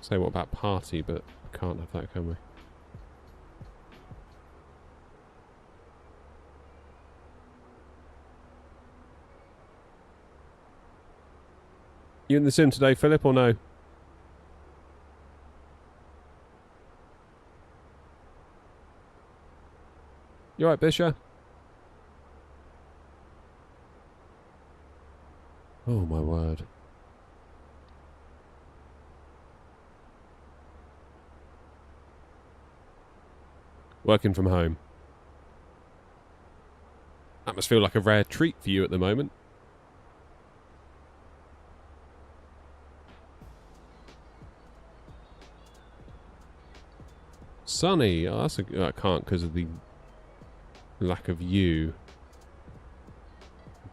Say what about party, but can't have that, can we? You in the sim today, Philip, or no? You alright, Bisha? Oh my word. Working from home. That must feel like a rare treat for you at the moment. Sunny. Oh, that's I can't because of the lack of you.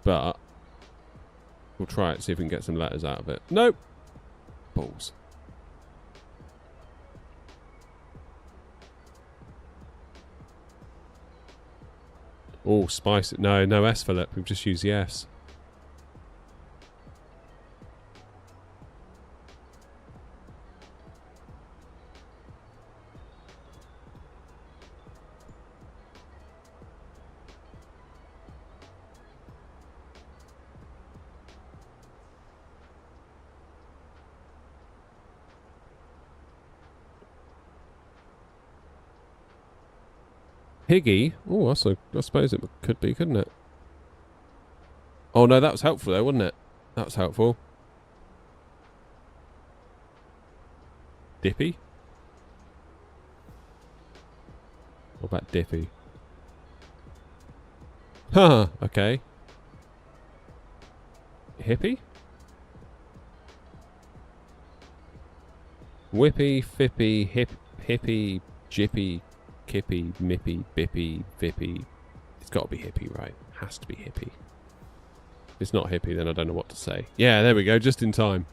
But we'll try it, see if we can get some letters out of it. Nope. Balls. Oh, spice it. No, no S, Philip. We've just used the S. Piggy? Oh, I suppose it could be, couldn't it? Oh no, that was helpful though, wasn't it? That was helpful. Dippy? What about Dippy? Huh, okay. Hippie? Whippy, fippy, hippie, jippy, kippy, mippy, bippy, vippy. It's got to be hippie, right? Has to be hippie. If it's not hippie, then I don't know what to say. Yeah, there we go, just in time.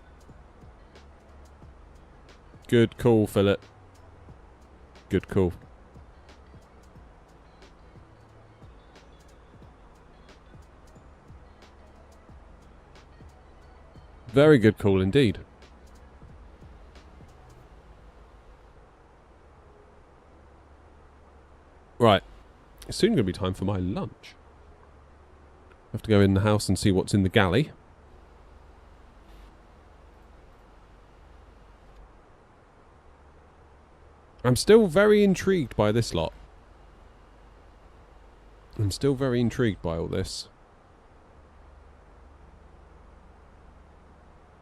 Good call, Philip. Good call. Very good call indeed. Right. It's soon going to be time for my lunch. I have to go in the house and see what's in the galley. I'm still very intrigued by this lot. I'm still very intrigued by all this.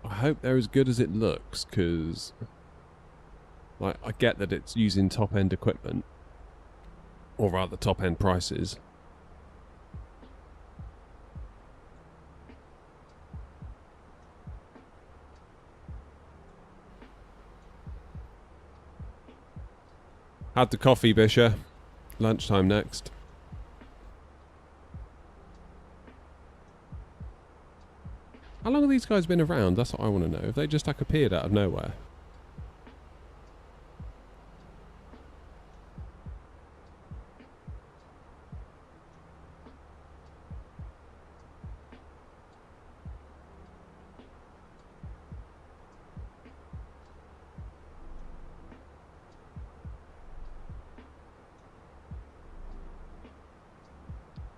I hope they're as good as it looks, because like, I get that it's using top-end equipment. Or rather, top-end prices. Had the coffee, Bisha. Lunchtime next. How long have these guys been around? That's what I want to know. Have they just like appeared out of nowhere?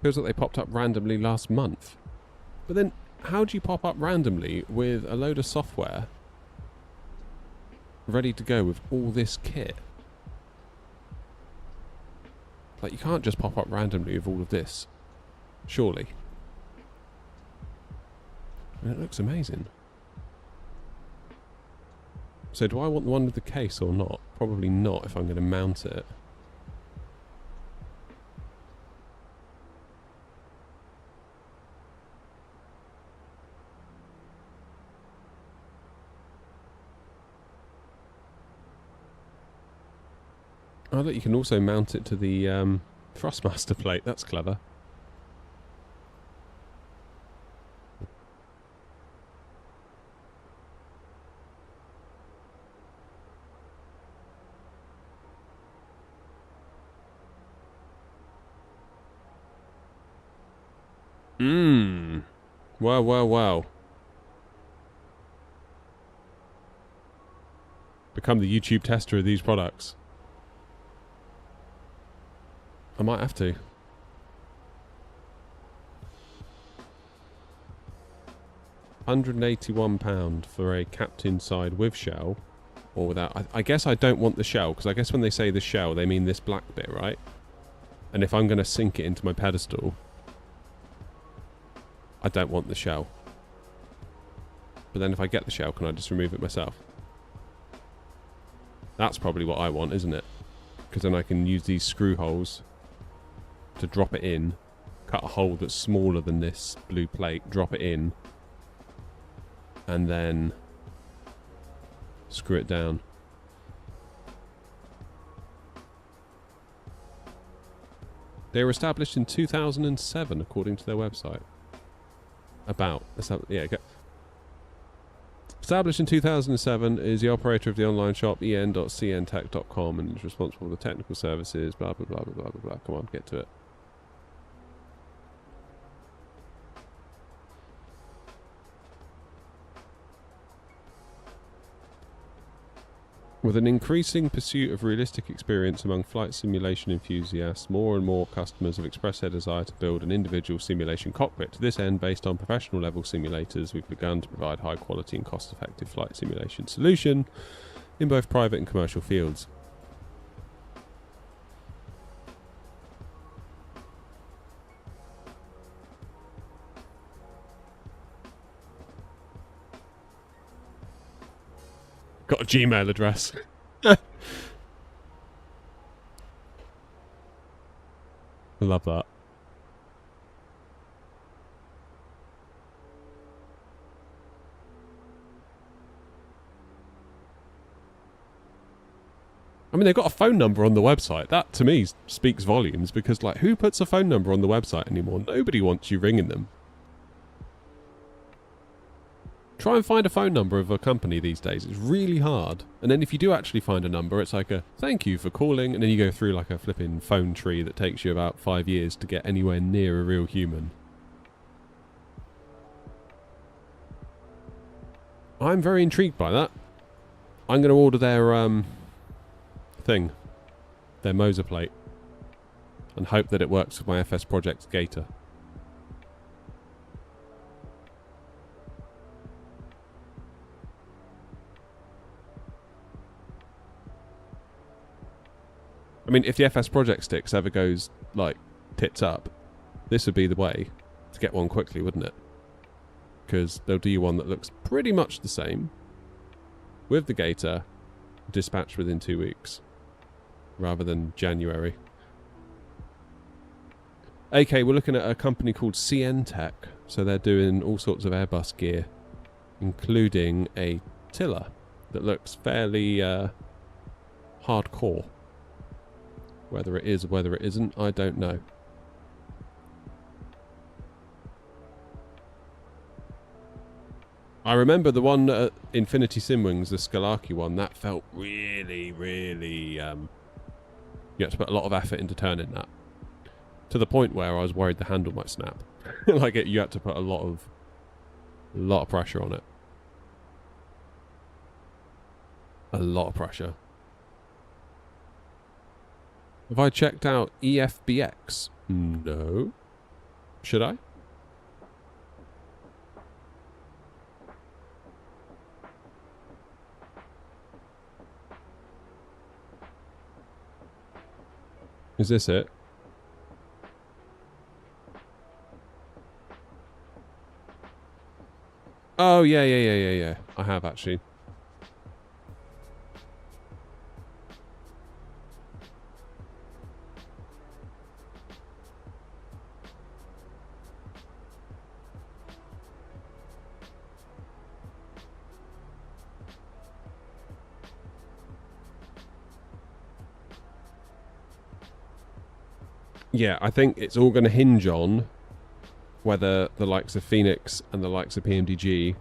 Feels like they popped up randomly last month. But then, how do you pop up randomly with a load of software ready to go with all this kit? Like, you can't just pop up randomly with all of this. Surely. And it looks amazing. So do I want the one with the case or not? Probably not if I'm going to mount it. Oh look, you can also mount it to the Thrustmaster plate. That's clever. Well. Become the YouTube tester of these products. I might have to. £181 for a captain side with shell, or without. I guess I don't want the shell, because I guess when they say the shell, they mean this black bit, right? And if I'm going to sink it into my pedestal, I don't want the shell. But then if I get the shell, can I just remove it myself? That's probably what I want, isn't it? Because then I can use these screw holes to drop it in, cut a hole that's smaller than this blue plate, drop it in, and then screw it down. They were established in 2007, according to their website. Established in 2007, is the operator of the online shop en.cntech.com and is responsible for the technical services, blah, blah, blah, blah, blah, blah, blah. Come on, get to it. With an increasing pursuit of realistic experience among flight simulation enthusiasts, more and more customers have expressed their desire to build an individual simulation cockpit. To this end, based on professional level simulators, we've begun to provide high quality and cost effective flight simulation solution in both private and commercial fields. Got a Gmail address. I love that. I mean, they've got a phone number on the website. That, to me, speaks volumes, because, like, who puts a phone number on the website anymore? Nobody wants you ringing them. Try and find a phone number of a company these days. It's really hard. And then if you do actually find a number, it's like a thank you for calling, and then you go through like a flipping phone tree that takes you about 5 years to get anywhere near a real human. I'm very intrigued by that. I'm going to order their thing, their Moser plate, and hope that it works with my FS Projects Gator. I mean, if the FS Project Sticks ever goes, like, tits up, this would be the way to get one quickly, wouldn't it? Because they'll do you one that looks pretty much the same, with the Gator, dispatched within 2 weeks, rather than January. AK, we're looking at a company called CNTech, so they're doing all sorts of Airbus gear, including a tiller that looks fairly hardcore. Whether it is or whether it isn't, I don't know. I remember the one at Infinity Simwings, the Skalaki one, that felt really, really... you had to put a lot of effort into turning that. To the point where I was worried the handle might snap. Like, you had to put a lot of pressure on it. A lot of pressure. Have I checked out EFBX? No. Should I? Is this it? Oh, yeah. I have, actually. Yeah, I think it's all going to hinge on whether the likes of Fenix and the likes of PMDG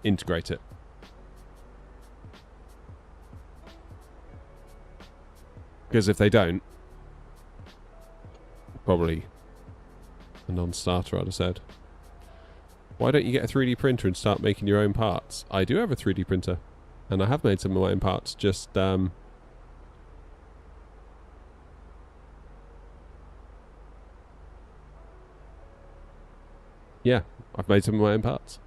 integrate it. Because if they don't, probably A non-starter, I'd have said. Why don't you get a 3D printer and start making your own parts? I do have a 3D printer. And I have made some of my own parts, just... yeah, I've made some of my own parts.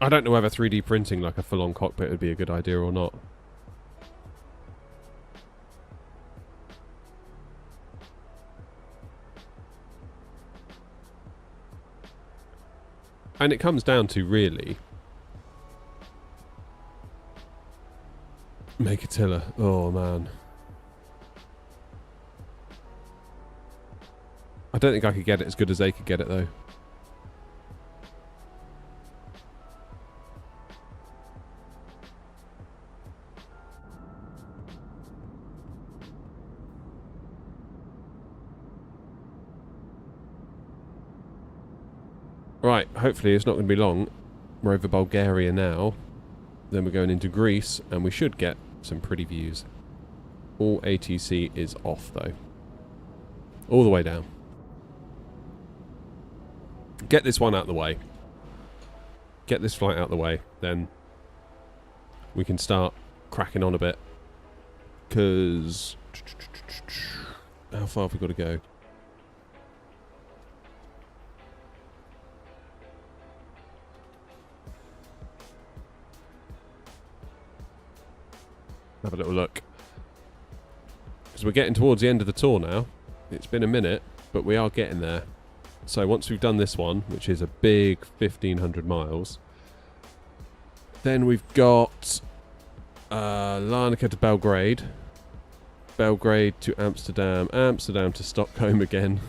I don't know whether 3D printing like a full-on cockpit would be a good idea or not. And it comes down to, really, make a tiller. Oh, man. I don't think I could get it as good as they could get it, though. Right, hopefully it's not going to be long. We're over Bulgaria now. Then we're going into Greece, and we should get some pretty views. All ATC is off, though. All the way down. Get this one out of the way. Get this flight out of the way, then we can start cracking on a bit. Because... how far have we got to go? Have a little look. Because we're getting towards the end of the tour now. It's been a minute, but we are getting there. So once we've done this one, which is a big 1,500 miles, then we've got Larnaca to Belgrade, Belgrade to Amsterdam, Amsterdam to Stockholm again,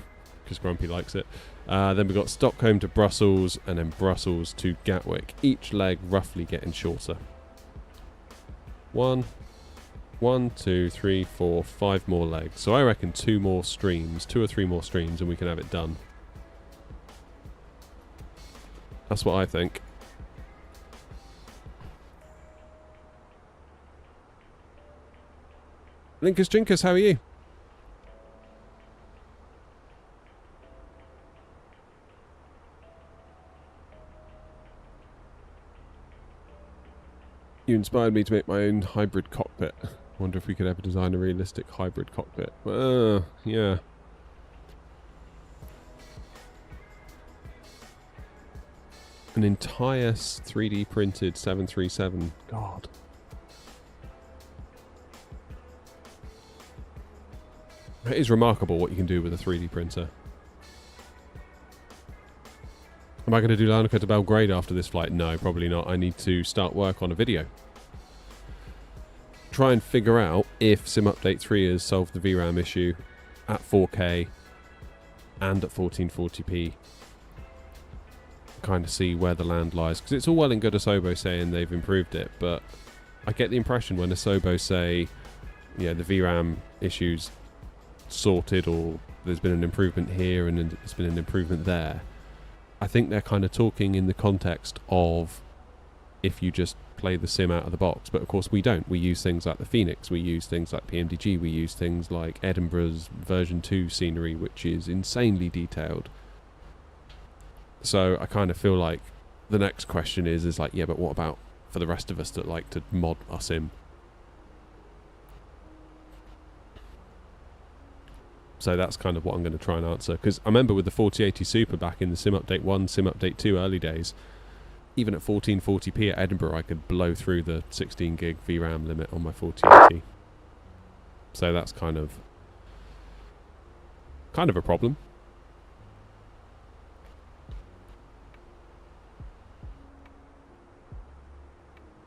because Grumpy likes it. Then we've got Stockholm to Brussels, and then Brussels to Gatwick. Each leg roughly getting shorter. 1, 2, 3, 4, 5 more legs. So I reckon 2 or 3 more streams, and we can have it done. That's what I think. Linkus Jinkus, how are you? You inspired me to make my own hybrid cockpit. Wonder if we could ever design a realistic hybrid cockpit. Yeah. An entire 3D printed 737. God. It is remarkable what you can do with a 3D printer. Am I going to do Larnaca to Belgrade after this flight? No, probably not. I need to start work on a video. Try and figure out if Sim Update 3 has solved the VRAM issue at 4K and at 1440p. Kind of see where the land lies. Because it's all well and good Asobo saying they've improved it, but I get the impression when Asobo say, yeah, the VRAM issues sorted, or there's been an improvement here and there's been an improvement there, I think they're kind of talking in the context of if you just play the sim out of the box. But of course we don't. We use things like the Fenix, we use things like PMDG, we use things like Edinburgh's version 2 scenery, which is insanely detailed. So I kind of feel like the next question is like, yeah, but what about for the rest of us that like to mod our sim? So that's kind of what I'm going to try and answer. Because I remember with the 4080 Super back in the Sim Update 1, Sim Update 2 early days, even at 1440p at Edinburgh, I could blow through the 16 gig VRAM limit on my 4080. So that's kind of a problem.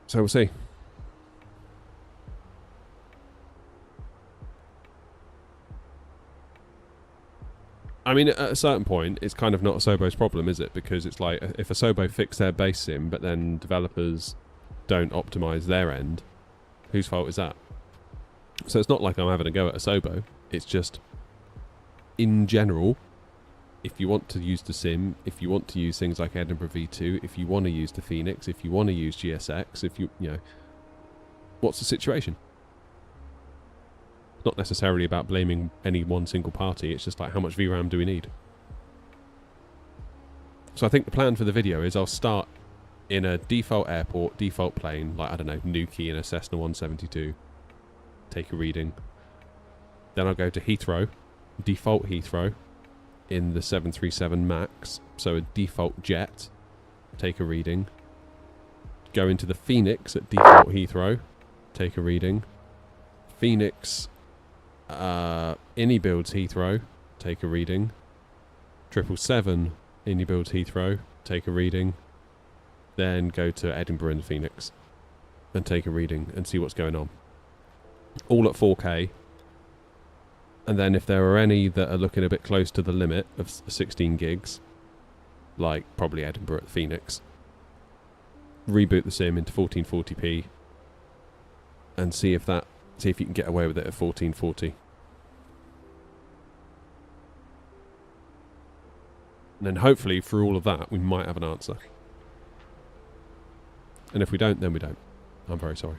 So we'll see. I mean, at a certain point, it's kind of not Asobo's problem, is it? Because it's like, if Asobo fix their base sim, but then developers don't optimize their end, whose fault is that? So it's not like I'm having a go at Asobo. It's just, in general, if you want to use the sim, if you want to use things like Edinburgh V2, if you want to use the Fenix, if you want to use GSX, if you know, what's the situation? It's not necessarily about blaming any one single party, it's just like how much VRAM do we need? So I think the plan for the video is I'll start in a default airport, default plane, like, I don't know, Nuki in a Cessna 172, take a reading. Then I'll go to Heathrow, default Heathrow, in the 737 MAX, so a default jet, take a reading. Go into the Fenix at default Heathrow, take a reading. Fenix, builds Heathrow, take a reading. 777, builds Heathrow, take a reading. Then go to Edinburgh and Fenix and take a reading and see what's going on. All at 4K. And then if there are any that are looking a bit close to the limit of 16 gigs, like probably Edinburgh at Fenix, reboot the sim into 1440p and see if you can get away with it at 1440. And then hopefully through all of that we might have an answer. And if we don't, then we don't. I'm very sorry.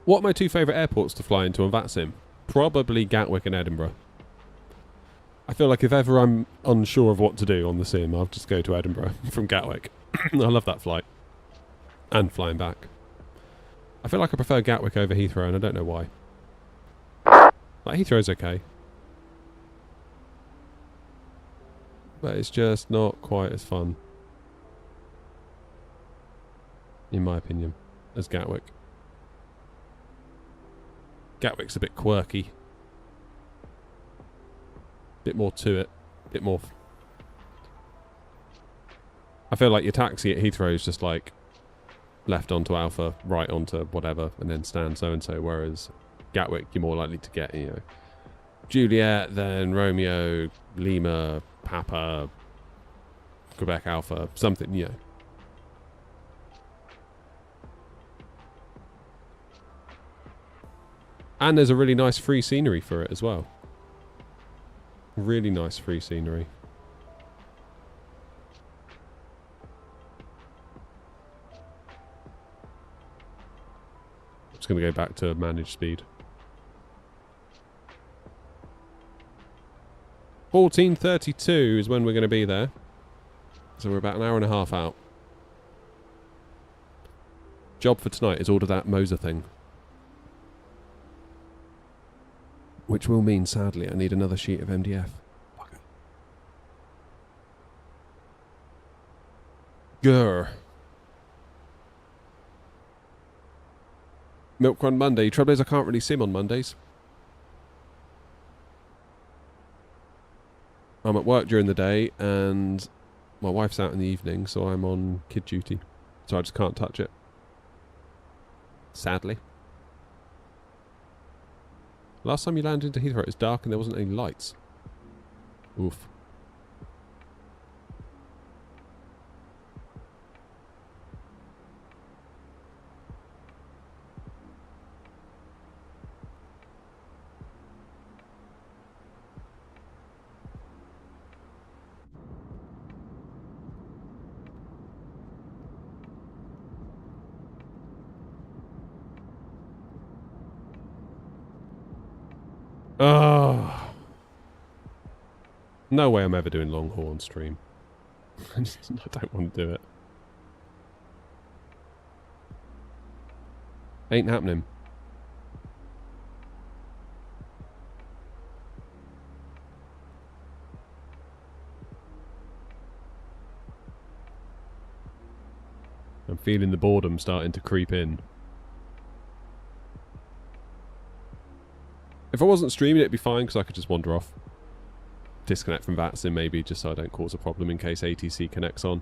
What are my two favourite airports to fly into on that sim? Probably Gatwick and Edinburgh. I feel like if ever I'm unsure of what to do on the sim, I'll just go to Edinburgh from Gatwick. I love that flight. And flying back. I feel like I prefer Gatwick over Heathrow, and I don't know why. Like, Heathrow's okay. But it's just not quite as fun, in my opinion, as Gatwick. Gatwick's a bit quirky. Bit more to it. Bit more... I feel like your taxi at Heathrow is just like left onto Alpha, right onto whatever, and then stand so-and-so, whereas Gatwick you're more likely to get, you know, Juliet, then Romeo, Lima, Papa, Quebec Alpha, something, you know. And there's a really nice free scenery for it as well. Really nice free scenery. Just going to go back to managed speed. 14:32 is when we're going to be there. So we're about an hour and a half out. Job for tonight is order that Moser thing. Which will mean, sadly, I need another sheet of MDF. Grr. Milk Run Monday. Trouble is I can't really sim on Mondays. I'm at work during the day and my wife's out in the evening, so I'm on kid duty. So I just can't touch it. Sadly. Last time you landed into Heathrow, it was dark and there wasn't any lights. Oof. Oh. No way I'm ever doing long haul on stream. I don't want to do it. Ain't happening. I'm feeling the boredom starting to creep in. If I wasn't streaming, it'd be fine because I could just wander off. disconnect from VATSIM maybe, just so I don't cause a problem in case ATC connects on.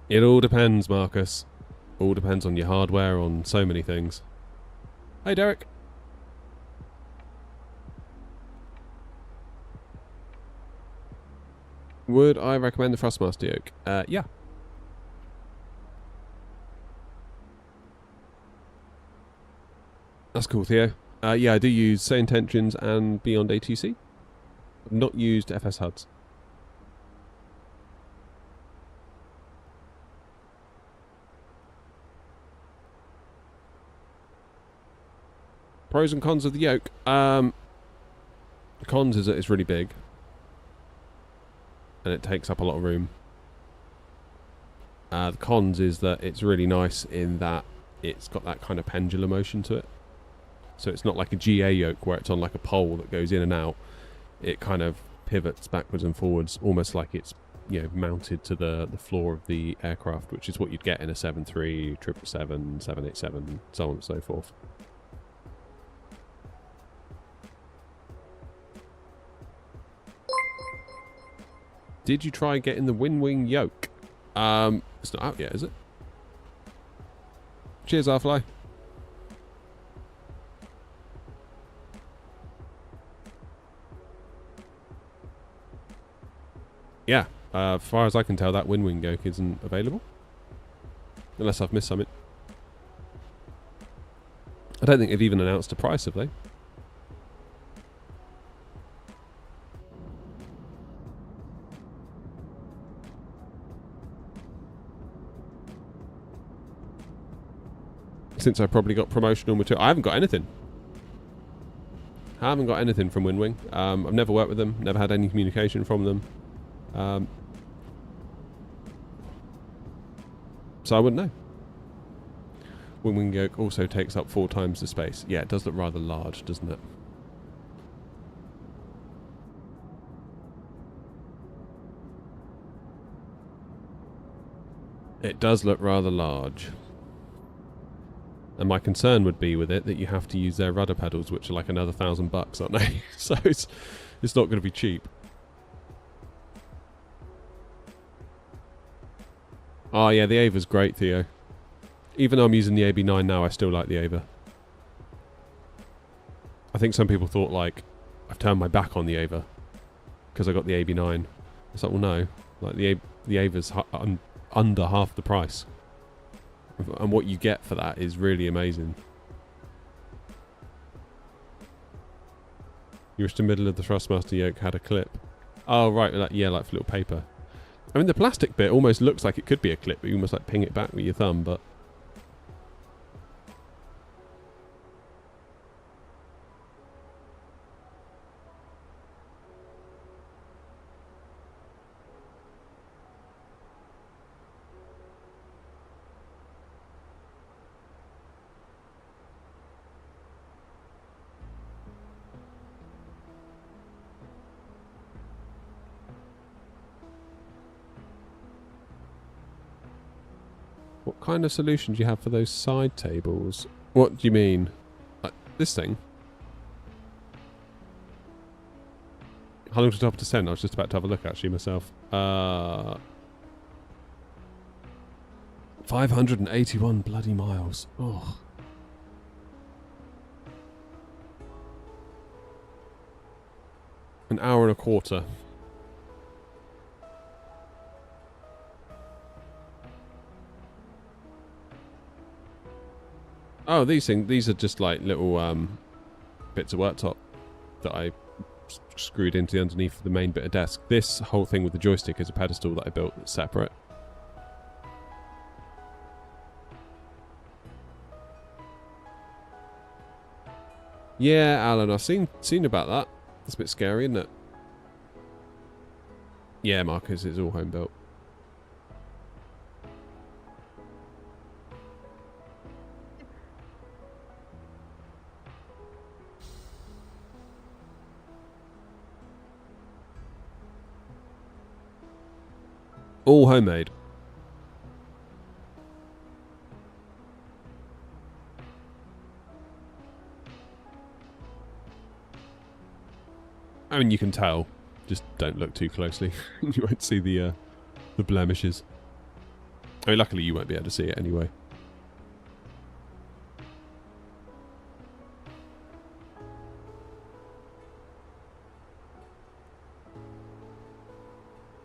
It all depends, Marcus. All depends on your hardware, on so many things. Hey, Derek. Would I recommend the Thrustmaster yoke? Yeah. That's cool, Theo. Yeah, I do use Say Intentions and Beyond ATC. I've not used FS HUDs. Pros and cons of the yoke. The cons is that it's really big. And it takes up a lot of room. The cons is that it's really nice in that it's got that kind of pendulum motion to it. So it's not like a GA yoke where it's on like a pole that goes in and out. It kind of pivots backwards and forwards, almost like it's, you know, mounted to the floor of the aircraft, which is what you'd get in a 73, 777, 787, so on and so forth. Did you try getting the WinWing yoke? It's not out yet, is it? Cheers, Arfly. Yeah, as far as I can tell, that WinWing yoke isn't available. Unless I've missed something. I don't think they've even announced a price, have they? Since I probably got promotional material. I haven't got anything. I haven't got anything from WinWing. I've never worked with them, never had any communication from them. So I wouldn't know. WinWing yoke also takes up 4 times the space. Yeah, it does look rather large, doesn't it? It does look rather large. And my concern would be with it that you have to use their rudder pedals, which are like another $1,000, aren't they? So it's not going to be cheap. Oh yeah, the Ava's great, Theo. Even though I'm using the AB9 now, I still like the Ava. I think some people thought like I've turned my back on the Ava because I got the AB9. It's like, well, no, like the Ava's under half the price. And what you get for that is really amazing. You wish the middle of the Thrustmaster yoke had a clip. Oh, right. Yeah, like for little paper. I mean, the plastic bit almost looks like it could be a clip, but you almost like ping it back with your thumb, but... What kind of solution do you have for those side tables? What do you mean? Like this thing? How long to top descent? I was just about to have a look actually myself. 581 bloody miles. Oh. An hour and a quarter. Oh, these are just like little bits of worktop that I screwed into the underneath of the main bit of desk. This whole thing with the joystick is a pedestal that I built that's separate. Yeah, Alan, I've seen about that. It's a bit scary, isn't it? Yeah, Marcus, it's all home built. All homemade. I mean, you can tell. Just don't look too closely. You won't see the blemishes. I mean, luckily you won't be able to see it anyway.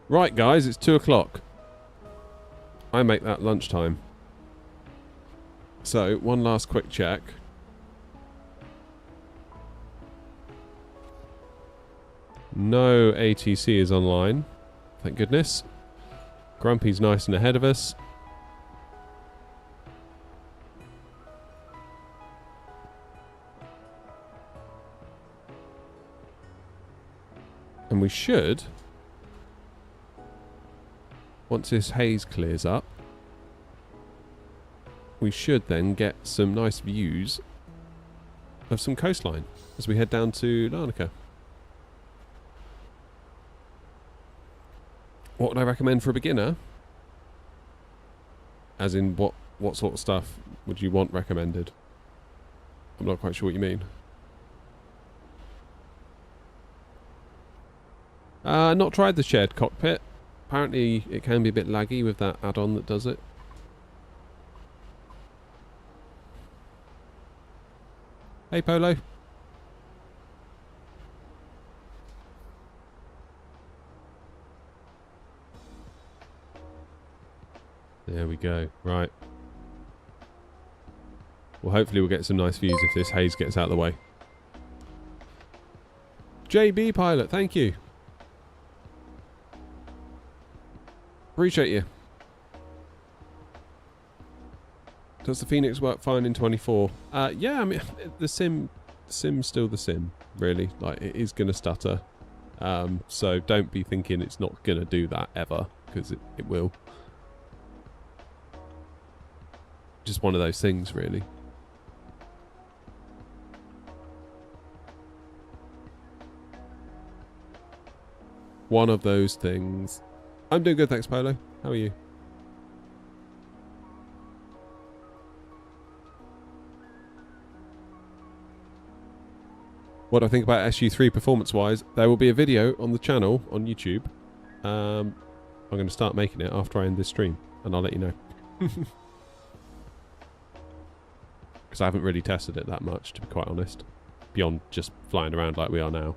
Right, guys, it's 2 o'clock. I make that lunchtime. So, one last quick check. No ATC is online. Thank goodness. Grumpy's nice and ahead of us. And we should, once this haze clears up, we should then get some nice views of some coastline as we head down to Larnaca. What would I recommend for a beginner? As in, what sort of stuff would you want recommended? I'm not quite sure what you mean. Not tried the shared cockpit. Apparently it can be a bit laggy with that add-on that does it. Hey, Polo. There we go. Right. Well, hopefully we'll get some nice views if this haze gets out of the way. JB Pilot, thank you. Appreciate you. Does the Fenix work fine in 24? Yeah, I mean, the sim's still the sim, really. Like, it is going to stutter. So don't be thinking it's not going to do that ever, because it will. Just one of those things, really. One of those things. I'm doing good, thanks, Polo. How are you? What do I think about SU3 performance-wise? There will be a video on the channel on YouTube. I'm going to start making it after I end this stream, and I'll let you know. Because I haven't really tested it that much, to be quite honest. Beyond just flying around like we are now.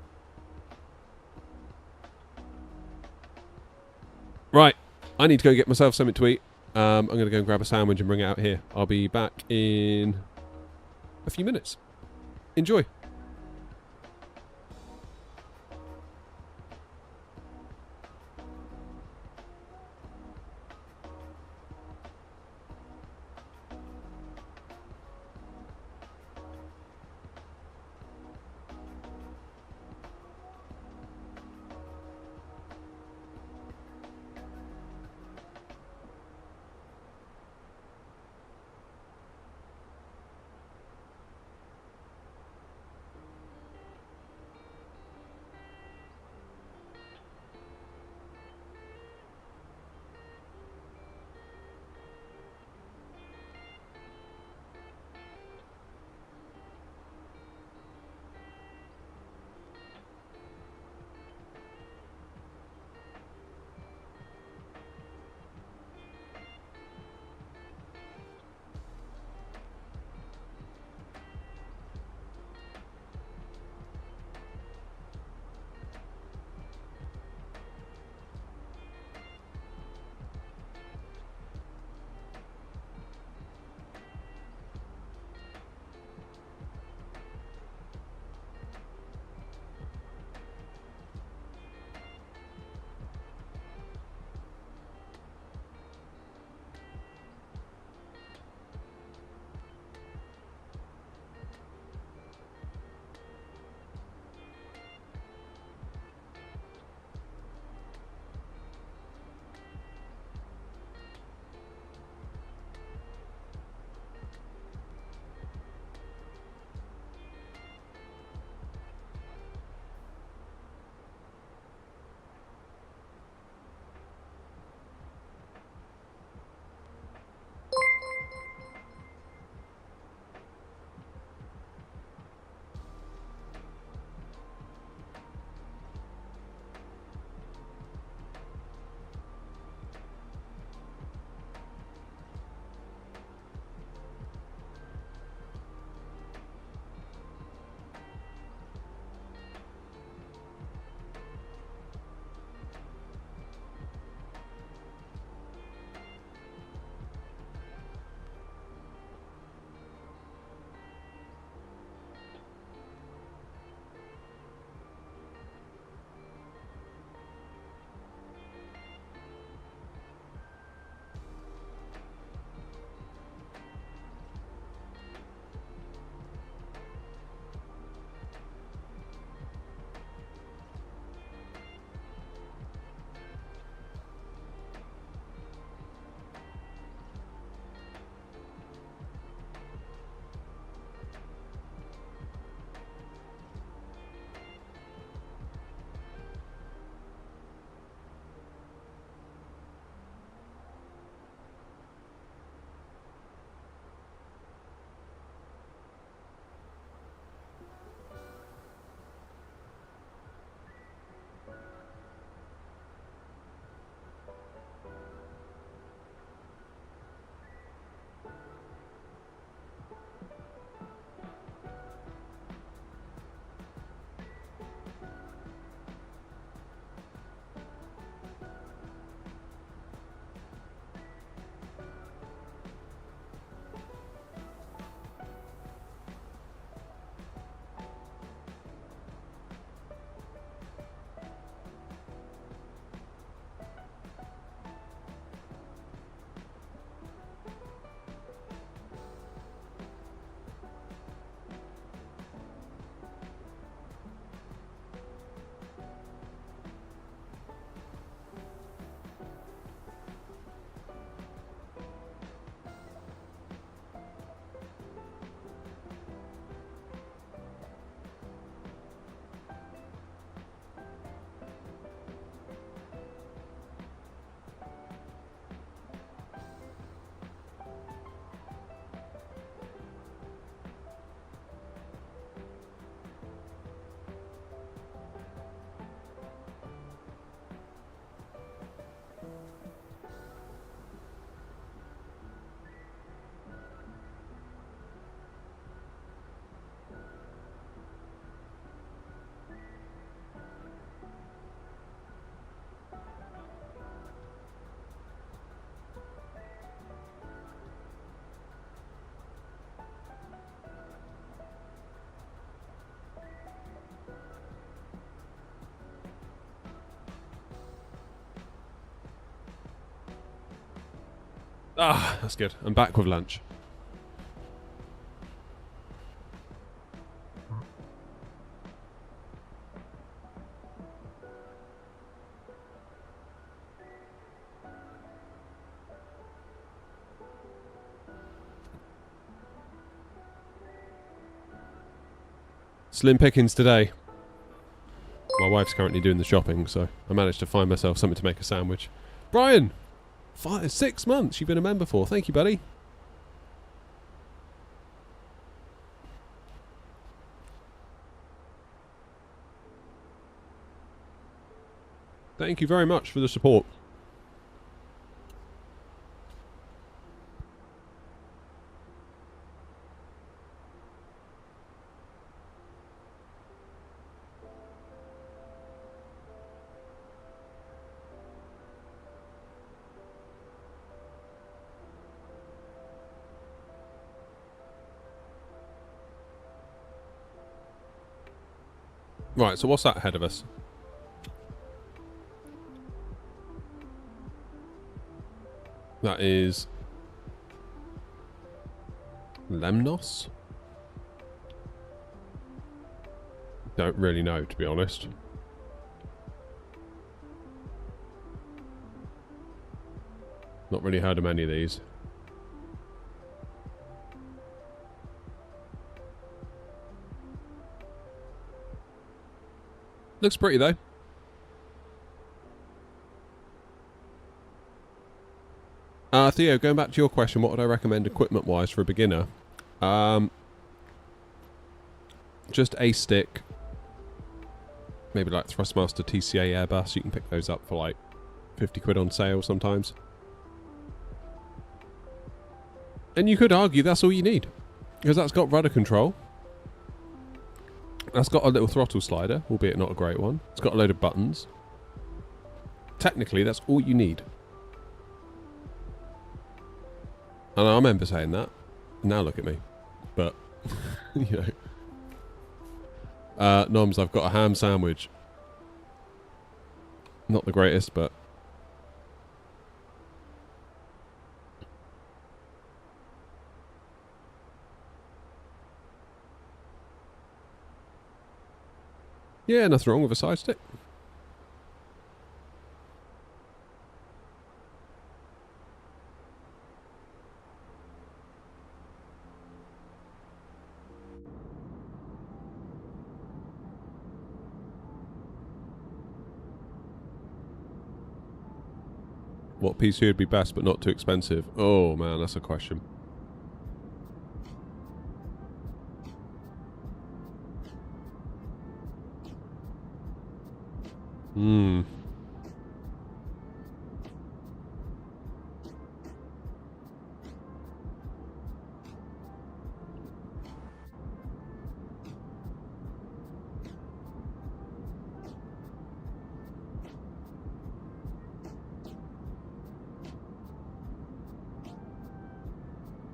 Right, I need to go get myself something to eat. I'm going to go and grab a sandwich and bring it out here. I'll be back in a few minutes. Enjoy. Ah, that's good. I'm back with lunch. Slim pickings today. My wife's currently doing the shopping, so I managed to find myself something to make a sandwich. Brian! 6 months you've been a member for. Thank you, buddy. Thank you very much for the support. Right, so what's that ahead of us? That is Lemnos? Don't really know, to be honest. Not really heard of many of these. Looks pretty though. Theo, going back to your question, what would I recommend equipment-wise for a beginner? Just a stick. Maybe like Thrustmaster TCA Airbus. You can pick those up for like 50 quid on sale sometimes. And you could argue that's all you need. Because that's got rudder control. That's got a little throttle slider, albeit not a great one. It's got a load of buttons. Technically, that's all you need. And I remember saying that. Now look at me. But, you know. Noms, I've got a ham sandwich. Not the greatest, but... yeah, nothing wrong with a side stick. What PC would be best but not too expensive? Oh man, that's a question.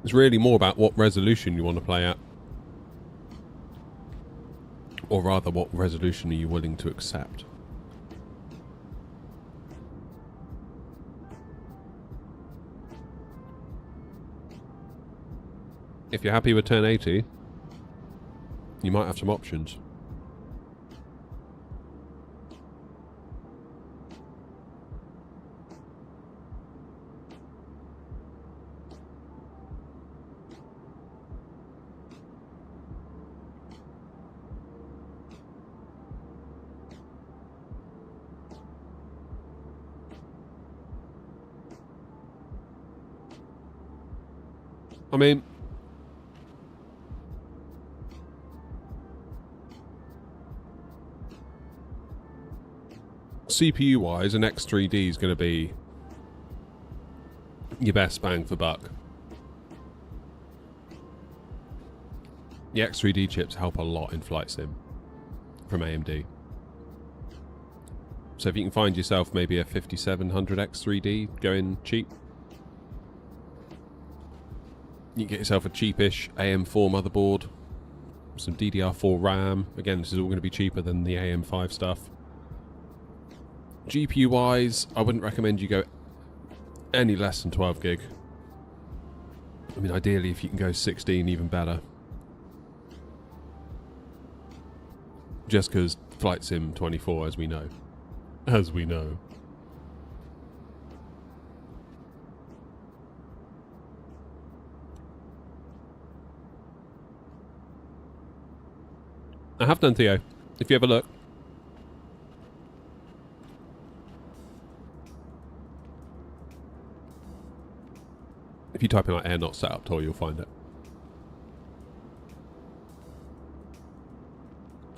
It's really more about what resolution you want to play at. Or rather, what resolution are you willing to accept? If you're happy with 1080, you might have some options. I mean, CPU wise, an X3D is going to be your best bang for buck. The X3D chips help a lot in flight sim from AMD. So if you can find yourself maybe a 5700 X3D going cheap, you can get yourself a cheapish AM4 motherboard, some DDR4 RAM. Again, this is all going to be cheaper than the AM5 stuff. GPU wise, I wouldn't recommend you go any less than 12 gig. I mean, ideally, if you can go 16, even better. Just because Flight Sim 24, as we know. As we know. I have done, Theo. If you ever look. If you type in like air not setup tour, you'll find it.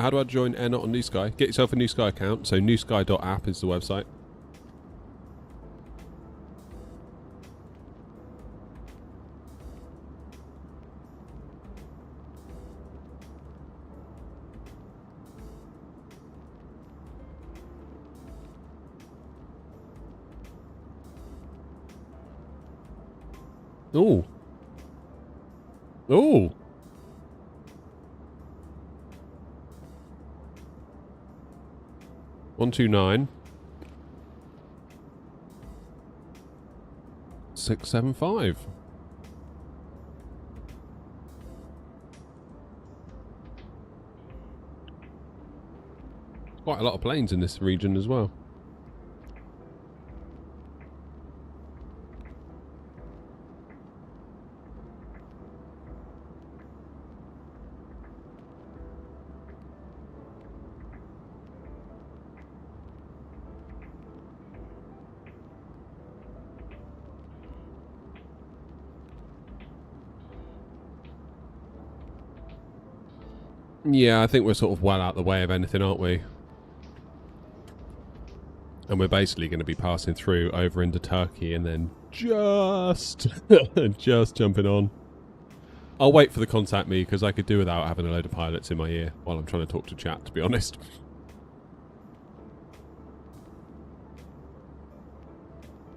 How do I join AirNot on New Sky? Get yourself a New Sky account. So newsky.app is the website. Ooh. Ooh. One, 2, 9. 6, 7, 5. Quite a lot of planes in this region as well. Yeah, I think we're sort of well out the way of anything, aren't we? And we're basically going to be passing through over into Turkey and then just jumping on. I'll wait for the contact me because I could do without having a load of pilots in my ear while I'm trying to talk to chat, to be honest.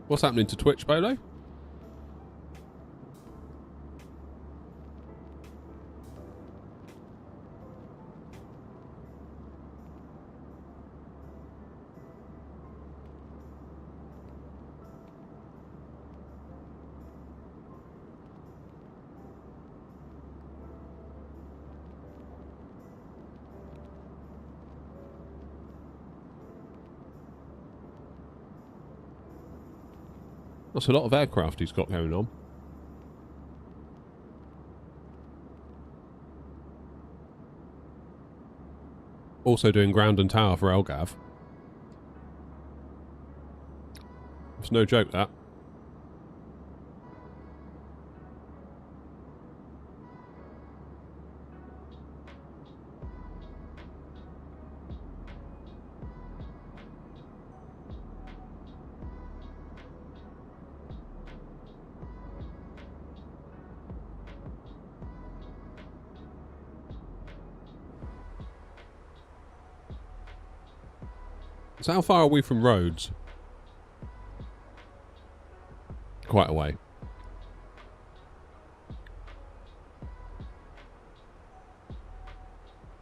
What's happening to Twitch, Bolo? That's a lot of aircraft he's got going on. Also doing ground and tower for Elgav. It's no joke, that. So how far are we from Rhodes? Quite a way.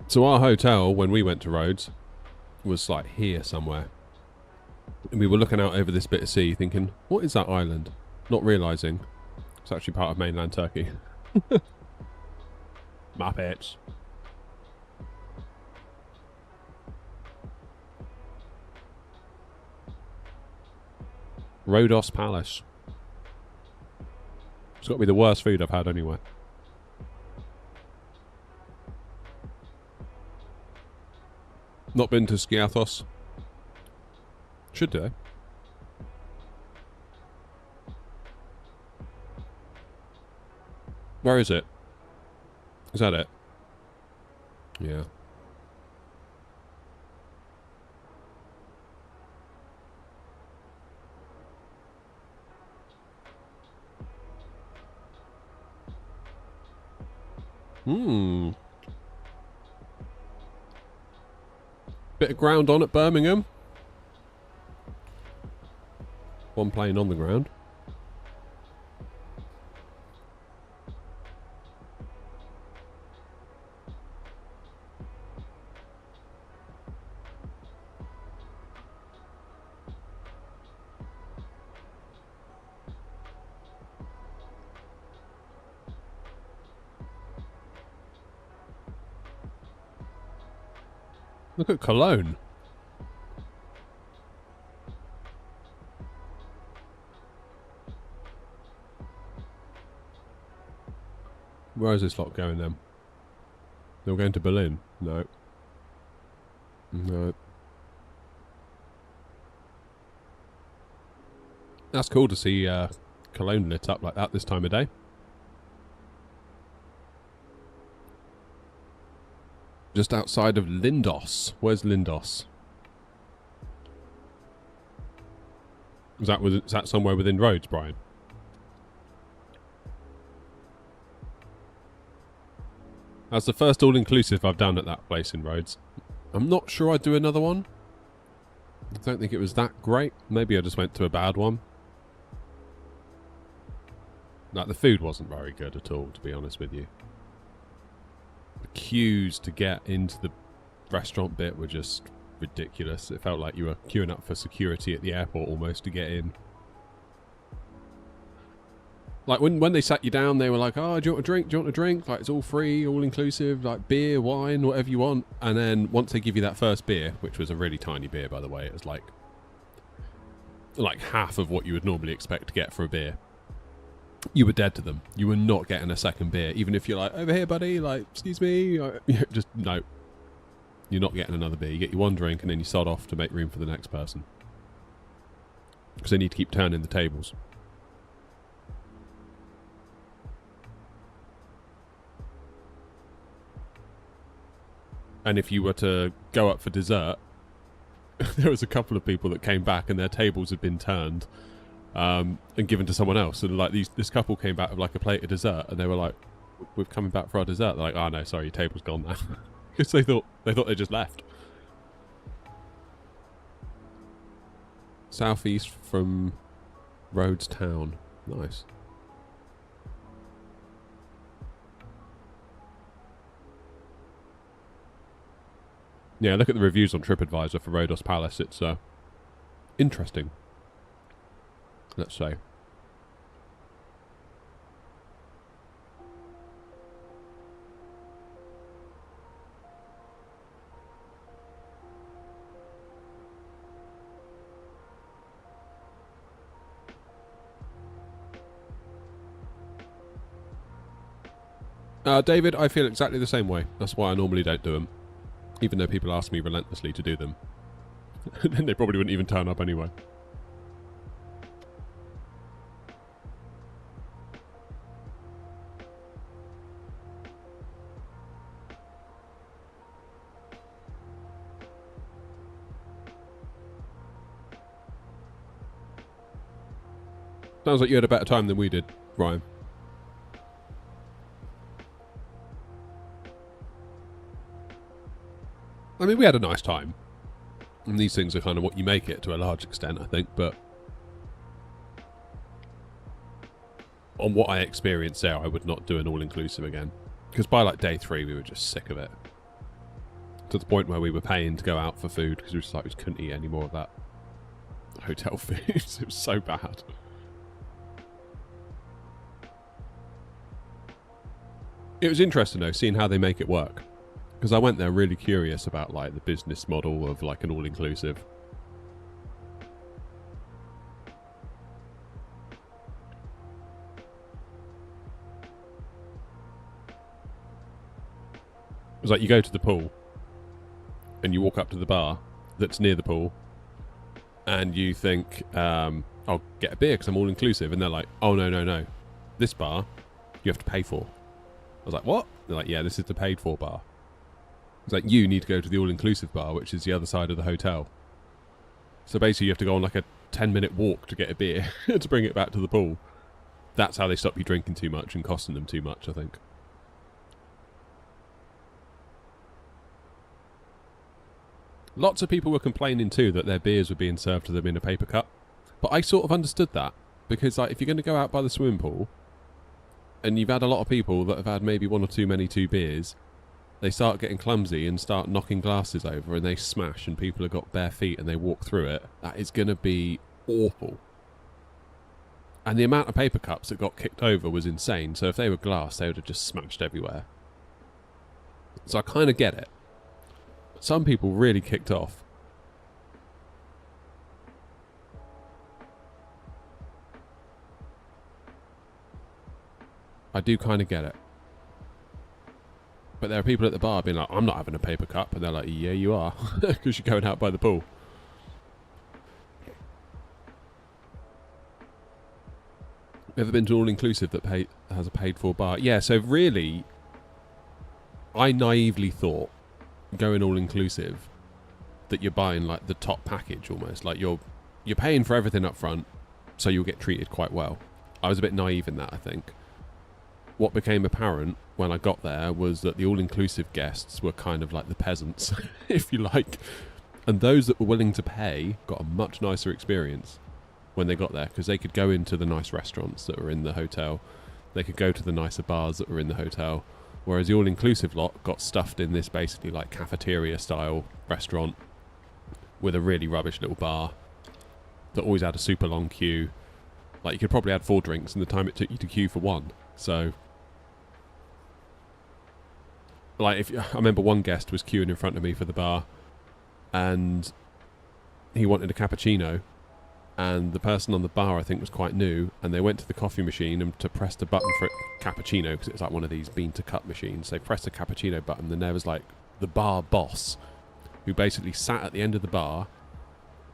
So our hotel, when we went to Rhodes, was like here somewhere. And we were looking out over this bit of sea thinking, what is that island? Not realising it's actually part of mainland Turkey. Muppets. Rhodos Palace. It's got to be the worst food I've had anywhere. Not been to Skiathos. Should do. Where is it? Is that it? Yeah. Bit of ground on at Birmingham. One plane on the ground. Look at Cologne. Where is this lot going then? They're going to Berlin? No. No. That's cool to see Cologne lit up like that this time of day. Just outside of Lindos. Where's Lindos? Is that somewhere within Rhodes, Brian? That's the first all-inclusive I've done at that place in Rhodes. I'm not sure I'd do another one. I don't think it was that great. Maybe I just went to a bad one. Like, the food wasn't very good at all, to be honest with you. The queues to get into the restaurant bit were just ridiculous. It felt like you were queuing up for security at the airport almost to get in. Like, when they sat you down, they were like, oh, do you want a drink? Do you want a drink? Like, it's all free, all inclusive, like beer, wine, whatever you want. And then once they give you that first beer, which was a really tiny beer, by the way, it was like half of what you would normally expect to get for a beer. You were dead to them. You were not getting a second beer. Even if you're like, over here, buddy, like, excuse me. Just, no. You're not getting another beer. You get your one drink and then you sod off to make room for the next person. Because they need to keep turning the tables. And if you were to go up for dessert, there was a couple of people that came back and their tables had been turned and given to someone else. And like this couple came back with like a plate of dessert, and they were like, "We're coming back for our dessert." They're like, "Oh no, sorry, your table's gone now," because they thought they just left. Southeast from Rhodes Town, nice. Yeah, look at the reviews on TripAdvisor for Rhodos Palace. It's interesting, let's say. David, I feel exactly the same way. That's why I normally don't do them. Even though people ask me relentlessly to do them. Then they probably wouldn't even turn up anyway. Sounds like you had a better time than we did, Ryan. I mean, we had a nice time. And these things are kind of what you make it to a large extent, I think, but on what I experienced there, I would not do an all-inclusive again. Because by like day 3, we were just sick of it. To the point where we were paying to go out for food, because we were just like, we just couldn't eat any more of that hotel food. It was so bad. It was interesting though, seeing how they make it work. Because I went there really curious about like the business model of like an all-inclusive. It was like you go to the pool and you walk up to the bar that's near the pool and you think, I'll get a beer because I'm all-inclusive. And they're like, oh no. This bar you have to pay for. I was like, what? They're like, yeah, this is the paid for bar. It's like, you need to go to the all-inclusive bar, which is the other side of the hotel. So basically you have to go on like a 10-minute walk to get a beer to bring it back to the pool. That's how they stop you drinking too much and costing them too much, I think. Lots of people were complaining too that their beers were being served to them in a paper cup. But I sort of understood that. Because like, if you're going to go out by the swimming pool, and you've had a lot of people that have had maybe one or two beers, they start getting clumsy and start knocking glasses over and they smash and people have got bare feet and they walk through it. That is going to be awful. And the amount of paper cups that got kicked over was insane. So if they were glass, they would have just smashed everywhere. So I kind of get it. some people really kicked off. I do kind of get it. But there are people at the bar being like, I'm not having a paper cup. And they're like, yeah, you are. Because you're going out by the pool. Ever been to all-inclusive that has a paid-for bar? Yeah, so really, I naively thought, going all-inclusive, that you're buying like the top package almost. Like you're paying for everything up front, so you'll get treated quite well. I was a bit naive in that, I think. What became apparent when I got there was that the all-inclusive guests were kind of like the peasants, if you like. And those that were willing to pay got a much nicer experience when they got there, because they could go into the nice restaurants that were in the hotel. They could go to the nicer bars that were in the hotel. Whereas the all-inclusive lot got stuffed in this basically like cafeteria-style restaurant with a really rubbish little bar that always had a super long queue. Like you could probably add 4 drinks in the time it took you to queue for 1. So... like, I remember one guest was queuing in front of me for the bar, and he wanted a cappuccino, and the person on the bar I think was quite new, and they went to the coffee machine and to press the button for cappuccino, because it was like one of these bean to cup machines. They pressed the cappuccino button, and there was like the bar boss, who basically sat at the end of the bar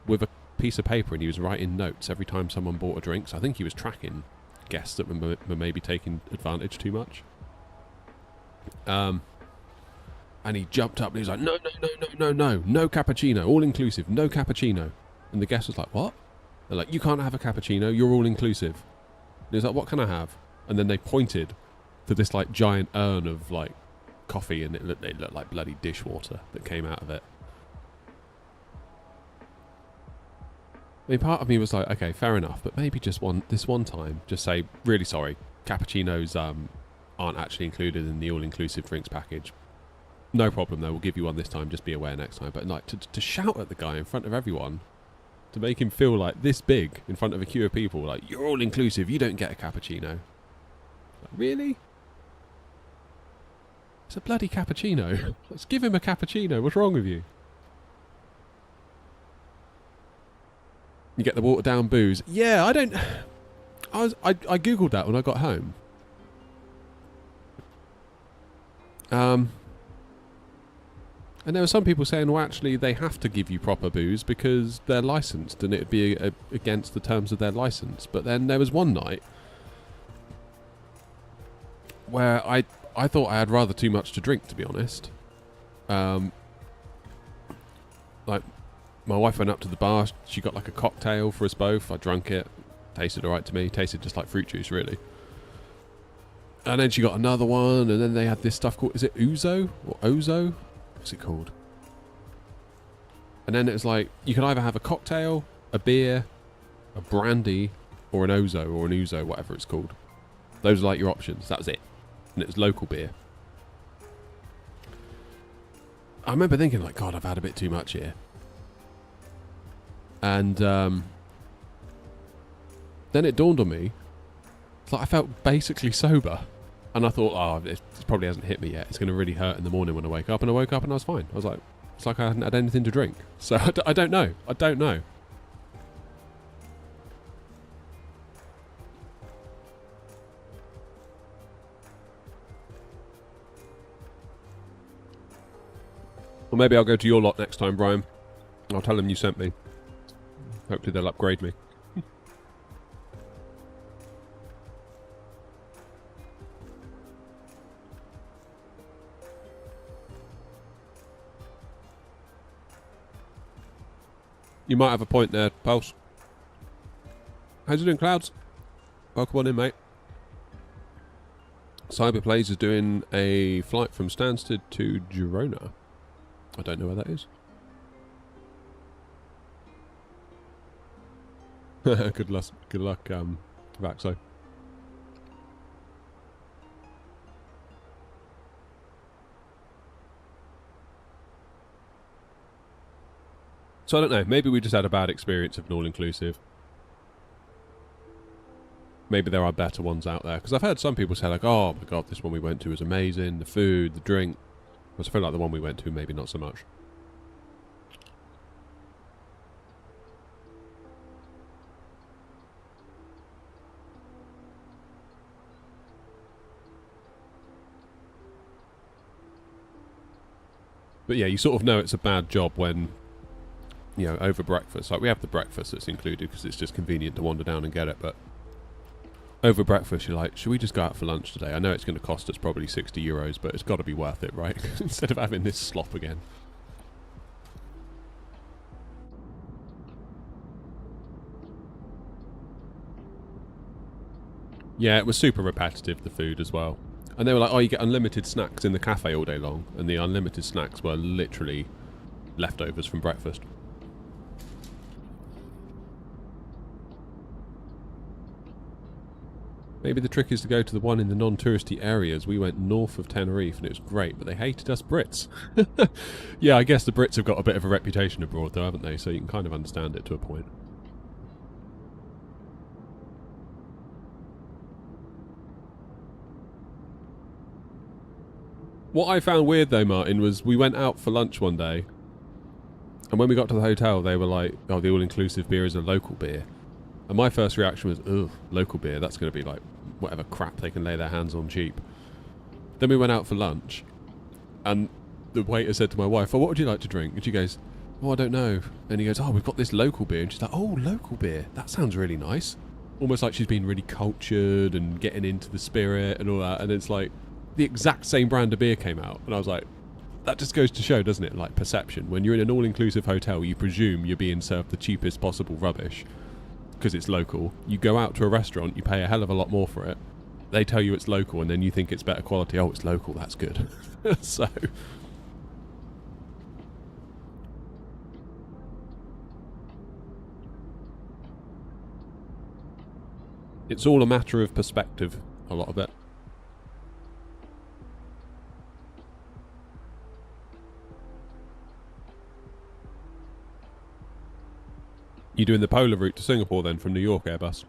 with a piece of paper, and he was writing notes every time someone bought a drink. So I think he was tracking guests that were maybe taking advantage too much. And he jumped up and he was like, no cappuccino, all inclusive, no cappuccino. And the guest was like, what? They're like, you can't have a cappuccino, you're all inclusive. And he was like, what can I have? And then they pointed to this like giant urn of like coffee, and it looked like bloody dishwater that came out of it. I mean, part of me was like, okay, fair enough, but maybe just this one time, just say, really sorry, cappuccinos aren't actually included in the all-inclusive drinks package. No problem though, we'll give you one this time, just be aware next time. But like to shout at the guy in front of everyone, to make him feel like this big in front of a queue of people, like, you're all inclusive, you don't get a cappuccino. Like, really? It's a bloody cappuccino. Let's give him a cappuccino, what's wrong with you? You get the watered down booze. Yeah, I googled that when I got home. And there were some people saying, well, actually, they have to give you proper booze because they're licensed and it would be against the terms of their license. But then there was one night where I thought I had rather too much to drink, to be honest. Like, my wife went up to the bar. She got like a cocktail for us both. I drank it. Tasted alright to me. Tasted just like fruit juice, really. And then she got another one. And then they had this stuff called... is it ouzo? Or ozo? What's it called? And then it was like, you can either have a cocktail, a beer, a brandy, or an ouzo, whatever it's called. Those are like your options. That was it. And it was local beer. I remember thinking like, God, I've had a bit too much here. And then it dawned on me, it's like I felt basically sober. And I thought, oh, it probably hasn't hit me yet. It's going to really hurt in the morning when I wake up. And I woke up and I was fine. I was like, it's like I hadn't had anything to drink. So I don't know. I don't know. Well, maybe I'll go to your lot next time, Brian. I'll tell them you sent me. Hopefully they'll upgrade me. You might have a point there, Pulse. How's it doing, Clouds? Welcome on in, mate. Cyberplays is doing a flight from Stansted to Girona. I don't know where that is. Good luck, Vaxo. So I don't know, maybe we just had a bad experience of an all-inclusive. Maybe there are better ones out there. Because I've heard some people say like, oh my god, this one we went to was amazing, the food, the drink. I feel like the one we went to, maybe not so much. But yeah, you sort of know it's a bad job when, you know, over breakfast. Like, we have the breakfast that's included because it's just convenient to wander down and get it, but over breakfast you're like, should we just go out for lunch today? I know it's going to cost us probably 60 euros, but it's got to be worth it, right? Instead of having this slop again. Yeah, it was super repetitive, the food as well. And they were like, oh, you get unlimited snacks in the cafe all day long. And the unlimited snacks were literally leftovers from breakfast. Maybe the trick is to go to the one in the non-touristy areas. We went north of Tenerife and it was great, but they hated us Brits. Yeah, I guess the Brits have got a bit of a reputation abroad though, haven't they? So you can kind of understand it to a point. What I found weird though, Martin, was we went out for lunch one day, and when we got to the hotel, they were like, oh, the all-inclusive beer is a local beer. And my first reaction was, ugh, local beer, that's going to be like whatever crap they can lay their hands on cheap. Then we went out for lunch, and the waiter said to my wife, oh, what would you like to drink? And she goes, oh, I don't know. And he goes, oh, we've got this local beer. And she's like, oh, local beer, that sounds really nice. Almost like she's been really cultured and getting into the spirit and all that. And it's like, the exact same brand of beer came out, and I was like, that just goes to show, doesn't it, like perception. When you're in an all-inclusive hotel, you presume you're being served the cheapest possible rubbish because it's local. You go out to a restaurant, you pay a hell of a lot more for it, they tell you it's local, and then you think it's better quality. Oh, it's local, that's good. So it's all a matter of perspective, a lot of it. You doing the polar route to Singapore then from New York Airbus?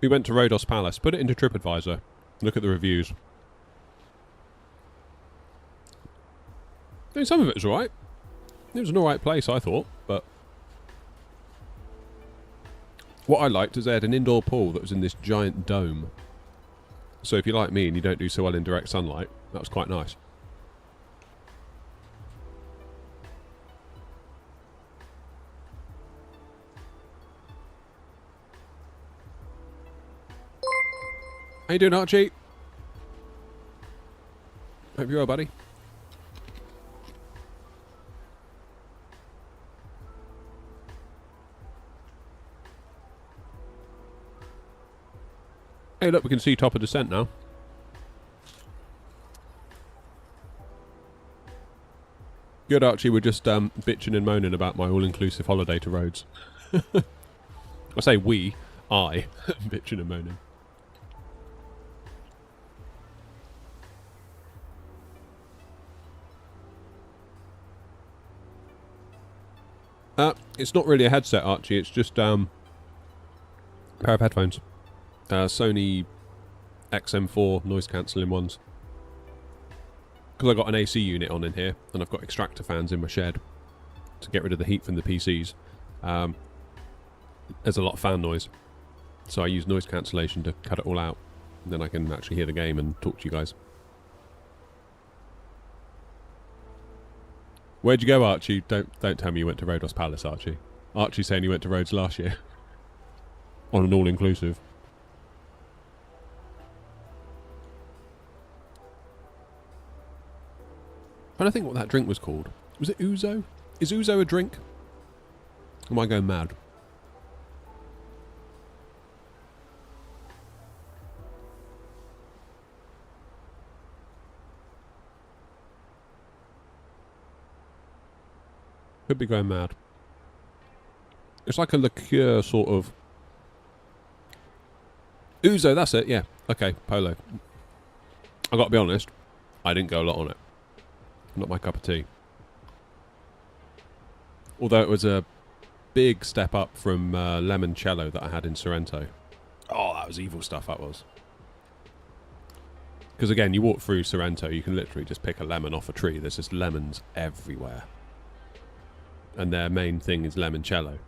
We went to Rhodos Palace. Put it into TripAdvisor. Look at the reviews. I mean, some of it was alright. It was an alright place, I thought, but what I liked is they had an indoor pool that was in this giant dome. So if you're like me and you don't do so well in direct sunlight, that was quite nice. How you doing, Archie? Hope you're well, buddy. Hey, look, we can see top of descent now. Good, Archie. We're just bitching and moaning about my all-inclusive holiday to Rhodes. I say we, I, bitching and moaning. It's not really a headset, Archie. It's just a pair of headphones. Sony XM4 noise cancelling ones. Because I've got an AC unit on in here, and I've got extractor fans in my shed to get rid of the heat from the PCs. There's a lot of fan noise, so I use noise cancellation to cut it all out, and then I can actually hear the game and talk to you guys. Where'd you go, Archie? Don't tell me you went to Rhodos Palace, Archie. Archie's saying he went to Rhodes last year on an all-inclusive. I don't think what that drink was called. Was it ouzo? Is ouzo a drink? Or am I going mad? Could be going mad. It's like a liqueur sort of. Ouzo, that's it, yeah. Okay, polo. I've got to be honest, I didn't go a lot on it. Not my cup of tea. Although it was a big step up from limoncello that I had in Sorrento. Oh, that was evil stuff, that was. Because again, you walk through Sorrento, you can literally just pick a lemon off a tree. There's just lemons everywhere. And their main thing is limoncello.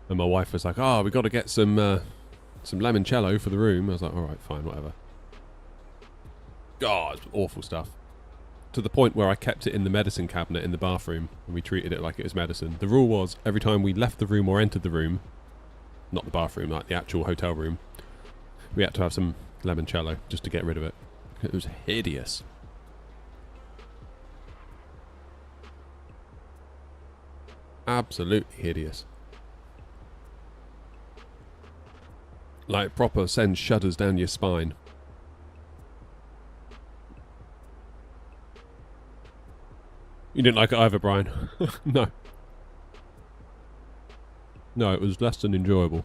And my wife was like, "Oh, we got to get some limoncello for the room." I was like, "All right, fine, whatever." God, it's awful stuff. To the point where I kept it in the medicine cabinet in the bathroom, and we treated it like it was medicine. The rule was every time we left the room or entered the room, not the bathroom, like the actual hotel room, we had to have some limoncello just to get rid of it. It was hideous. Absolutely hideous. Like proper sends shudders down your spine. You didn't like it either, Brian? No. No, it was less than enjoyable.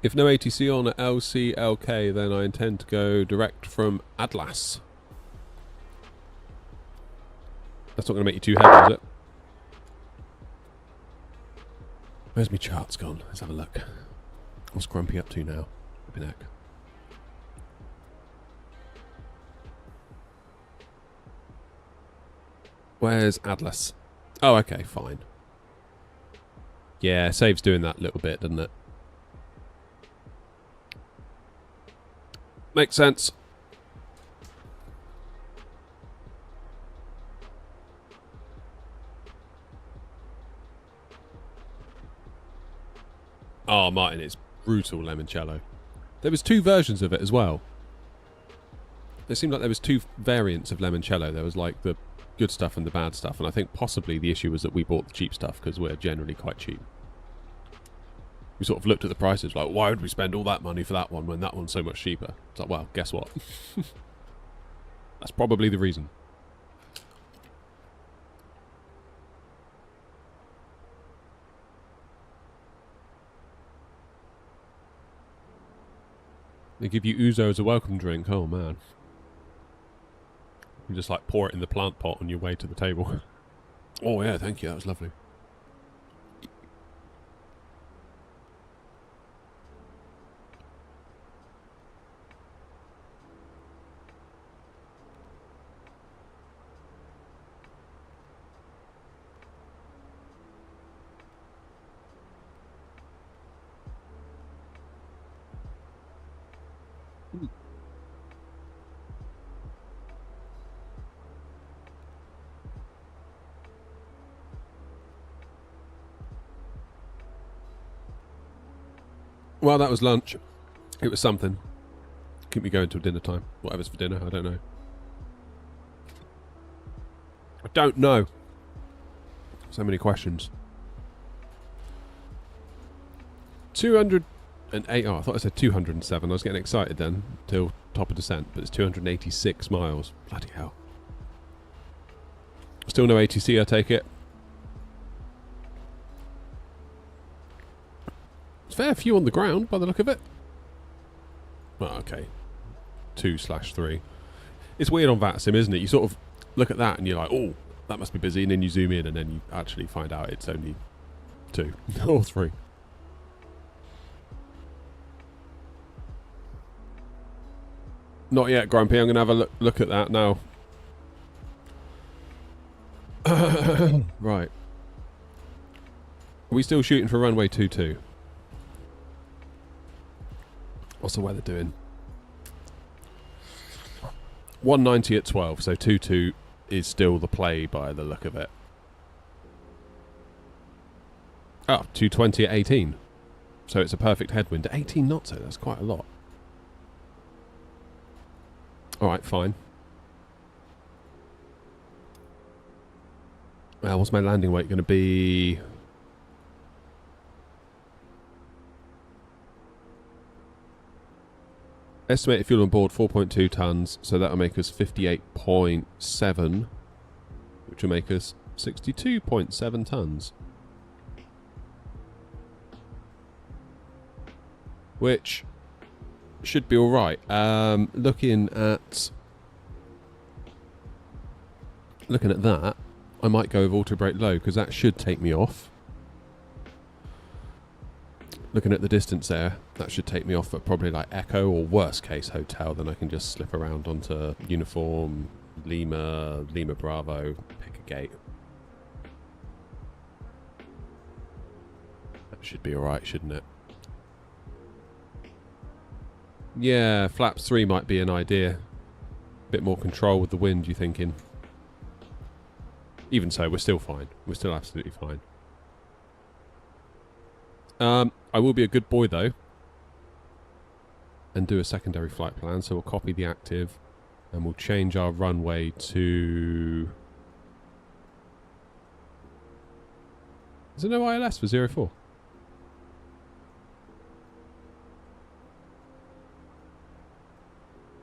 If no ATC on at LCLK, then I intend to go direct from Atlas. That's not going to make you too heavy, is it? Where's my charts gone? Let's have a look. What's Grumpy up to now? Flipping heck. Where's Atlas? Oh, okay, fine. Yeah, saves doing that little bit, doesn't it? Makes sense. Oh, Martin, it's brutal limoncello. There was 2 versions of it as well. It seemed like there was 2 variants of limoncello. There was like the good stuff and the bad stuff, and I think possibly the issue was that we bought the cheap stuff because we're generally quite cheap. We sort of looked at the prices like, why would we spend all that money for that one when that one's so much cheaper? It's like, well, guess what? That's probably the reason. They give you ouzo as a welcome drink. Oh, man. You just, like, pour it in the plant pot on your way to the table. Oh, yeah, thank you. That was lovely. Well, that was lunch. It was something. Keep me going till dinner time. Whatever's for dinner, I don't know. I don't know. So many questions. 208. Oh, I thought I said 207. I was getting excited then till top of descent, but it's 286 miles. Bloody hell. Still no ATC, I take it. It's fair few on the ground by the look of it. Well, okay. 2/3. It's weird on VATSIM, isn't it? You sort of look at that and you're like, oh, that must be busy, and then you zoom in and then you actually find out it's only 2 or 3. Not yet, Grumpy. I'm going to have a look at that now. Right. Are we still shooting for runway 22? What's the weather doing? 190 at 12, so 22 is still the play by the look of it. Oh, 220 at 18. So it's a perfect headwind. At 18 knots, so that's quite a lot. Alright, fine. What's my landing weight going to be? Estimated fuel on board 4.2 tons, so that'll make us 58.7, which will make us 62.7 tons. Which should be alright. Looking at that, I might go with auto brake low, because that should take me off. Looking at the distance there, that should take me off at probably like Echo or worst case hotel. Then I can just slip around onto Uniform, Lima Bravo, pick a gate. That should be alright, shouldn't it? Yeah, flaps 3 might be an idea. Bit more control with the wind, you thinking? Even so, we're still fine. We're still absolutely fine. I will be a good boy, though, and do a secondary flight plan. So we'll copy the active, and we'll change our runway to... Is there no ILS for 04?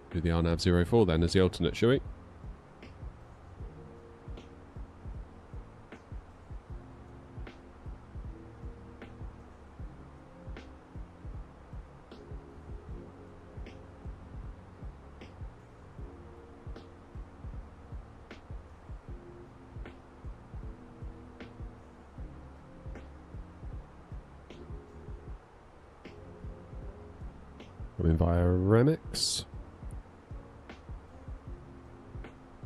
Do the RNAV 04 then as the alternate, shall we? Coming via Remix.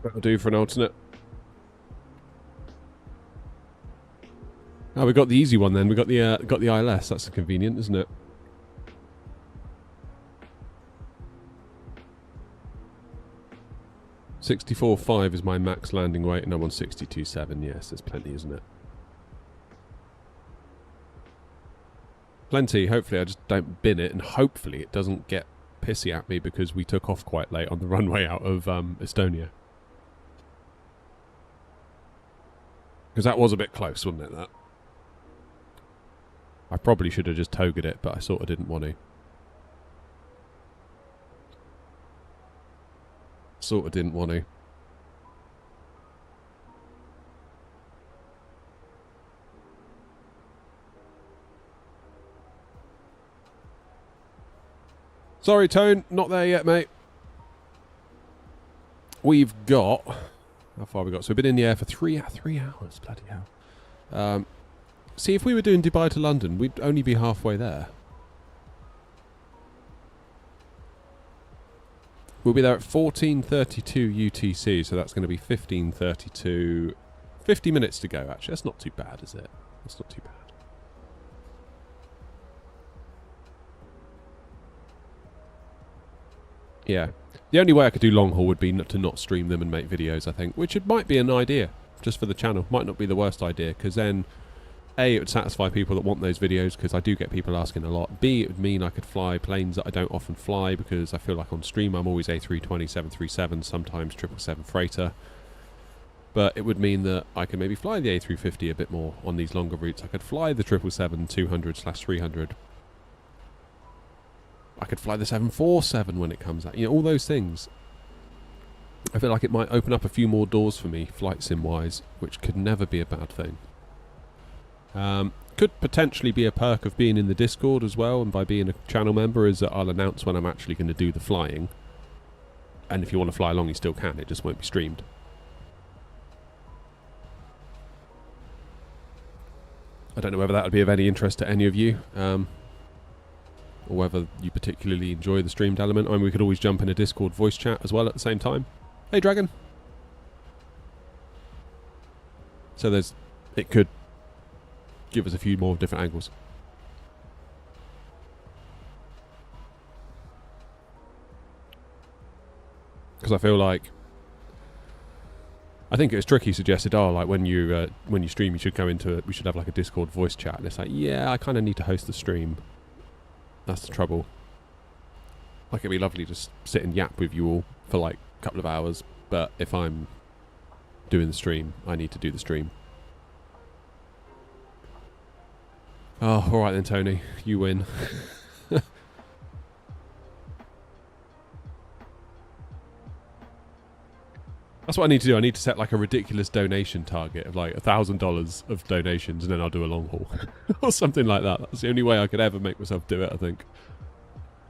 That'll do for an alternate. Oh, we got the easy one then. We got the ILS. That's convenient, isn't it? $64.5 is my max landing weight, and I'm on 62.7. Yes, there's plenty, isn't it? Plenty. Hopefully I just don't bin it, and hopefully it doesn't get pissy at me because we took off quite late on the runway out of Estonia. Because that was a bit close, wasn't it, that? I probably should have just togered it, but I sort of didn't want to. Sort of didn't want to. Sorry, Tone, not there yet, mate. We've got... How far have we got? So we've been in the air for 3 hours. Bloody hell. See, if we were doing Dubai to London, we'd only be halfway there. We'll be there at 14:32 UTC, so that's going to be 15:32. 50 minutes to go, actually. That's not too bad, is it? That's not too bad. Yeah. The only way I could do long haul would be to not stream them and make videos, I think, which might be an idea just for the channel. Might not be the worst idea, because then A, it would satisfy people that want those videos, because I do get people asking a lot. B, it would mean I could fly planes that I don't often fly, because I feel like on stream I'm always A320, 737, sometimes 777 freighter. But it would mean that I could maybe fly the A350 a bit more on these longer routes. I could fly the 777-200/300. I could fly the 747 when it comes out. You know, all those things. I feel like it might open up a few more doors for me, flight sim-wise, which could never be a bad thing. Could potentially be a perk of being in the Discord as well, and by being a channel member, is that I'll announce when I'm actually going to do the flying. And if you want to fly along, you still can. It just won't be streamed. I don't know whether that would be of any interest to any of you. Or whether you particularly enjoy the streamed element. I mean, we could always jump in a Discord voice chat as well at the same time. Hey, Dragon. So it could give us a few more different angles. Because I feel like, I think it was Tricky suggested, like when you stream, you should go into we should have like a Discord voice chat, and it's like, yeah, I kind of need to host the stream. That's the trouble. Like, it'd be lovely to just sit and yap with you all for like a couple of hours, but if I'm doing the stream, I need to do the stream. Oh, alright then, Tony. You win. That's what I need to do. I need to set like a ridiculous donation target of like $1,000 of donations, and then I'll do a long haul. Or something like that. That's the only way I could ever make myself do it, I think.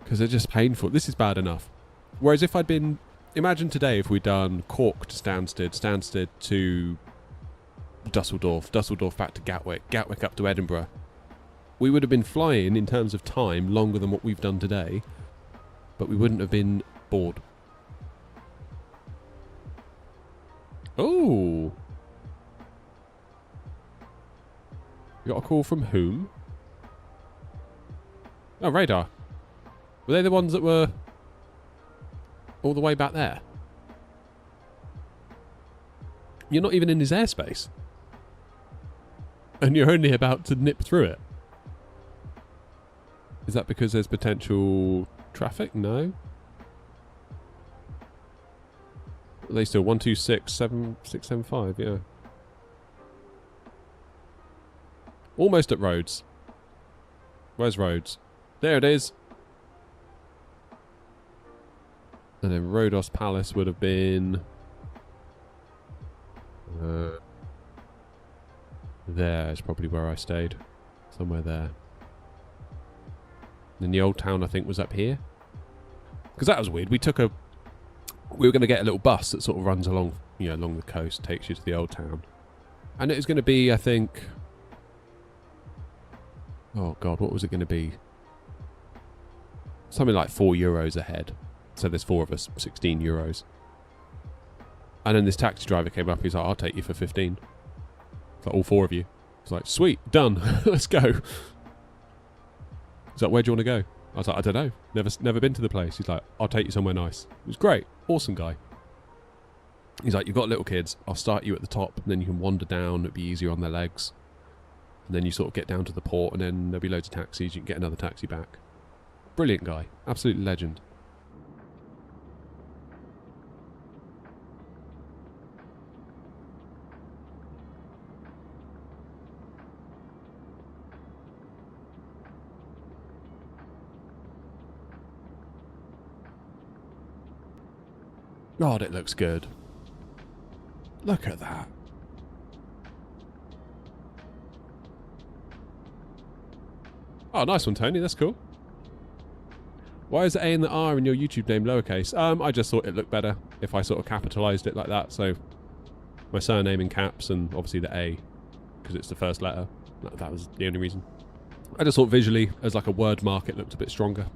Because they're just painful. This is bad enough. Whereas if I'd been... Imagine today if we'd done Cork to Stansted, Stansted to Dusseldorf, Dusseldorf back to Gatwick, Gatwick up to Edinburgh. We would have been flying, in terms of time, longer than what we've done today. But we wouldn't have been bored. Oh! You got a call from whom? Oh, radar. Were they the ones that were all the way back there? You're not even in his airspace. And you're only about to nip through it. Is that because there's potential traffic? No. Are they still 126, 7675, yeah. Almost at Rhodes. Where's Rhodes? There it is. And then Rhodos Palace would have been... there is probably where I stayed. Somewhere there. And the old town, I think, was up here. Because that was weird. We were going to get a little bus that sort of runs along, you know, along the coast, takes you to the old town. And it was going to be, I think... oh, God, what was it going to be? Something like €4 a head. So there's 4 of us, €16. And then this taxi driver came up, he's like, I'll take you for 15. It's like, all 4 of you. It's like, sweet, done, let's go. He's like, where do you want to go? I was like, I don't know, never been to the place. He's like, I'll take you somewhere nice. It was great, awesome guy. He's like, you've got little kids, I'll start you at the top, and then you can wander down, it'll be easier on their legs. And then you sort of get down to the port, and then there'll be loads of taxis, you can get another taxi back. Brilliant guy, absolute legend. God, it looks good. Look at that. Oh, nice one, Tony. That's cool. Why is the A and the R in your YouTube name lowercase? I just thought it looked better if I sort of capitalised it like that. So my surname in caps and obviously the A because it's the first letter. That was the only reason. I just thought visually, as like a word mark, it looked a bit stronger.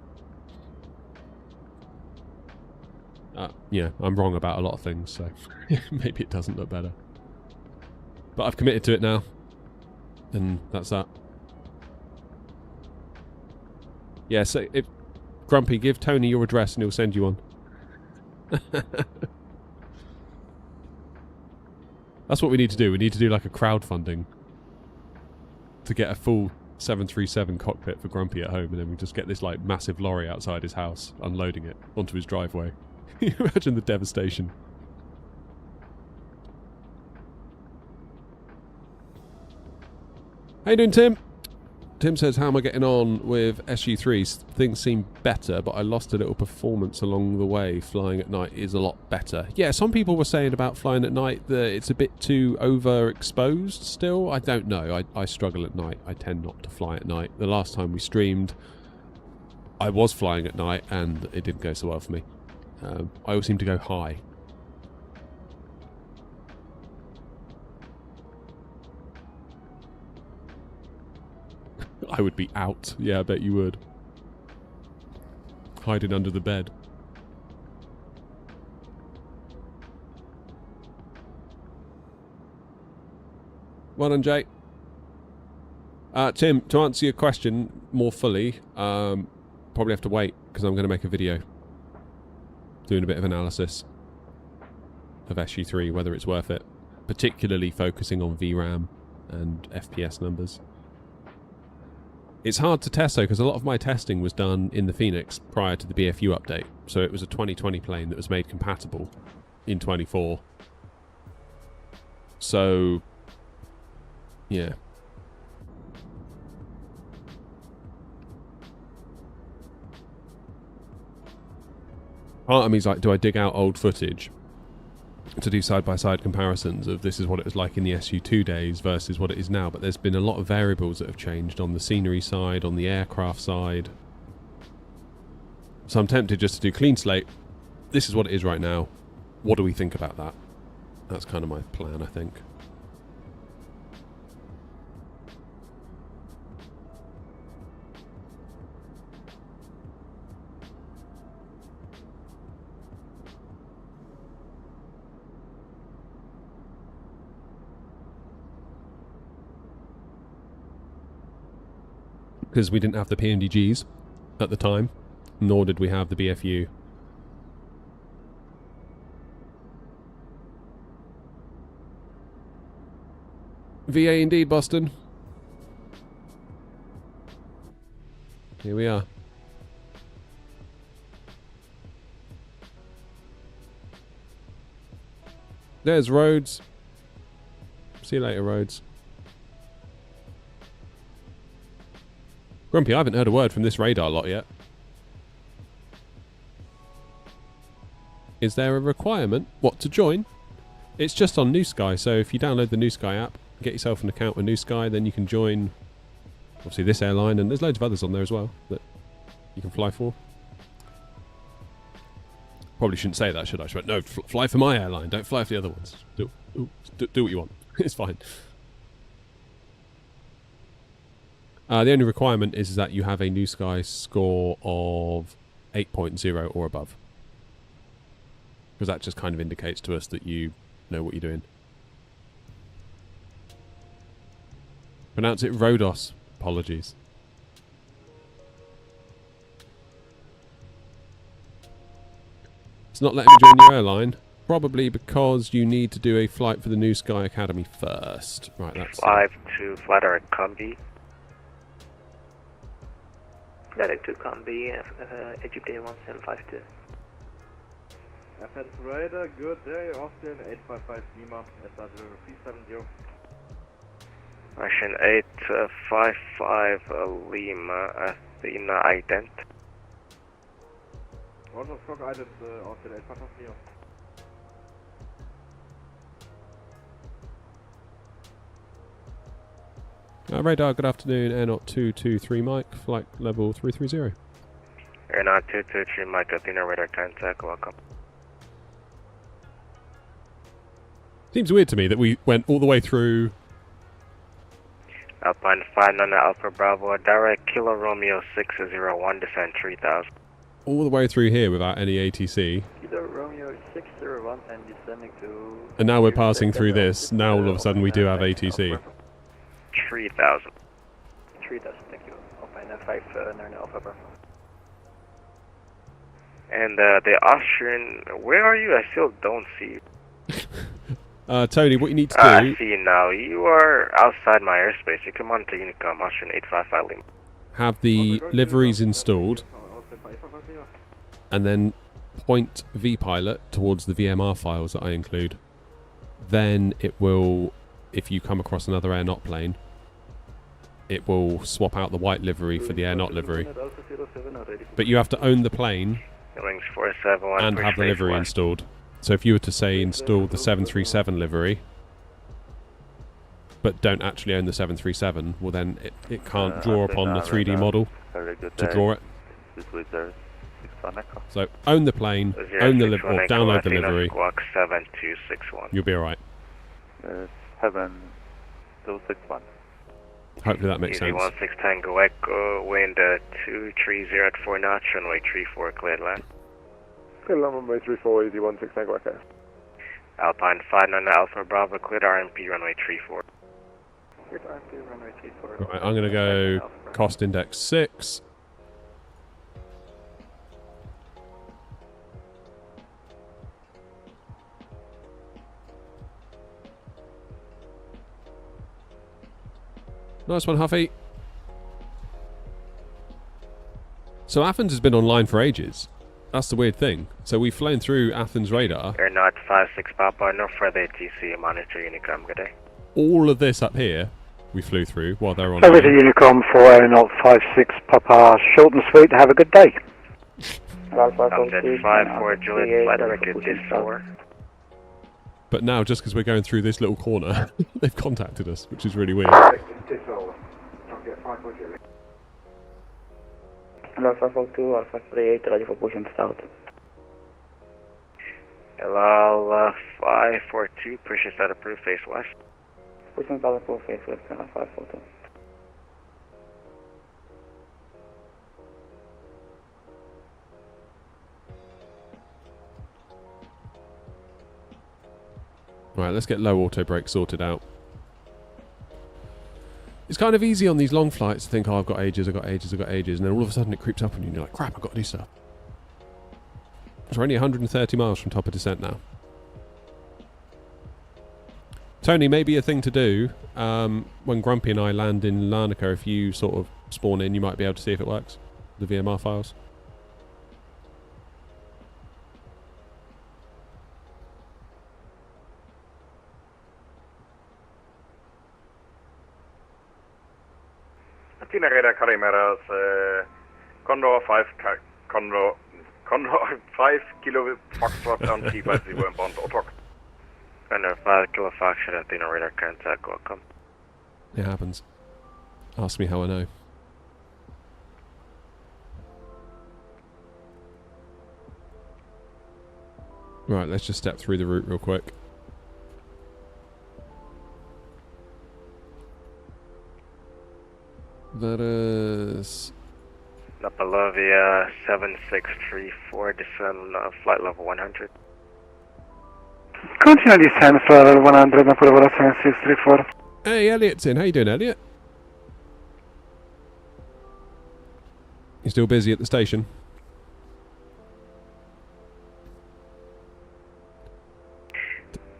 Yeah, I'm wrong about a lot of things, so maybe it doesn't look better. But I've committed to it now, and that's that. Yeah, so if Grumpy, give Tony your address and he'll send you one. That's what we need to do. We need to do like a crowdfunding to get a full 737 cockpit for Grumpy at home, and then we just get this like massive lorry outside his house, unloading it onto his driveway. Can you imagine the devastation? How you doing, Tim? Tim says, how am I getting on with SU3s? Things seem better, but I lost a little performance along the way. Flying at night is a lot better. Yeah, some people were saying about flying at night that it's a bit too overexposed still. I don't know. I struggle at night. I tend not to fly at night. The last time we streamed, I was flying at night and it didn't go so well for me. I always seem to go high. I would be out. Yeah, I bet you would. Hiding under the bed. Well done, Jay. Tim, to answer your question more fully, probably have to wait because I'm going to make a video doing a bit of analysis of SU3, whether it's worth it, particularly focusing on VRAM and FPS numbers. It's hard to test though, because a lot of my testing was done in the Fenix prior to the BFU update, so it was a 2020 plane that was made compatible in 24. So, yeah. Part of me's like, do I dig out old footage to do side-by-side comparisons of this is what it was like in the SU2 days versus what it is now? But there's been a lot of variables that have changed on the scenery side, on the aircraft side. So I'm tempted just to do clean slate. This is what it is right now. What do we think about that? That's kind of my plan, I think. Because we didn't have the PNDGs, at the time, nor did we have the BFU. VA indeed, Boston. Here we are. There's Rhodes. See you later, Rhodes. Grumpy, I haven't heard a word from this radar lot yet. Is there a requirement? What, to join? It's just on New Sky, so if you download the New Sky app, get yourself an account with New Sky, then you can join, obviously, this airline, and there's loads of others on there as well that you can fly for. Probably shouldn't say that, should I? No, fly for my airline, don't fly for the other ones. Do what you want. It's fine. The only requirement is that you have a New Sky score of 8.0 or above. Because that just kind of indicates to us that you know what you're doing. Pronounce it Rhodos. Apologies. It's not letting me join your airline. Probably because you need to do a flight for the New Sky Academy first. Right, that's... 5 to flight direct Combi. Direct to Combi, Egypt 1752. FS Radar, good day, Austin 855 Lima, SR 370. Russian 855 Lima, Athena ident. Roger, Stock ident, Austin 855 Lima. Radar, good afternoon, Air Not 223 Mike, flight level 330. Air Not 223 Mike, Athena radar contact, welcome. Seems weird to me that we went all the way through... Alpine 59 Alpha Bravo, direct Kilo Romeo 601, descent 3000. All the way through here without any ATC. Kilo Romeo 601 and descending to... And now we're passing through this, now all of a sudden we do have ATC. 3000. 3000, thank you. Alpine 5 Alpha Bravo. And the Austrian, where are you? I still don't see you. Tony, what you need to do... I see you now. You are outside my airspace. You come on to Unicom, Austrian 855 Lima. Have the liveries installed, and then point vPilot towards the VMR files that I include. Then it will, if you come across another Air Not plane, it will swap out the white livery for the Air Not livery. But you have to own the plane Wings 471, and have the livery installed. So if you were to say install the 737 livery, but don't actually own the 737, well then it can't draw upon the 3D model to draw it. So own the plane, own the livery, or download the livery. 7261. You'll be alright. 7261. Hopefully that makes sense. 16 Tango Echo, wind 230 at 4 knots, runway 34, cleared land. Clear land runway 34, easy 16 Tango Echo. Alpine 59 Alpha Bravo, cleared RMP runway 34. Cleared RMP runway 34. Right, I'm going to go cost index 6. Nice one, Huffy. So Athens has been online for ages. That's the weird thing. So we've flown through Athens radar. Air Not 56 Papa, no further ATC, monitor Unicom, good day. All of this up here, we flew through while they're on. Over to Unicom for Air Not 56 Papa, short and sweet, have a good day. Alpha 5 for Juliet, flight directed this 4. But now, just because we're going through this little corner, they've contacted us, which is really weird. Alpha 42, Alpha 38, ready for pushing south. Hello, 542, pushes out approved, face west. Pushing south, approved, face west, Alpha 542. Right, let's get low auto brake sorted out. It's kind of easy on these long flights to think, oh, I've got ages, and then all of a sudden it creeps up on you and you're like, crap, I've got to do stuff. So we're only 130 miles from top of descent now. Tony, maybe a thing to do, when Grumpy and I land in Larnaca, if you sort of spawn in, you might be able to see if it works. The VMR files. Athena Radar Calimeras, Condor 5 kilo Foxtrot on T50 inbound Otok. Condor 5 kilo Foxtrot, Athena Radar contact, welcome. It happens. Ask me how I know. Right, let's just step through the route real quick. That is... Napalovia 7634, descend flight level 100. Continue descent, flight level 100, Napalovia 7634. Hey, Elliot's in. How you doing, Elliot? You still busy at the station?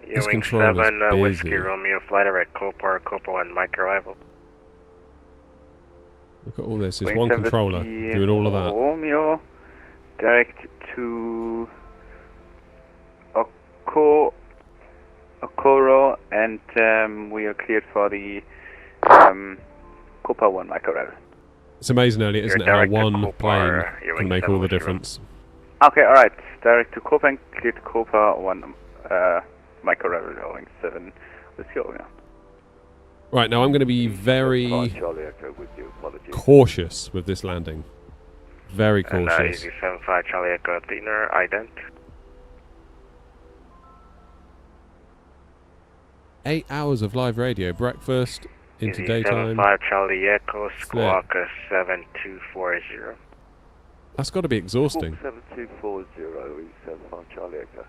Ewing 7, Whiskey Romeo, flight at Copa, Copa 1, Mike arrival. Look at all this. It's one controller doing all of that. Romeo, direct to Okoro, and we are cleared for the Copa 1 Mike arrival. It's amazing, Elliot, isn't it, how one plane can make all the difference. Okay, alright. Direct to Copa and cleared Copa 1 Mike arrival, Ewing 7 with Romeo. Right, now I'm going to be very cautious with this landing. Very cautious. Easy 75 Charlie Echo Athena, ident. 8 hours of live radio, breakfast, into Easy daytime. 75 Charlie Echo, Squawka 7240. That's got to be exhausting. 7240, 75 Charlie Echo.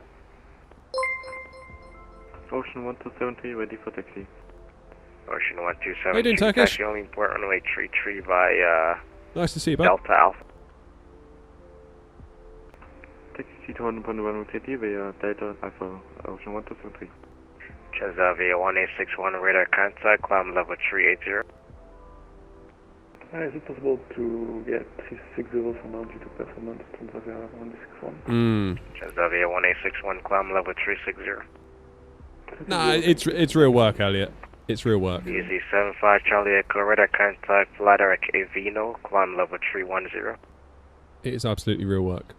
Ocean 1273, ready for taxi. Ocean 127. How you doing, Turkish? Only port runway 33 by Nice to see you, bud. Delta Alpha. Taxi to 1.1 city via Delta Alpha, Ocean 1273. Transavia 1861, radar contact, climb level 380. Is it possible to get 360 from altitude performance, Transavia 1861? Transavia 1861, climb level 360. Nah, it's real work, Elliot. It's real work. Easy 75 Charlie Echo, radar contact, flight direct Avino, climb level 310. It is absolutely real work.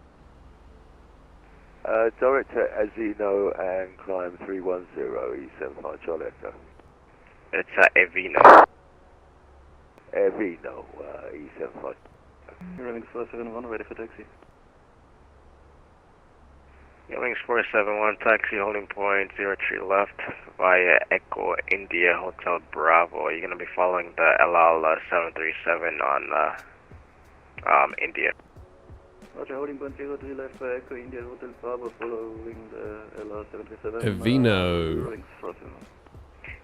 Direct to Azino and climb 310, E75 Charlie Echo. It's Avino. Avino, E75. Running 471, ready for taxi. Wings 471, taxi holding point 03 left via Echo India Hotel Bravo. You're going to be following the LL 737 on India. Roger, holding point 03 left via Echo India Hotel Bravo, following the LL 737. Avino. Wings 471.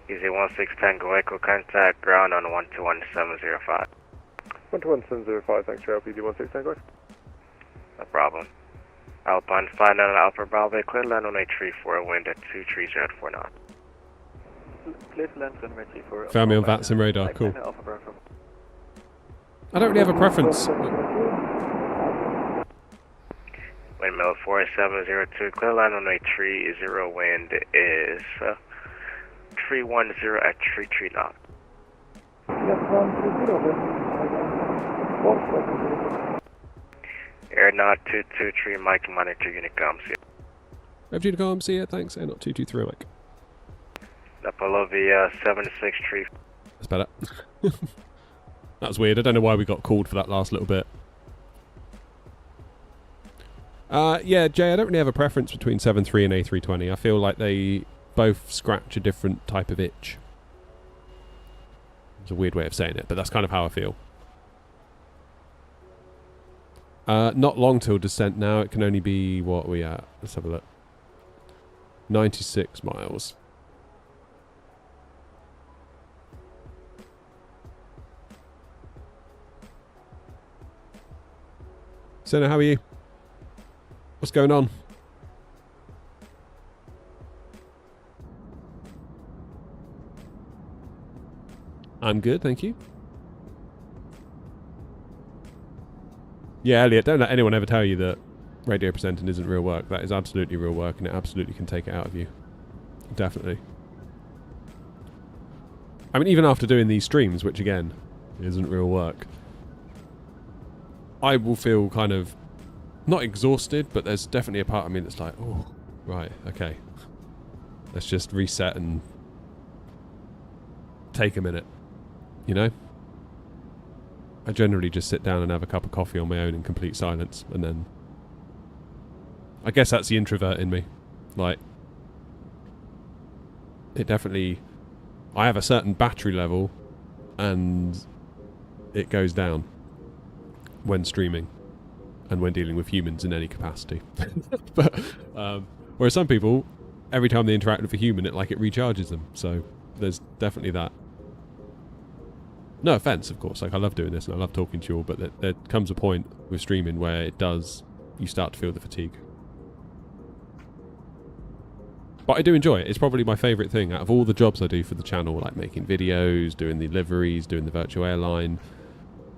Easy 16 Tango Echo, contact ground on 121705. 121705, thanks for LPD 16 Tango. No problem. Alpine flight on Alpha Bravo, clear land on 834, wind at 230 knots. Clear to land runway 34. Found me on VATSIM radar, cool. I don't really have a preference. Windmill 4702, clear land on 830, wind is 310 at 33 knots. Air Knot 223, Mike, monitor Unicom, see Have Unicom, see ya, thanks. Air Knot 223, Mike. Napalovia 763. That's better. That was weird. I don't know why we got called for that last little bit. Yeah, Jay, I don't really have a preference between 7.3 and A320. I feel like they both scratch a different type of itch. It's a weird way of saying it, but that's kind of how I feel. Not long till descent now. It can only be, what are we at? Let's have a look. 96 miles. Senna, how are you? What's going on? I'm good, thank you. Yeah, Elliot, don't let anyone ever tell you that radio presenting isn't real work. That is absolutely real work, and it absolutely can take it out of you. Definitely. I mean, even after doing these streams, which again, isn't real work, I will feel kind of, not exhausted, but there's definitely a part of me that's like, oh, right, okay. Let's just reset and take a minute, you know? I generally just sit down and have a cup of coffee on my own in complete silence, and then I guess that's the introvert in me. Like, it definitely, I have a certain battery level and it goes down when streaming and when dealing with humans in any capacity. But whereas some people, every time they interact with a human, it recharges them. So there's definitely that. No offense, of course. Like, I love doing this and I love talking to you all, but there comes a point with streaming where it does, you start to feel the fatigue. But I do enjoy it. It's probably my favourite thing out of all the jobs I do for the channel, like making videos, doing the liveries, doing the virtual airline.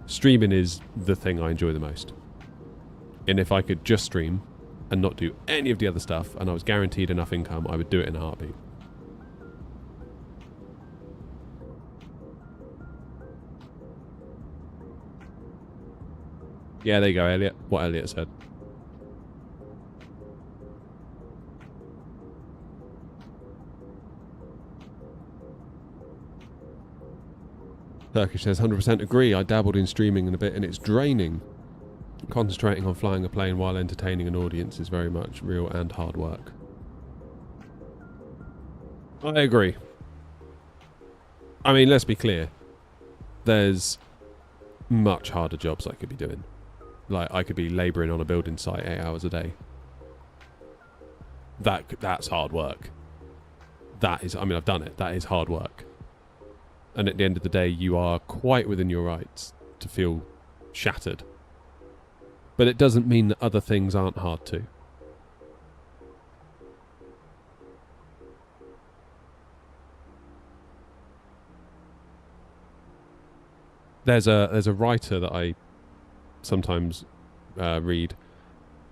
Streaming is the thing I enjoy the most. And if I could just stream and not do any of the other stuff, and I was guaranteed enough income, I would do it in a heartbeat. Yeah, there you go, Elliot. What Elliot said. Turkish says, 100% agree. I dabbled in streaming in a bit and it's draining. Concentrating on flying a plane while entertaining an audience is very much real and hard work. I agree. I mean, let's be clear. There's much harder jobs I could be doing. Like, I could be labouring on a building site 8 hours a day. That's hard work. That is, I mean, I've done it. That is hard work. And at the end of the day, you are quite within your rights to feel shattered. But it doesn't mean that other things aren't hard too. There's a writer that I sometimes read,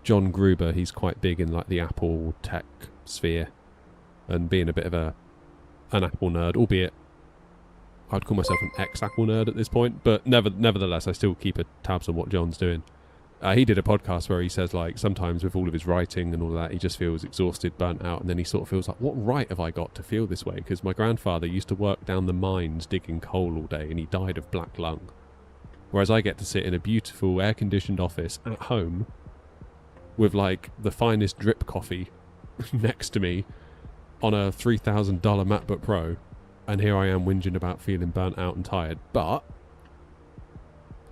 John Gruber. He's quite big in like the Apple tech sphere, and being a bit of an Apple nerd, albeit I'd call myself an ex-Apple nerd at this point, but nevertheless, I still keep tabs on what John's doing. He did a podcast where he says, like, sometimes with all of his writing and all that, he just feels exhausted, burnt out, and then he sort of feels like, what right have I got to feel this way? Because my grandfather used to work down the mines digging coal all day, and he died of black lung. Whereas I get to sit in a beautiful air-conditioned office at home with, like, the finest drip coffee next to me on a $3,000 MacBook Pro, and here I am whinging about feeling burnt out and tired. But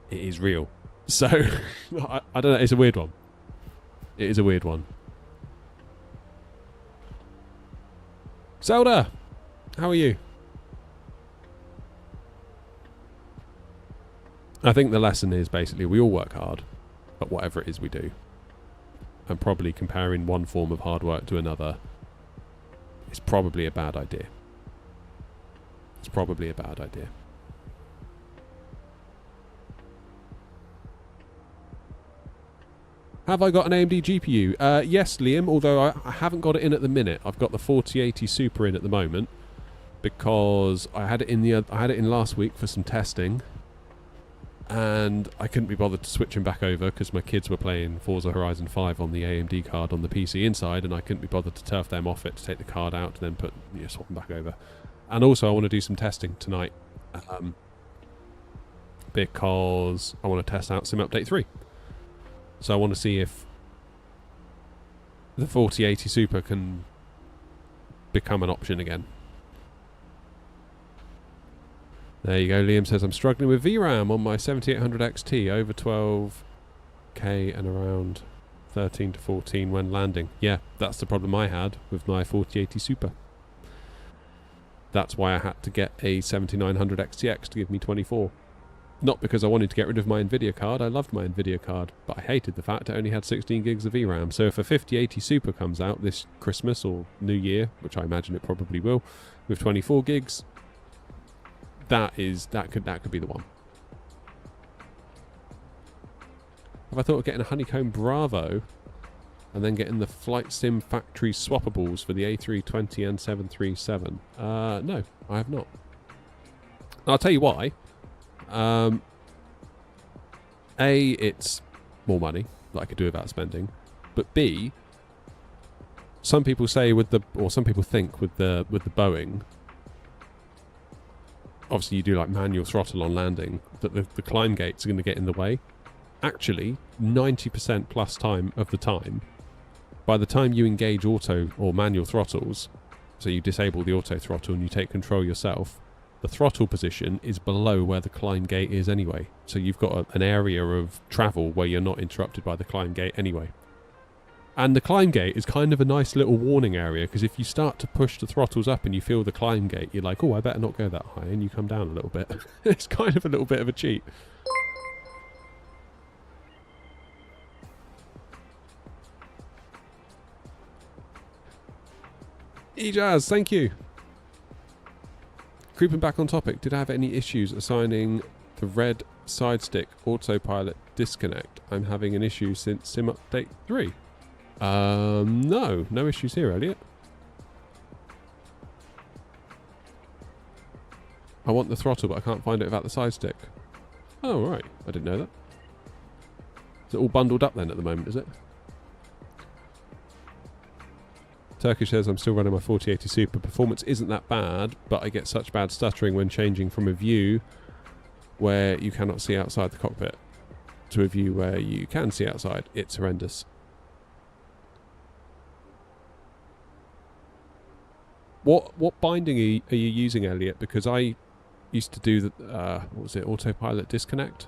it is real. So, I don't know, it's a weird one. It is a weird one. Zelda! How are you? I think the lesson is basically we all work hard at whatever it is we do. And probably comparing one form of hard work to another is probably a bad idea. It's probably a bad idea. Have I got an AMD GPU? Yes, Liam, although I haven't got it in at the minute. I've got the 4080 Super in at the moment because I had it in last week for some testing, and I couldn't be bothered to switch them back over because my kids were playing Forza Horizon 5 on the AMD card on the PC inside, and I couldn't be bothered to turf them off it to take the card out and then swap them back over. And also, I want to do some testing tonight because I want to test out Sim Update 3. So I want to see if the 4080 Super can become an option again. There you go. Liam says, I'm struggling with VRAM on my 7800 XT, over 12k and around 13 to 14 when landing. Yeah, that's the problem I had with my 4080 Super. That's why I had to get a 7900 XTX to give me 24. Not because I wanted to get rid of my Nvidia card. I loved my Nvidia card, but I hated the fact it only had 16 gigs of VRAM. So if a 5080 Super comes out this Christmas or New Year, which I imagine it probably will, with 24 gigs, that could be the one. Have I thought of getting a Honeycomb Bravo and then getting the Flight Sim factory swappables for the A320 and 737? No, I have not. I'll tell you why. A, it's more money that I could do without spending, but B, some people say some people think with the Boeing, obviously you do like manual throttle on landing, that the climb gates are going to get in the way. Actually, 90% plus of the time, by the time you engage auto or manual throttles, so you disable the auto throttle and you take control yourself, the throttle position is below where the climb gate is anyway. So you've got an area of travel where you're not interrupted by the climb gate anyway. And the climb gate is kind of a nice little warning area, because if you start to push the throttles up and you feel the climb gate, you're like, oh, I better not go that high, and you come down a little bit. It's kind of a little bit of a cheat. Ejaz, thank you. Creeping back on topic, did I have any issues assigning the red side stick autopilot disconnect? I'm having an issue since Sim Update 3. No issues here, Elliot. I want the throttle, but I can't find it without the side stick. Oh, right. I didn't know that. Is it all bundled up then at the moment, is it? Turkish says I'm still running my 4080 Super. Performance isn't that bad, but I get such bad stuttering when changing from a view where you cannot see outside the cockpit to a view where you can see outside. It's horrendous. What binding are you using, Elliot? Because I used to do the what was it, autopilot disconnect,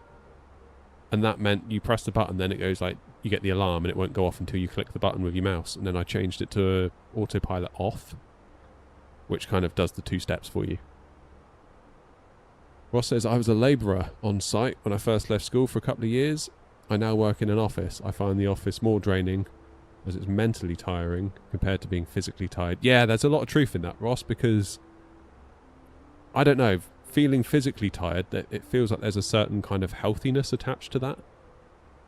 and that meant you press the button, then it goes like, you get the alarm and it won't go off until you click the button with your mouse. And then I changed it to autopilot off, which kind of does the 2 steps for you. Ross says, I was a labourer on site when I first left school for a couple of years. I now work in an office. I find the office more draining as it's mentally tiring compared to being physically tired. Yeah, there's a lot of truth in that, Ross, because I don't know, feeling physically tired, that it feels like there's a certain kind of healthiness attached to that.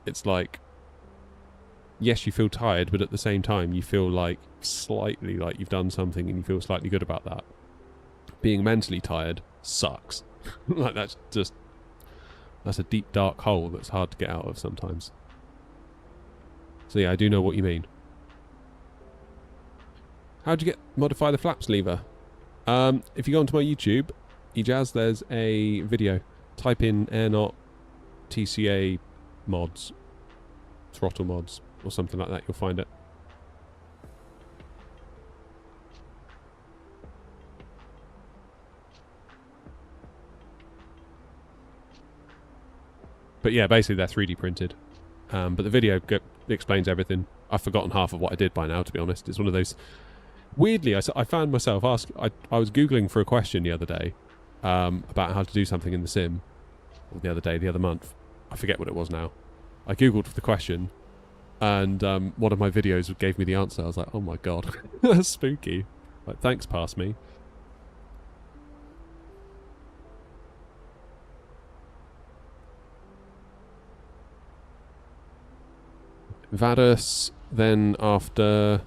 It's like, yes, you feel tired, but at the same time you feel like slightly like you've done something and you feel slightly good about that. Being mentally tired sucks. Like that's a deep dark hole that's hard to get out of sometimes. So yeah, I do know what you mean. How'd you modify the flaps lever? If you go onto my YouTube, Ejaz, there's a video. Type in AirNot TCA mods, throttle mods, or something like that, you'll find it. But yeah, basically they're 3D printed. But the video explains everything. I've forgotten half of what I did by now, to be honest. It's one of those... Weirdly, I found myself I was Googling for a question the other day about how to do something in the sim. Or the other month. I forget what it was now. I Googled the question, and one of my videos gave me the answer. I was like, oh my god, that's spooky. Like, thanks, pass me. Vadus, then after...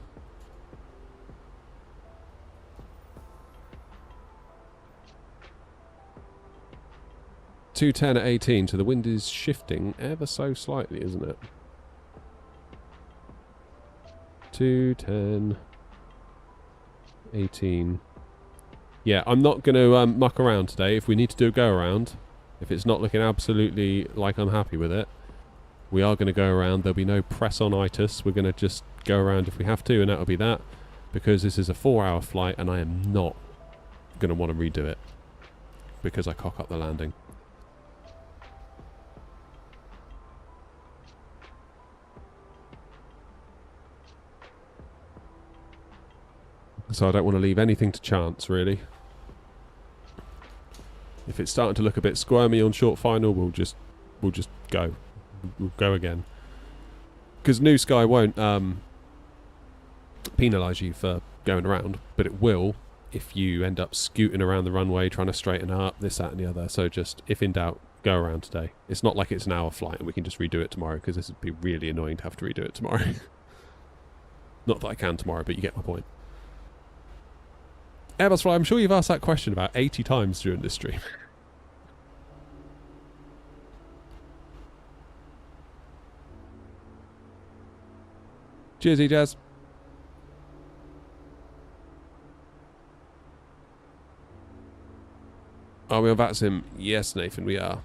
.210 at 18, so the wind is shifting ever so slightly, isn't it? 210, 18. Yeah, I'm not going to muck around today. If we need to do a go around, if it's not looking absolutely like I'm happy with it, we are going to go around. There'll be no press on itis. We're going to just go around if we have to, and that'll be that, because this is a 4-hour flight and I am not going to want to redo it because I cock up the landing. So I don't want to leave anything to chance, really. If it's starting to look a bit squirmy on short final, we'll just go. We'll go again. Because New Sky won't penalise you for going around, but it will if you end up scooting around the runway trying to straighten up, this, that and the other. So just, if in doubt, go around today. It's not like it's an hour flight and we can just redo it tomorrow, because this would be really annoying to have to redo it tomorrow. Not that I can tomorrow, but you get my point. Airbus Fly, I'm sure you've asked that question about 80 times during this stream. Cheers, E-Jazz. Are we on VATSIM? Yes, Nathan, we are.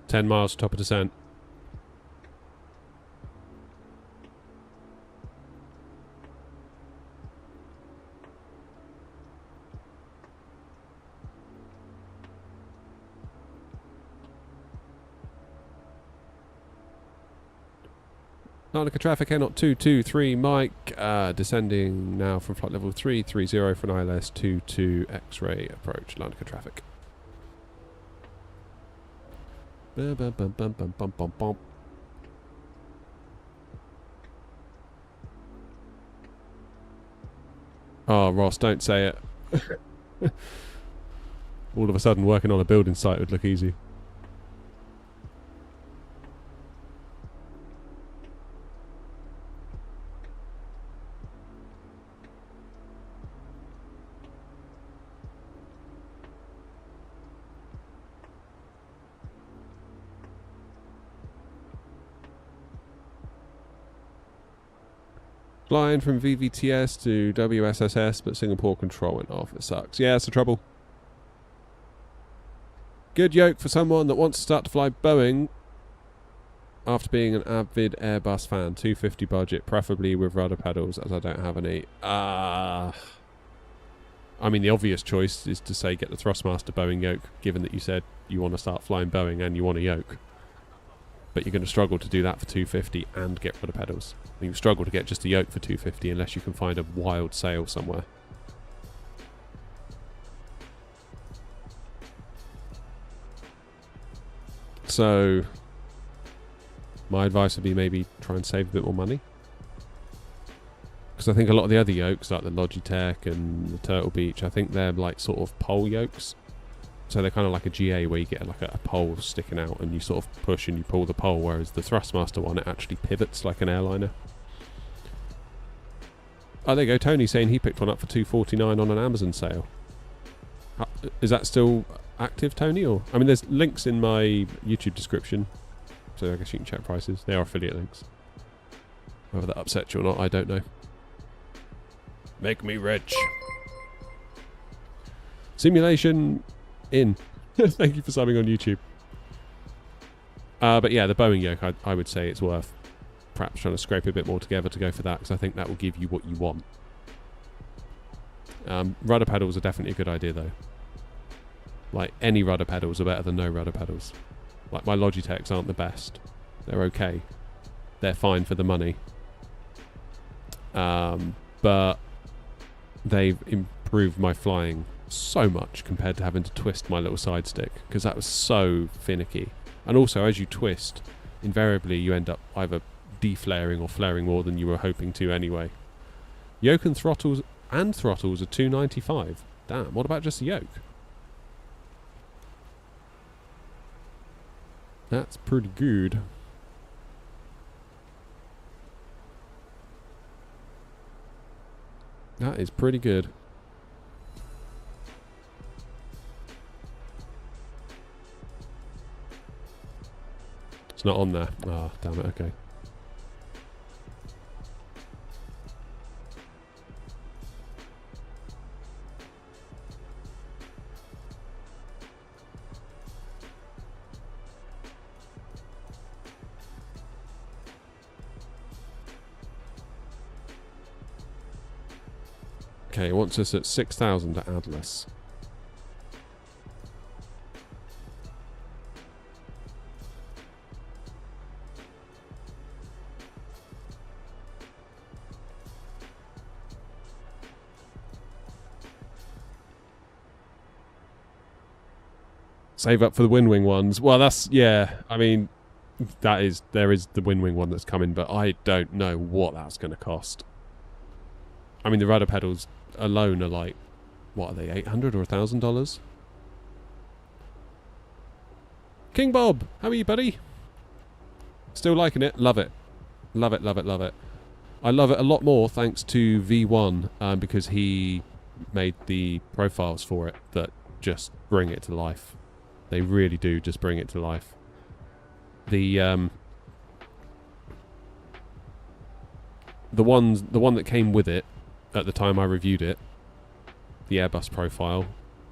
$10 miles, top of descent. Narnica traffic, Air 223, Mike, descending now from flight level 330 for an ILS 22 X-ray approach, Narnica traffic. Bum, bum, bum, bum, bum, bum, bum, bum. Oh, Ross, don't say it. All of a sudden, working on a building site would look easy. Flying from VVTS to WSSS, but Singapore control went off. It sucks. Yeah, it's the trouble. Good yoke for someone that wants to start to fly Boeing after being an avid Airbus fan. 250 budget, preferably with rudder pedals, as I don't have any. I mean, the obvious choice is to say get the Thrustmaster Boeing yoke, given that you said you want to start flying Boeing and you want a yoke. But you're going to struggle to do that for 250 and get rudder pedals. You struggle to get just a yoke for 250 unless you can find a wild sale somewhere. So my advice would be maybe try and save a bit more money. Because I think a lot of the other yokes, like the Logitech and the Turtle Beach, I think they're like sort of pole yokes. So they're kind of like a GA where you get like a pole sticking out and you sort of push and you pull the pole, whereas the Thrustmaster one, it actually pivots like an airliner. Oh, there you go. Tony saying he picked one up for $249 on an Amazon sale. Is that still active, Tony? Or I mean, there's links in my YouTube description, so I guess you can check prices. They are affiliate links. Whether that upsets you or not, I don't know. Make me rich. Simulation in. Thank you for subbing on YouTube. But yeah, the Boeing yoke, I would say it's worth perhaps trying to scrape a bit more together to go for that, because I think that will give you what you want. Rudder pedals are definitely a good idea though. Like, any rudder pedals are better than no rudder pedals. Like, my Logitechs aren't the best. They're okay. They're fine for the money. But they've improved my flying so much compared to having to twist my little side stick, because that was so finicky. And also, as you twist, invariably you end up either deflaring or flaring more than you were hoping to anyway. Yoke and throttles are $295. Damn, what about just the yoke? That's pretty good. That is pretty good. It's not on there. Ah, damn it, okay. Okay, it wants us at 6,000 at Atlas. Save up for the Wing ones. Well, that's, yeah, I mean, there is the Wing one that's coming, but I don't know what that's going to cost. I mean, the rudder pedals alone are like, what are they, $800 or $1,000? King Bob, how are you, buddy? Still liking it? Love it. Love it, love it, love it. I love it a lot more thanks to V1 because he made the profiles for it that just bring it to life. They really do just bring it to life. The one that came with it at the time I reviewed it, the Airbus profile.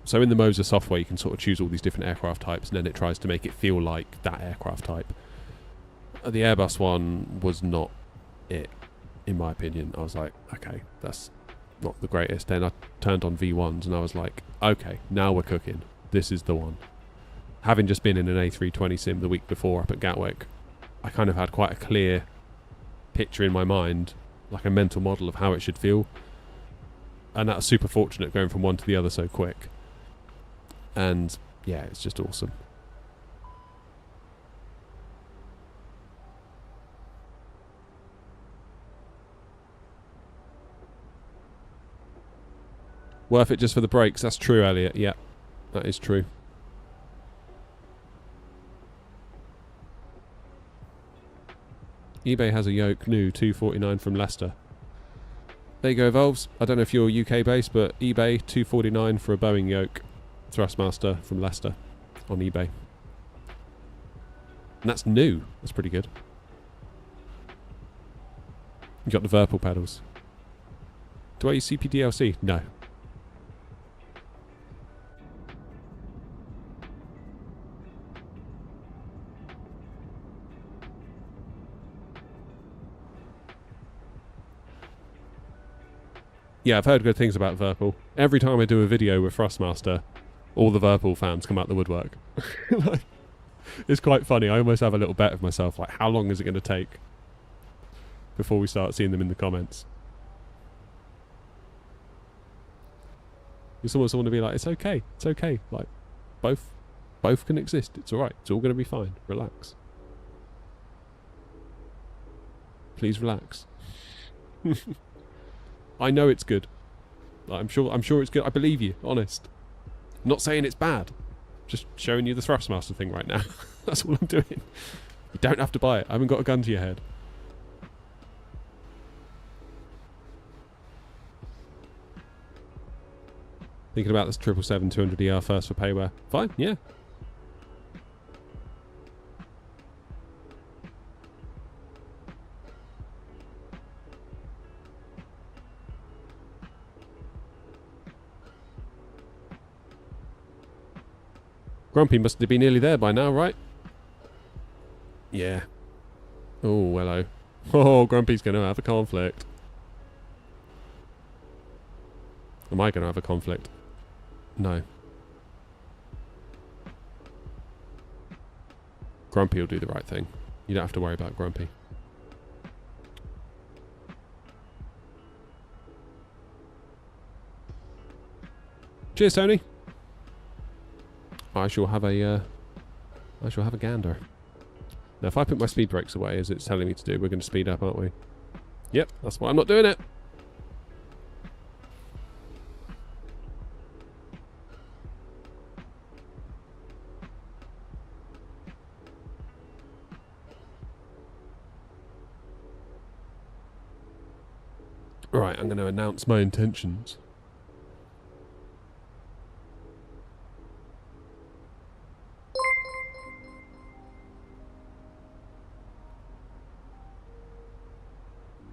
So in the Moser software you can sort of choose all these different aircraft types and then it tries to make it feel like that aircraft type. The Airbus one was not it, in my opinion. I was like, okay, that's not the greatest. Then I turned on V1s and I was like, okay, now we're cooking. This is the one. Having just been in an A320 sim the week before up at Gatwick, I kind of had quite a clear picture in my mind, like a mental model of how it should feel. And that was super fortunate going from one to the other so quick. And yeah, it's just awesome. Worth it just for the brakes. That's true, Elliot. Yeah, that is true. eBay has a yoke new 249 from Leicester. There you go, Valves. I don't know if you're UK based, but eBay 249 for a Boeing yoke Thrustmaster from Leicester on eBay. And that's new. That's pretty good. You got the Virpil pedals. Do I use CPDLC? No. Yeah, I've heard good things about Virpil. Every time I do a video with Thrustmaster, all the Virpil fans come out the woodwork. Like, it's quite funny. I almost have a little bet of myself, like, how long is it going to take before we start seeing them in the comments? You almost want to be like, it's okay, like, both can exist, it's alright, it's all going to be fine, relax. Please relax. I know it's good. I'm sure it's good. I believe you, honest. I'm not saying it's bad. Just showing you the Thrustmaster thing right now. That's all I'm doing. You don't have to buy it. I haven't got a gun to your head. Thinking about this 777-200ER first for payware. Fine, yeah. Grumpy must be nearly there by now, right? Yeah. Oh, hello. Oh, Grumpy's going to have a conflict. Am I going to have a conflict? No. Grumpy will do the right thing. You don't have to worry about Grumpy. Cheers, Tony. I shall have a gander. Now, if I put my speed brakes away, as it's telling me to do, we're going to speed up, aren't we? Yep, that's why I'm not doing it. Right, I'm going to announce my intentions.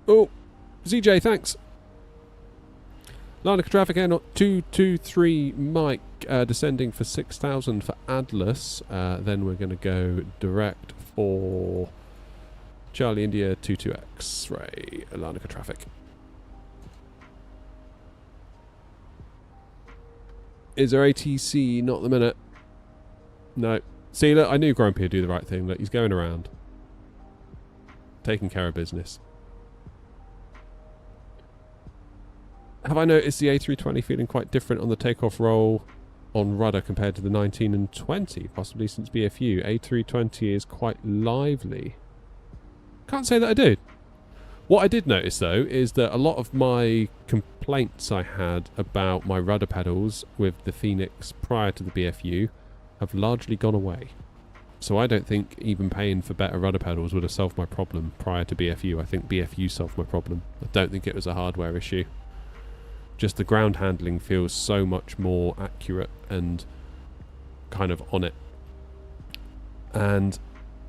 Oh, ZJ, thanks. Larnaca traffic air not 223 Mike descending for 6,000 for Atlas. Then we're going to go direct for Charlie India 22X Ray Larnaca traffic. Is there ATC? Not the minute. No. See, look, I knew Grumpy would do the right thing. Look, he's going around. Taking care of business. Have I noticed the A320 feeling quite different on the takeoff roll? on rudder compared to the 19 and 20, possibly since BFU. A320 is quite lively. Can't say that I do. What I did notice, though, is that a lot of my complaints I had about my rudder pedals with the Fenix prior to the BFU have largely gone away. So I don't think even paying for better rudder pedals would have solved my problem prior to BFU. I think BFU solved my problem. I don't think it was a hardware issue. Just the ground handling feels so much more accurate and kind of on it. And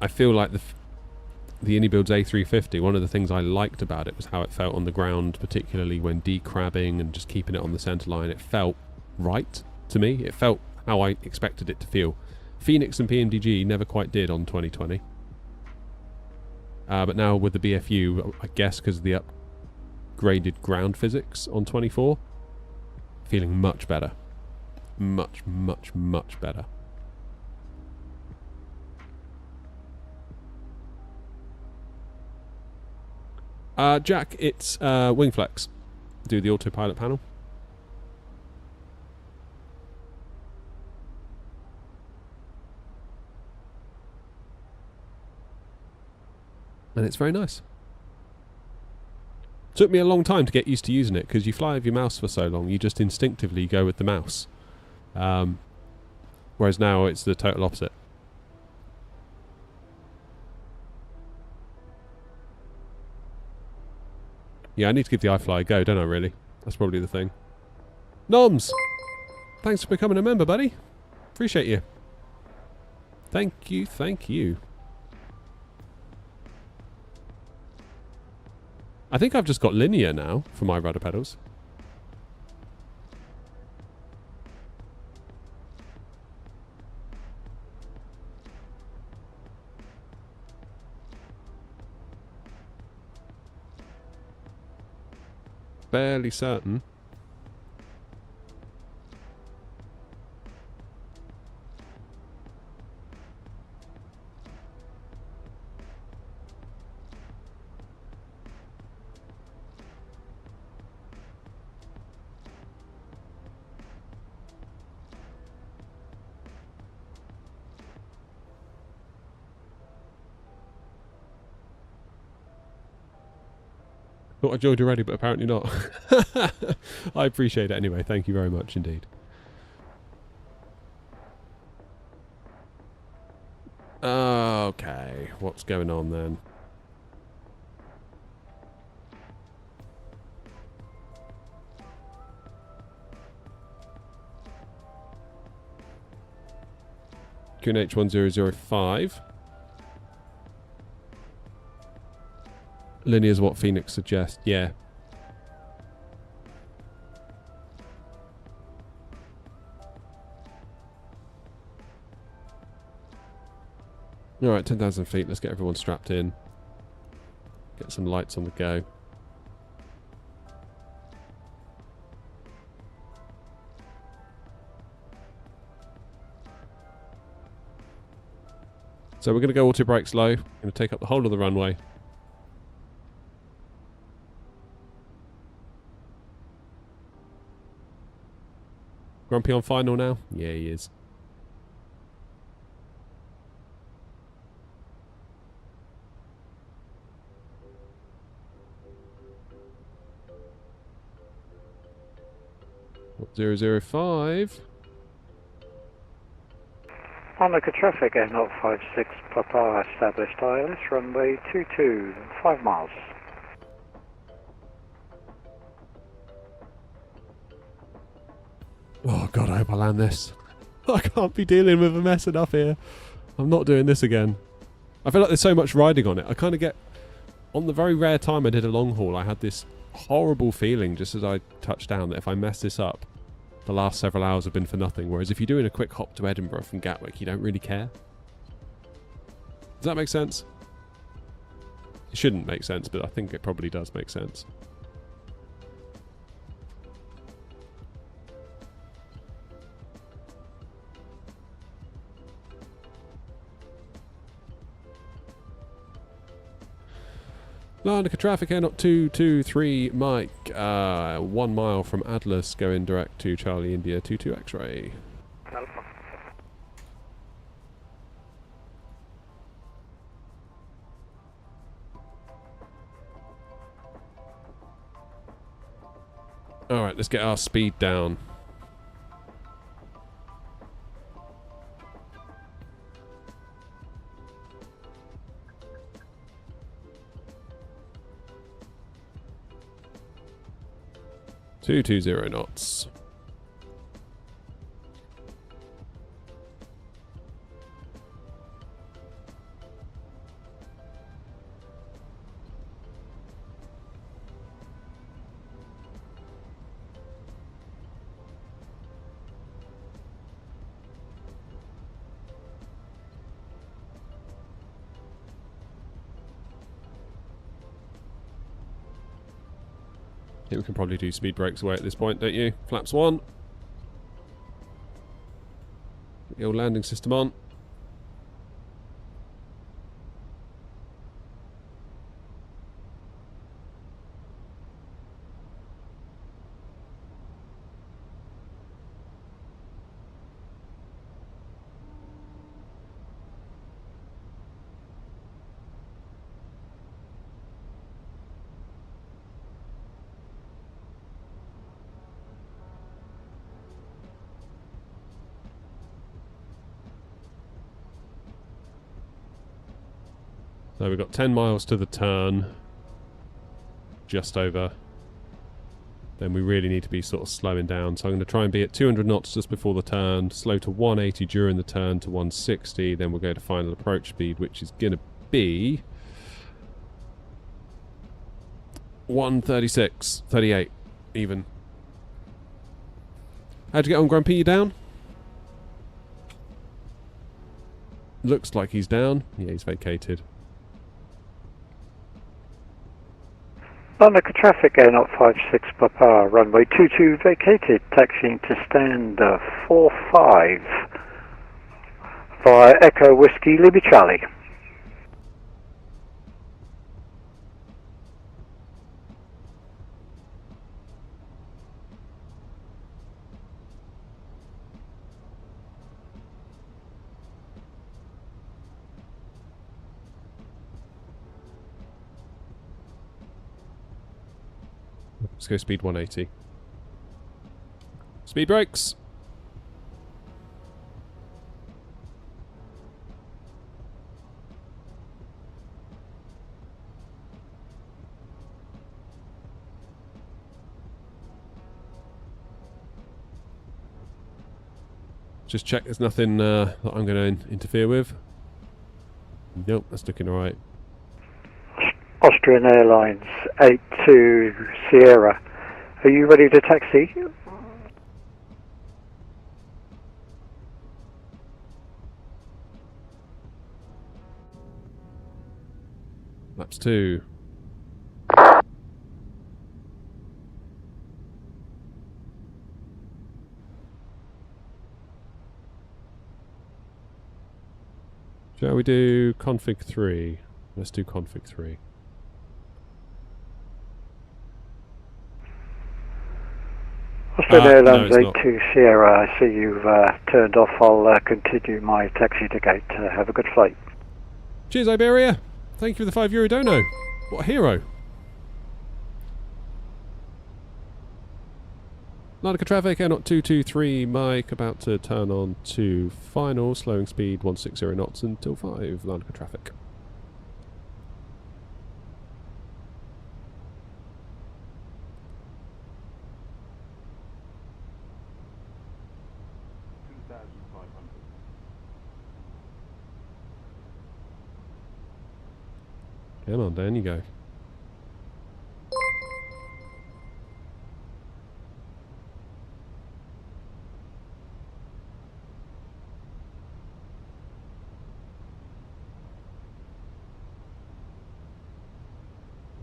I feel like the Unibuild's A350, one of the things I liked about it was how it felt on the ground, particularly when decrabbing and just keeping it on the centre line. It felt right to me. It felt how I expected it to feel. Fenix and PMDG never quite did on 2020. But now with the BFU, I guess because of the upgraded ground physics on 24, feeling much better. Much, much, much better. Jack, it's Wingflex. Do the autopilot panel. And it's very nice. Took me a long time to get used to using it, because you fly with your mouse for so long, you just instinctively go with the mouse. Whereas now it's the total opposite. Yeah, I need to give the iFly a go, don't I, really? That's probably the thing. Noms! Thanks for becoming a member, buddy. Appreciate you. Thank you, thank you. I think I've just got linear now for my rudder pedals. Fairly certain. Thought I joined already, but apparently not. I appreciate it anyway. Thank you very much indeed. Okay, what's going on then? QNH 1005. Linear is what Phoenix suggests, yeah. Alright, 10,000 feet, let's get everyone strapped in. Get some lights on the go. So we're going to go auto brake slow. Going to take up the whole of the runway. Grumpy on final now? Yeah, he is. What, 005? Monaco traffic, Air 056 Papa established ILS, runway 22, 5 miles. Oh god, I hope I land this. I can't be dealing with a mess enough here. I'm not doing this again. I feel like there's so much riding on it. I kind of get... On the very rare time I did a long haul, I had this horrible feeling just as I touched down that if I mess this up, the last several hours have been for nothing. Whereas if you're doing a quick hop to Edinburgh from Gatwick, you don't really care. Does that make sense? It shouldn't make sense, but I think it probably does make sense. Larnaca traffic, Air not 223 Mike, 1 mile from Atlas, going direct to Charlie India 22 X-ray. Alpha. Alright, let's get our speed down. Two 220 knots. I think we can probably do speed brakes away at this point, don't you? Flaps 1. Get the old landing system on. So we've got 10 miles to the turn. Just over. Then we really need to be sort of slowing down. So I'm going to try and be at 200 knots just before the turn. Slow to 180 during the turn to 160. Then we'll go to final approach speed, which is going to be 136, 38 even. How'd you get on, Grumpy? You down? Looks like he's down. Yeah, he's vacated. London traffic, Air 056 Papa, runway 22 vacated, taxiing to stand 45 via Echo Whiskey Libby Charlie. Let's go speed 180. Speed brakes. Just check there's nothing that I'm going to interfere with. Nope, that's looking alright. Austrian Airlines 82 Sierra. Are you ready to taxi? Laps 2. Shall we do config 3? Let's do config 3. Austrian Airlines 82 Sierra, I see you've turned off. I'll continue my taxi to gate. Have a good flight. Cheers, Iberia. Thank you for the €5 dono. What a hero. Lanka traffic, Air 223, Mike, about to turn on to final, slowing speed 160 knots until 5, Lanka traffic. Come on, down you go.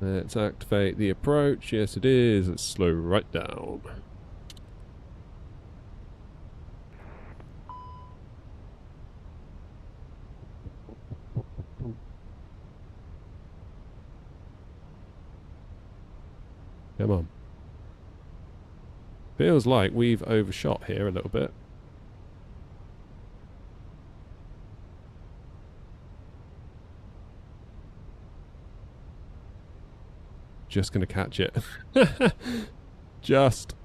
Let's activate the approach. Yes, it is. Let's slow right down. Come on. Feels like we've overshot here a little bit. Just going to catch it. Just.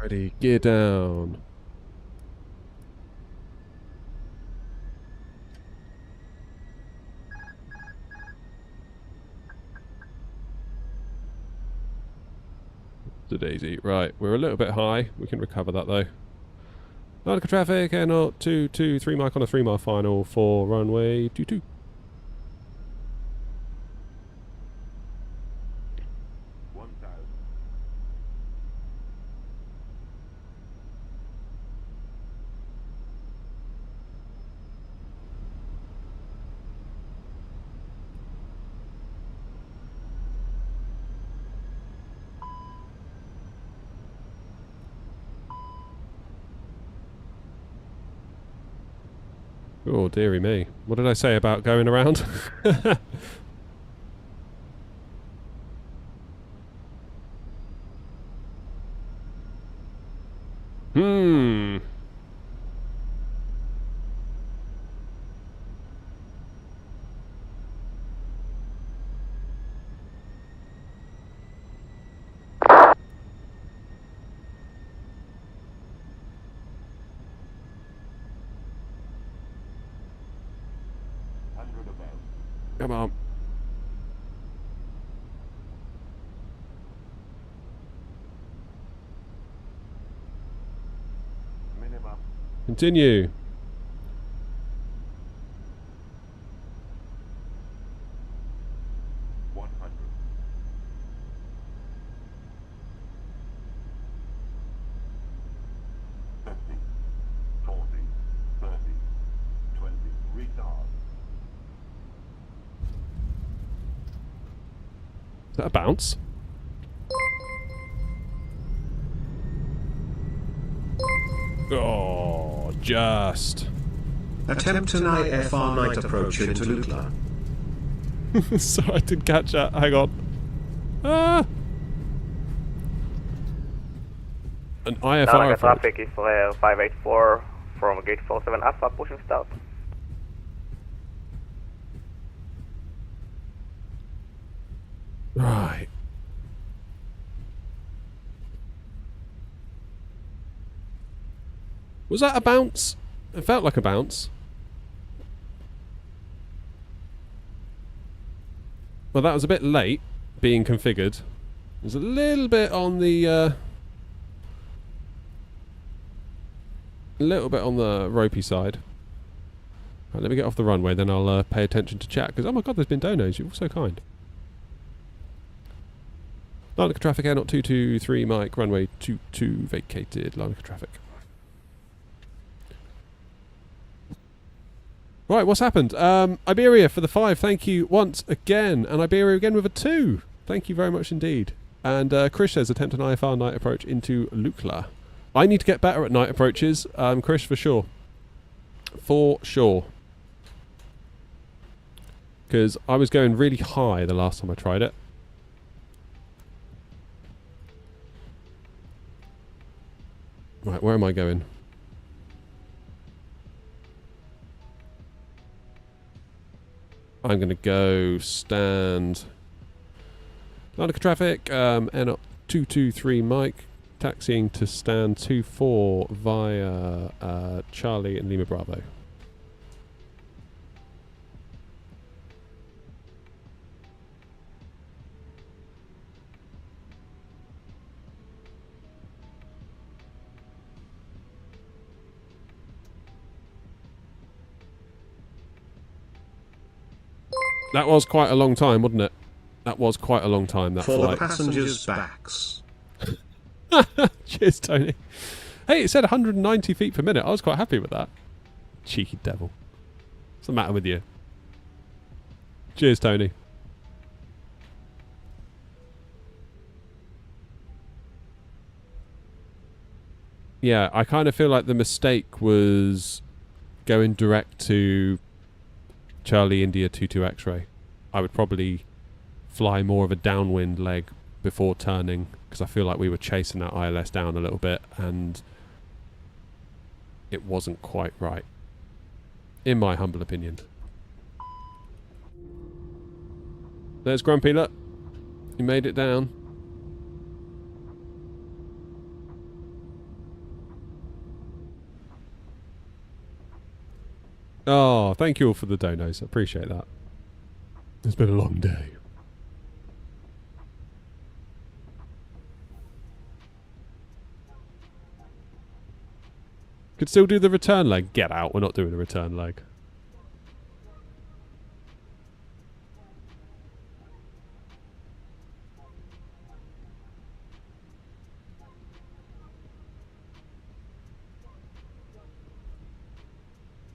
Ready, gear down. The daisy. Right, we're a little bit high. We can recover that though. Nautica traffic, air naught 223 Mike on a 3 mile final for runway 22. Oh, dearie me. What did I say about going around? Come on. Minimum. Continue. Is that a bounce? Oh, just. Attempt an IFR night approach into Lukla. Sorry, I didn't catch that. Hang on. Ah! An IFR Nautica approach. traffic is 584 from gate 47 Alpha, pushing south. Right. Was that a bounce? It felt like a bounce. Well, that was a bit late being configured. It was a little bit on the ropey side. Right, let me get off the runway, then I'll pay attention to chat. Because, oh my god, there's been donos. You're all so kind. Nautica traffic, air naught 223 Mike, runway 22 vacated. Nautica traffic. Right, what's happened? Iberia for the 5, thank you once again. And Iberia again with a 2. Thank you very much indeed. And Chris says, attempt an IFR night approach into Lukla. I need to get better at night approaches, Chris, for sure. For sure. Because I was going really high the last time I tried it. Right, where am I going? I'm going to go stand. Nautica traffic, N 223 Mike, taxiing to stand 24 via Charlie and Lima Bravo. That was quite a long time, wasn't it? That was quite a long time, that For flight. the passengers' backs. Cheers, Tony. Hey, it said 190 feet per minute. I was quite happy with that. Cheeky devil. What's the matter with you? Cheers, Tony. Yeah, I kind of feel like the mistake was going direct to Charlie India 22 X-ray. I would probably fly more of a downwind leg before turning, because I feel like we were chasing that ILS down a little bit and it wasn't quite right, in my humble opinion. There's Grumpy, look. He made it down. Oh, thank you all for the donos. I appreciate that. It's been a long day. Could still do the return leg. Get out. We're not doing a return leg.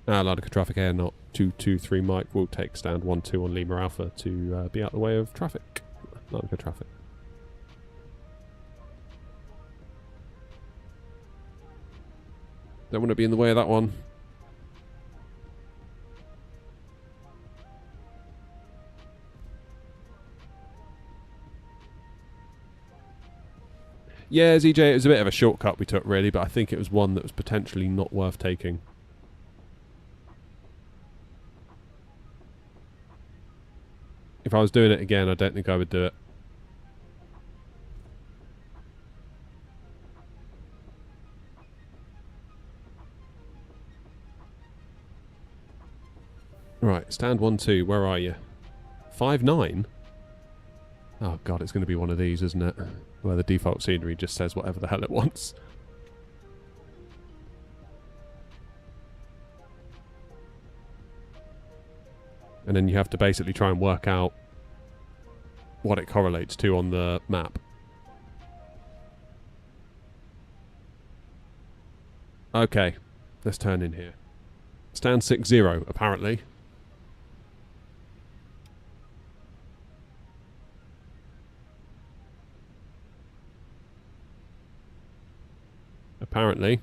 Larnaca traffic air, not 223 Mike. Will take stand 12 on Lima Alpha to be out the way of traffic. Larnaca traffic. Don't want to be in the way of that one. Yeah, ZJ, it was a bit of a shortcut we took really, but I think it was one that was potentially not worth taking. If I was doing it again, I don't think I would do it. Right, stand 1-2, where are you? 5-9? Oh god, it's going to be one of these, isn't it? Where the default scenery just says whatever the hell it wants. And then you have to basically try and work out what it correlates to on the map. Okay, let's turn in here. Stand 6-0, apparently. Apparently.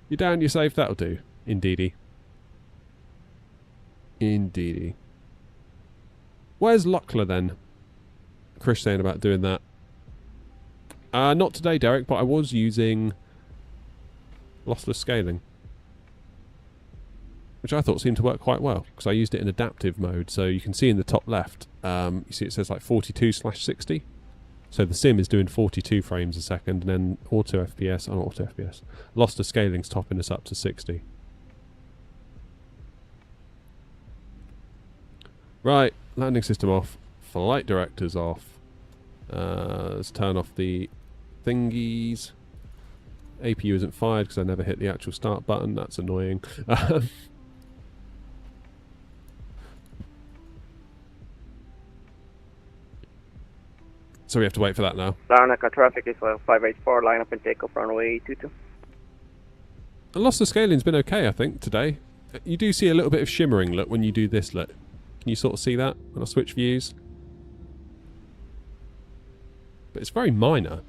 You're down, you're safe, that'll do. Indeedy. Indeedy. Where's Lockler then? Chris saying about doing that. Not today, Derek, but I was using lossless scaling, which I thought seemed to work quite well, because I used it in adaptive mode. So you can see in the top left, you see it says like 42/60. So the sim is doing 42 frames a second, and then auto FPS, oh not auto FPS, lossless scaling's topping us up to 60. Right, landing system off, flight directors off. Let's turn off the thingies. APU isn't fired because I never hit the actual start button. That's annoying. So we have to wait for that now. Larnaca traffic is 584, line up and take off runway 22. The loss of scaling's been okay, I think, today. You do see a little bit of shimmering, look, when you do this, look. Can you sort of see that when I switch views? But it's very minor.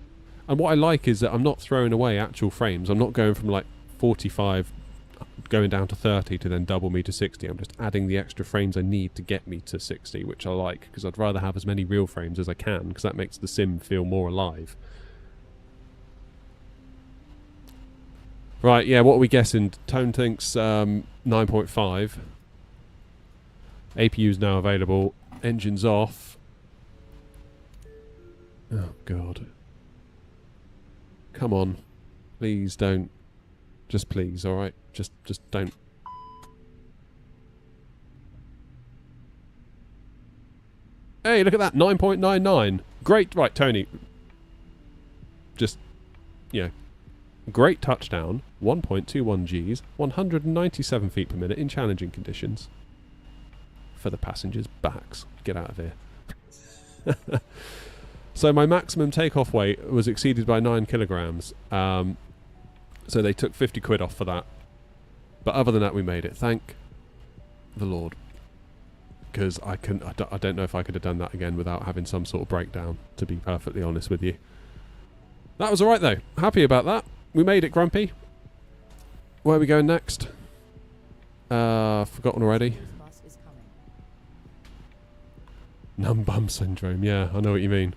And what I like is that I'm not throwing away actual frames. I'm not going from like 45 going down to 30 to then double me to 60. I'm just adding the extra frames I need to get me to 60, which I like, because I'd rather have as many real frames as I can, because that makes the sim feel more alive. Right, yeah, what are we guessing? Tone thinks 9.5. APU is now available. Engines off. Oh, God. Come on. Please don't. Just please, alright? Just don't. Hey, look at that. 9.99. Great. Right, Tony. Just, you know. Great touchdown. 1.21 Gs. 197 feet per minute in challenging conditions. for the passengers' backs. Get out of here. So my maximum takeoff weight was exceeded by 9 kilograms. So they took 50 quid off for that. But other than that, we made it. Thank the Lord. Because I don't know if I could have done that again without having some sort of breakdown, to be perfectly honest with you. That was alright though. Happy about that. We made it, Grumpy. Where are we going next? Forgotten already. Numb bum syndrome. Yeah, I know what you mean.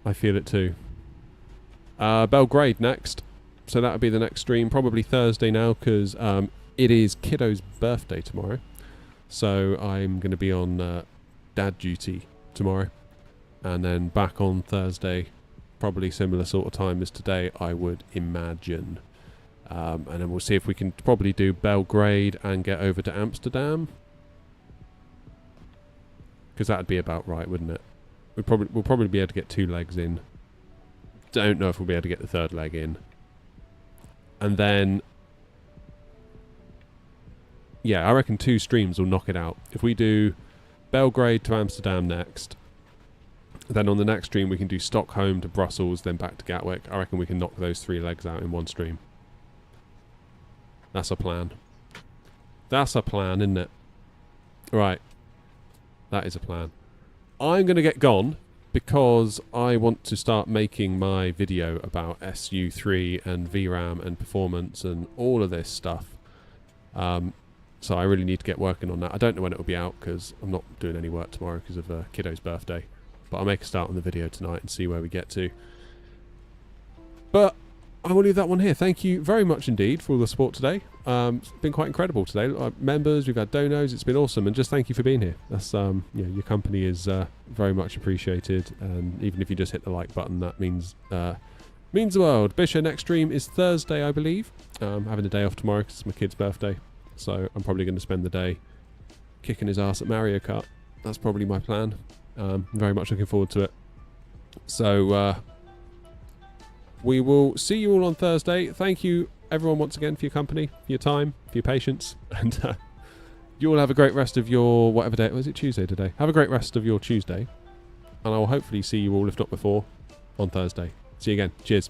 I feel it too. Belgrade next. So that would be the next stream. Probably Thursday now, because it is Kiddo's birthday tomorrow. So I'm going to be on dad duty tomorrow. And then back on Thursday. Probably similar sort of time as today, I would imagine. And then we'll see if we can probably do Belgrade and get over to Amsterdam. Because that'd be about right, wouldn't it? We'll probably be able to get 2 legs in. Don't know if we'll be able to get the 3rd leg in. And then... yeah, I reckon 2 streams will knock it out. If we do Belgrade to Amsterdam next, then on the next stream we can do Stockholm to Brussels, then back to Gatwick. I reckon we can knock those 3 legs out in one stream. That's a plan. That's a plan, isn't it? Right. That is a plan. I'm going to get gone because I want to start making my video about SU3 and VRAM and performance and all of this stuff. So I really need to get working on that. I don't know when it will be out because I'm not doing any work tomorrow because of Kiddo's birthday. But I'll make a start on the video tonight and see where we get to. But I will leave that one here. Thank you very much indeed for all the support today. It's been quite incredible today. Members, we've had donos. It's been awesome, and just thank you for being here. That's your company is very much appreciated. And even if you just hit the like button, that means the world. Bisha, next stream is Thursday, I believe. Having a day off tomorrow because it's my kid's birthday, so I'm probably going to spend the day kicking his ass at Mario Kart. That's probably my plan. Very much looking forward to it. So. We will see you all on Thursday. Thank you, everyone, once again, for your company, for your time, for your patience. And you all have a great rest of your whatever day. Was it Tuesday today? Have a great rest of your Tuesday. And I will hopefully see you all, if not before, on Thursday. See you again. Cheers.